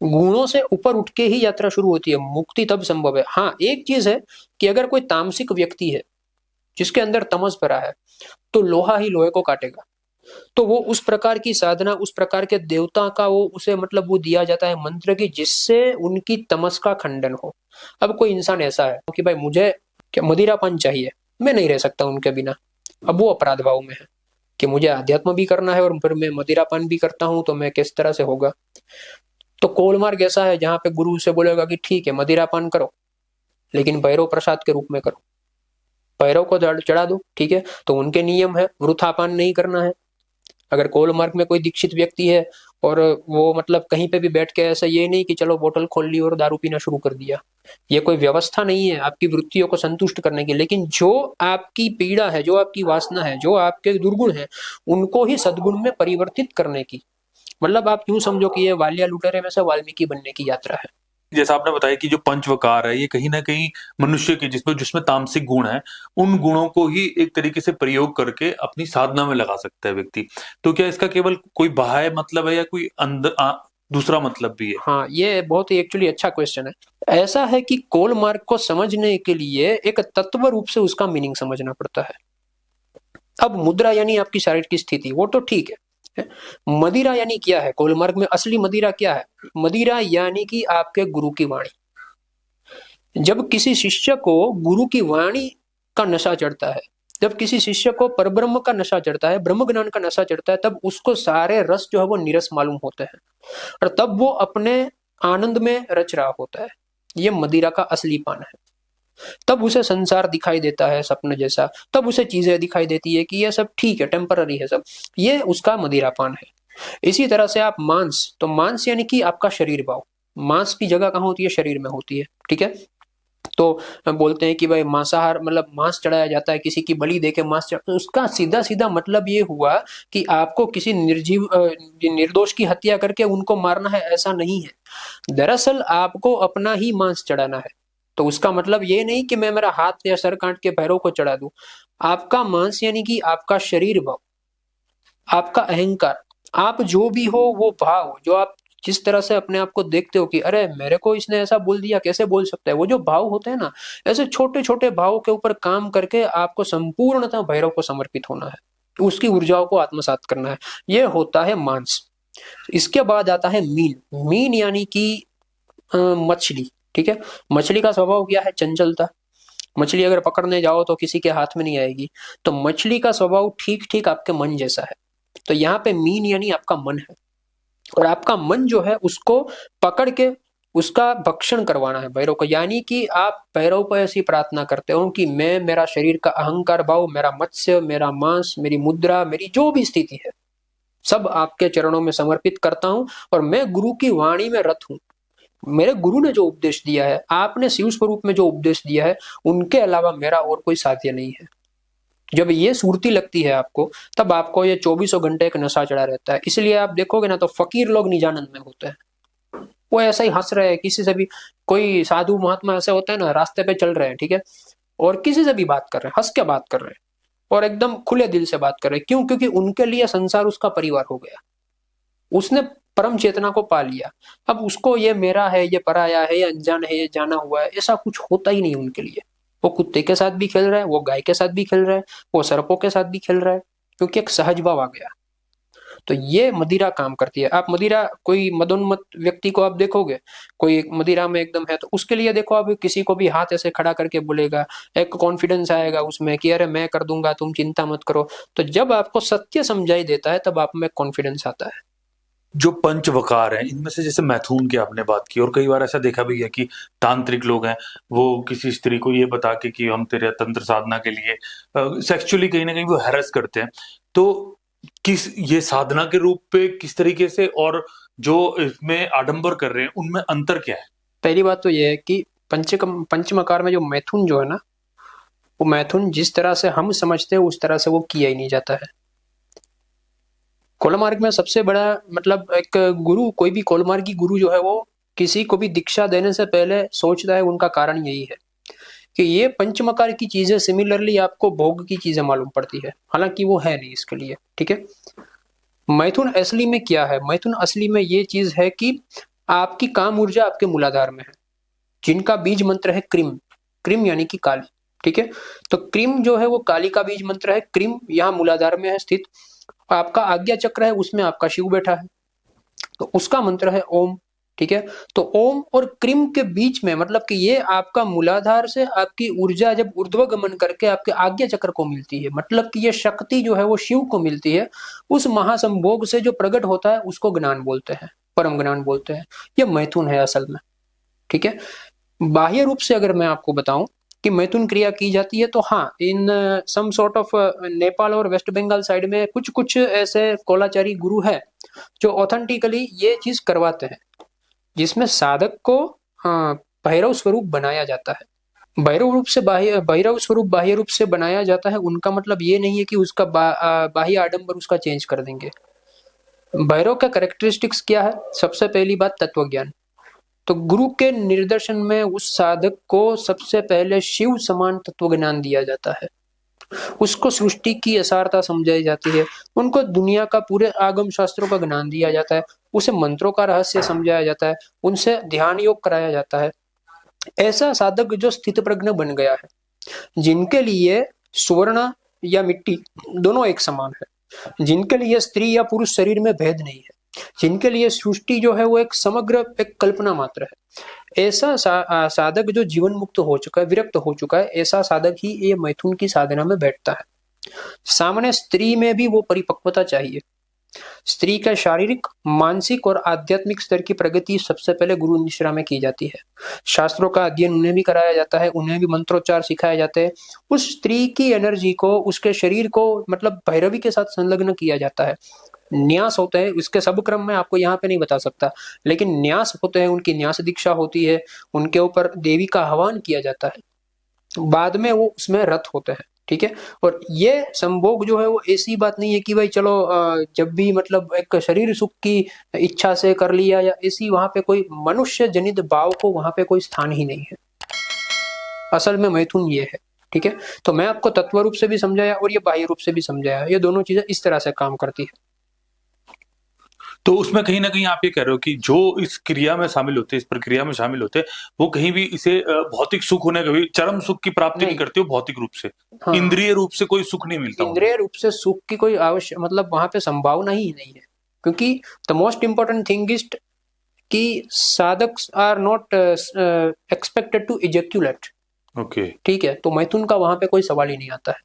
गुणों से ऊपर उठ के ही यात्रा शुरू होती है, मुक्ति तब संभव है। हाँ, एक चीज है कि अगर कोई तामसिक व्यक्ति है जिसके अंदर तमस भरा है, तो लोहा ही लोहे को काटेगा। तो वो उस प्रकार की साधना, उस प्रकार के देवता का वो उसे मतलब वो दिया जाता है मंत्र की, जिससे उनकी तमस का खंडन हो। अब कोई इंसान ऐसा है कि भाई मुझे क्या मदिरापान चाहिए, मैं नहीं रह सकता उनके बिना, अब वो अपराध भाव में है कि मुझे अध्यात्म भी करना है और फिर मैं मदिरापान भी करता हूं, तो मैं किस तरह से होगा? तो कोल मार्ग ऐसा है जहां पे गुरु से बोलेगा कि ठीक है मदिरापान करो, लेकिन भैरव प्रसाद के रूप में करो, भैरव को चढ़ा दो, ठीक है। तो उनके नियम है, वृथापान नहीं करना है। अगर कोल मार्ग में कोई दीक्षित व्यक्ति है और वो मतलब कहीं पे भी बैठ के ऐसा, ये नहीं कि चलो बोतल खोल ली और दारू पीना शुरू कर दिया, ये कोई व्यवस्था नहीं है आपकी वृत्तियों को संतुष्ट करने की। लेकिन जो आपकी पीड़ा है, जो आपकी वासना है, जो आपके दुर्गुण है, उनको ही सद्गुण में परिवर्तित करने की, मतलब आप यूं समझो कि ये वालिया लुटेरे में से वाल्मीकि बनने की यात्रा है। जैसा आपने बताया कि जो पंचवकार है ये कहीं ना कहीं मनुष्य के जिसमें तामसिक गुण है, उन गुणों को ही एक तरीके से प्रयोग करके अपनी साधना में लगा सकता है व्यक्ति। तो क्या इसका केवल कोई बाह्य मतलब है या कोई अंदर दूसरा मतलब भी है? हाँ, ये बहुत ही एक्चुअली अच्छा क्वेश्चन है। ऐसा है कि कोल मार्ग को समझने के लिए एक तत्व रूप से उसका मीनिंग समझना पड़ता है। अब मुद्रा यानी आपकी शारीरिक की स्थिति, वो तो ठीक है। मदिरा यानी क्या है? कोल मार्ग में असली मदिरा क्या है? मदिरा यानी कि आपके गुरु की वाणी। जब किसी शिष्य को गुरु की वाणी का नशा चढ़ता है, जब किसी शिष्य को परब्रह्म का नशा चढ़ता है, ब्रह्म ज्ञान का नशा चढ़ता है, तब उसको सारे रस जो है वो निरस मालूम होते हैं, और तब वो अपने आनंद में रच रहा होता है। ये मदिरा का असली पान है। तब उसे संसार दिखाई देता है सपने जैसा, तब उसे चीजें दिखाई देती है कि ये सब ठीक है, टेम्पररी है सब, ये उसका मदिरापान है। इसी तरह से आप मांस, तो मांस यानी कि आपका शरीर भाव। मांस की जगह कहाँ होती है? शरीर में होती है, ठीक है। तो बोलते हैं कि भाई मांसाहार मतलब मांस चढ़ाया जाता है, किसी की बलि देके मांस उसका सीधा सीधा मतलब ये हुआ कि आपको किसी निर्दोष की हत्या करके उनको मारना है, ऐसा नहीं है। दरअसल आपको अपना ही मांस चढ़ाना है। तो उसका मतलब ये नहीं कि मैं मेरा हाथ या सर काट के भैरव को चढ़ा दूं। आपका मांस यानी कि आपका शरीर भाव, आपका अहंकार, आप जो भी हो वो भाव, जो आप जिस तरह से अपने आप को देखते हो कि अरे मेरे को इसने ऐसा बोल दिया, कैसे बोल सकता है, वो जो भाव होते हैं ना, ऐसे छोटे छोटे भावों के ऊपर काम करके आपको संपूर्णतः भैरव को समर्पित होना है, उसकी ऊर्जाओं को आत्मसात करना है। ये होता है मांस। इसके बाद आता है मीन। मीन यानी कि मछली। ठीक है, मछली का स्वभाव क्या है? चंचलता। मछली अगर पकड़ने जाओ तो किसी के हाथ में नहीं आएगी। तो मछली का स्वभाव ठीक ठीक आपके मन जैसा है। तो यहाँ पे मीन यानी आपका मन है, और आपका मन जो है उसको पकड़ के उसका भक्षण करवाना है भैरव को। यानी कि आप भैरव को ऐसी प्रार्थना करते हो कि मैं, मेरा शरीर का अहंकार भाव, मेरा मत्स्य, मेरा मांस, मेरी मुद्रा, मेरी जो भी स्थिति है, सब आपके चरणों में समर्पित करता हूं, और मैं गुरु की वाणी में रत हूं। मेरे गुरु ने जो उपदेश दिया है, आपने शिव स्वरूप में जो उपदेश दिया है, उनके अलावा मेरा और कोई साध्य नहीं है। जब ये सुरती लगती है आपको, तब आपको ये 24 घंटे एक नशा चढ़ा रहता है। इसलिए आप देखोगे ना तो फकीर लोग निजानंद में होते हैं, वो ऐसा ही हंस रहे हैं किसी से भी। कोई साधु महात्मा ऐसे होते हैं ना, रास्ते पे चल रहे हैं, ठीक है, और किसी से भी बात कर रहे हैं, हंस के बात कर रहे हैं, और एकदम खुले दिल से बात कर रहे हैं। क्यों? क्योंकि उनके लिए संसार उसका परिवार हो गया, उसने परम चेतना को पा लिया। अब उसको ये मेरा है, ये पराया है, ये अनजान है, ये जाना हुआ है, ऐसा कुछ होता ही नहीं उनके लिए। वो कुत्ते के साथ भी खेल रहा है, वो गाय के साथ भी खेल रहा है, वो सर्पों के साथ भी खेल रहा है, क्योंकि एक सहज भाव आ गया। तो ये मदिरा काम करती है। आप मदिरा, कोई मदोन्मत व्यक्ति को आप देखोगे, कोई मदिरा में एकदम है, तो उसके लिए देखो, आप किसी को भी हाथ ऐसे खड़ा करके बोलेगा, एक कॉन्फिडेंस आएगा उसमें कि अरे मैं कर दूंगा, तुम चिंता मत करो। तो जब आपको सत्य समझाई देता है, तब आप में कॉन्फिडेंस आता है। जो पंचवकार हैं, इनमें से जैसे मैथुन की आपने बात की, और कई बार ऐसा देखा भी है कि तांत्रिक लोग हैं, वो किसी स्त्री को ये बता के कि हम तेरे तंत्र साधना के लिए सेक्सुअली कहीं ना कहीं वो हैरेस करते हैं। तो किस ये साधना के रूप पे किस तरीके से, और जो इसमें आडंबर कर रहे हैं, उनमें अंतर क्या है? पहली बात तो यह है कि पंचमकार में जो मैथुन जो है ना, वो मैथुन जिस तरह से हम समझते हैं उस तरह से वो किया ही नहीं जाता है। कोलमार्ग में सबसे बड़ा मतलब एक गुरु, कोई भी कोलमार्गी गुरु जो है, वो किसी को भी दीक्षा देने से पहले सोचता है, उनका कारण यही है कि ये पंचमकार की चीजें सिमिलरली आपको भोग की चीजें मालूम पड़ती है, हालांकि वो है नहीं इसके लिए। ठीक है, मैथुन असली में क्या है? मैथुन असली में ये चीज है कि आपकी काम ऊर्जा आपके मूलाधार में है, जिनका बीज मंत्र है क्रीम। क्रीम यानी कि काली। ठीक है, तो क्रीम जो है वो काली का बीज मंत्र है। क्रीम यहाँ मूलाधार में है स्थित। आपका आज्ञा चक्र है, उसमें आपका शिव बैठा है, तो उसका मंत्र है ओम। ठीक है, तो ओम और क्रीम के बीच में, मतलब कि ये आपका मूलाधार से आपकी ऊर्जा जब ऊर्ध्व गमन करके आपके आज्ञा चक्र को मिलती है, मतलब कि ये शक्ति जो है वो शिव को मिलती है, उस महासंभोग से जो प्रकट होता है उसको ज्ञान बोलते हैं, परम ज्ञान बोलते हैं। ये मैथुन है असल में। ठीक है, बाह्य रूप से अगर मैं आपको बताऊं कि मैथुन क्रिया की जाती है, तो हाँ, इन सम सॉर्ट ऑफ नेपाल और वेस्ट बंगाल साइड में कुछ कुछ ऐसे कोलाचारी गुरु है जो ऑथेंटिकली ये चीज करवाते हैं, जिसमें साधक को भैरव स्वरूप बनाया जाता है। भैरव स्वरूप बाह्य रूप से बनाया जाता है। उनका मतलब ये नहीं है कि उसका बाह्य आडंबर उसका चेंज कर देंगे। भैरव का कैरेक्टरिस्टिक्स क्या है? सबसे पहली बात तत्व ज्ञान। तो गुरु के निर्देशन में उस साधक को सबसे पहले शिव समान तत्व ज्ञान दिया जाता है, उसको सृष्टि की असारता समझाई जाती है, उनको दुनिया का पूरे आगम शास्त्रों का ज्ञान दिया जाता है, उसे मंत्रों का रहस्य समझाया जाता है, उनसे ध्यान योग कराया जाता है। ऐसा साधक जो स्थित प्रज्ञ बन गया है, जिनके लिए स्वर्ण या मिट्टी दोनों एक समान है, जिनके लिए स्त्री या पुरुष शरीर में भेद नहीं है, जिनके लिए सृष्टि जो है वो एक समग्र एक कल्पना मात्र है, ऐसा साधक जो जीवन मुक्त हो चुका है, विरक्त हो चुका है, ऐसा साधक ही ये मैथुन की साधना में बैठता है। सामान्य स्त्री में भी वो परिपक्वता चाहिए। स्त्री का शारीरिक, मानसिक और आध्यात्मिक स्तर की प्रगति सबसे पहले गुरु निश्रा में की जाती है। शास्त्रों का अध्ययन उन्हें भी कराया जाता है, उन्हें भी मंत्रोच्चार सिखाए जाते हैं। उस स्त्री की एनर्जी को, उसके शरीर को मतलब भैरवी के साथ संलग्न किया जाता है। न्यास होते हैं, इसके सब क्रम में आपको यहाँ पे नहीं बता सकता, लेकिन न्यास होते हैं, उनकी न्यास दीक्षा होती है, उनके ऊपर देवी का आह्वान किया जाता है, बाद में वो उसमें रत होते हैं, ठीक है। और ये संभोग जो है वो ऐसी बात नहीं है कि भाई चलो जब भी मतलब एक शरीर सुख की इच्छा से कर लिया, या ऐसी वहां पे कोई मनुष्य जनित भाव को वहां पे कोई स्थान ही नहीं है। असल में मैथुन ये है, ठीक है। तो मैं आपको तत्व रूप से भी समझाया और ये बाह्य रूप से भी समझाया, ये दोनों चीजें इस तरह से काम करती है। तो उसमें कहीं ना कहीं आप ये कह रहे हो कि जो इस क्रिया में शामिल होते हैं, इस प्रक्रिया में शामिल होते हैं, वो कहीं भी इसे भौतिक सुख होने कभी चरम सुख की प्राप्ति नहीं करते हो भौतिक रूप से। हाँ, इंद्रिय रूप से कोई सुख नहीं मिलता। इंद्रिय रूप से सुख की कोई आवश्यक मतलब वहां पे संभावना ही नहीं है, क्योंकि the most important thing is कि sadhak are not expected to ejaculate. Okay, ठीक है, तो मैथुन का वहां पे कोई सवाल ही नहीं आता है।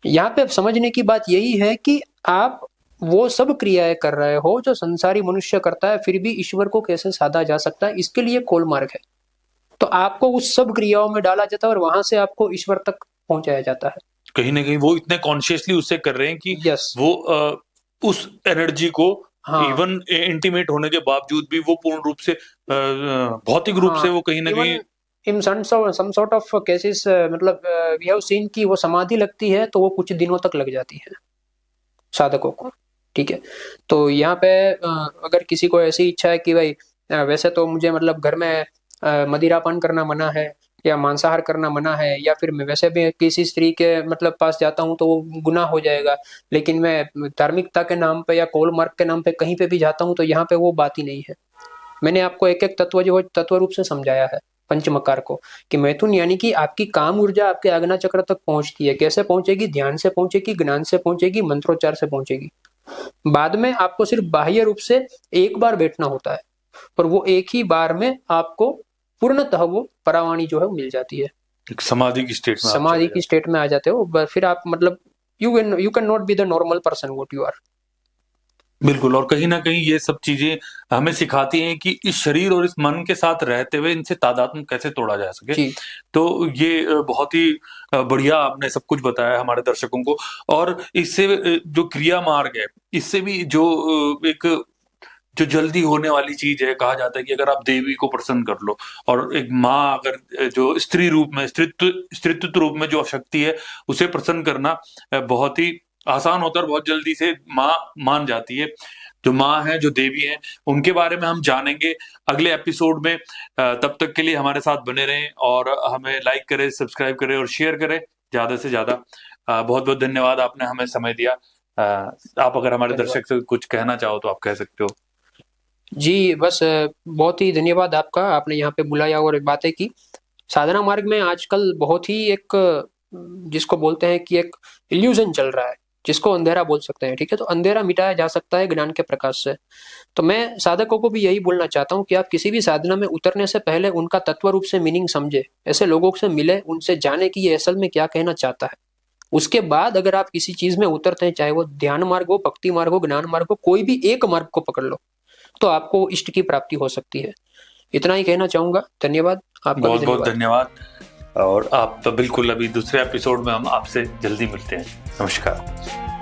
यहाँ पे समझने की बात यही है कि आप वो सब क्रियाएं कर रहे हो जो संसारी मनुष्य करता है, फिर भी ईश्वर को कैसे साधा जा सकता है, इसके लिए खोल मार्ग है। तो आपको उस सब क्रियाओं में डाला जाता है और वहां से आपको ईश्वर तक पहुंचाया जाता है। कहीं ना कहीं वो इतने कॉन्शियसली उससे कर रहे हैं कि यस, वो उस एनर्जी को हाँ, इवन इंटीमेट होने के बावजूद भी वो पूर्ण रूप से भौतिक रूप से वो कहीं ना कहीं इन सम सॉर्ट ऑफ केसेस मतलब वी हैव सीन कि वो समाधि लगती है तो वो कुछ दिनों तक लग जाती है साधकों को, ठीक है। तो यहाँ पे अगर किसी को ऐसी इच्छा है कि भाई वैसे तो मुझे मतलब घर में मदिरापान करना मना है या मांसाहार करना मना है, या फिर मैं वैसे भी किसी स्त्री के मतलब पास जाता हूँ तो वो गुनाह हो जाएगा, लेकिन मैं धार्मिकता के नाम पे या कोल मार्ग के नाम पे कहीं पे भी जाता हूँ तो यहाँ पे वो बात ही नहीं है। मैंने आपको एक एक तत्व जो तत्व रूप से समझाया है पंचमकार को, कि मैथुन यानी कि आपकी काम ऊर्जा आपके आज्ञा चक्र तक पहुंचती है। कैसे पहुंचेगी? ध्यान से पहुंचेगी, ज्ञान से पहुंचेगी, मंत्रोच्चार से पहुंचेगी। बाद में आपको सिर्फ बाह्य रूप से एक बार बैठना होता है, और वो एक ही बार में आपको पूर्णतः वो परावाणी जो है मिल जाती है। एक समाधि की स्टेट में समाधि की स्टेट में आ जाते हो, फिर आप मतलब you can not be the normal person what you are. बिल्कुल, और कहीं ना कहीं ये सब चीजें हमें सिखाती हैं कि इस शरीर और इस मन के साथ रहते हुए इनसे तादात्म्य कैसे तोड़ा जा सके। तो ये बहुत ही बढ़िया आपने सब कुछ बताया हमारे दर्शकों को। और इससे जो क्रिया मार्ग है, इससे भी जो एक जो जल्दी होने वाली चीज है, कहा जाता है कि अगर आप देवी को प्रसन्न कर लो, और एक माँ अगर जो स्त्री रूप में स्त्रीत्व रूप में जो शक्ति है उसे प्रसन्न करना बहुत ही आसान होता है और बहुत जल्दी से माँ मान जाती है। जो माँ है, जो देवी है, उनके बारे में हम जानेंगे अगले एपिसोड में। तब तक के लिए हमारे साथ बने रहें और हमें लाइक करें, सब्सक्राइब करें और शेयर करें ज्यादा से ज्यादा। बहुत बहुत धन्यवाद, आपने हमें समय दिया। आप अगर हमारे दर्शक से कुछ कहना चाहो तो आप कह सकते हो। जी बस बहुत ही धन्यवाद आपका, आपने यहाँ पे बुलाया और बातें की। साधना मार्ग में आजकल बहुत ही एक जिसको बोलते हैं कि एक इल्यूजन चल रहा है, जिसको अंधेरा बोल सकते हैं, ठीक है। तो अंधेरा मिटाया जा सकता है ज्ञान के प्रकाश से। तो मैं साधकों को भी यही बोलना चाहता हूँ कि आप किसी भी साधना में उतरने से पहले उनका तत्व रूप से मीनिंग समझे, ऐसे लोगों से मिले, उनसे जाने कि ये असल में क्या कहना चाहता है। उसके बाद अगर आप किसी चीज में उतरते हैं, चाहे वो ध्यान मार्ग हो, भक्ति मार्ग हो, ज्ञान मार्ग हो, कोई भी एक मार्ग को पकड़ लो तो आपको इष्ट की प्राप्ति हो सकती है। इतना ही कहना चाहूंगा। धन्यवाद आपका। बहुत बहुत धन्यवाद। और आप तो बिल्कुल अभी दूसरे एपिसोड में हम आपसे जल्दी मिलते हैं। नमस्कार।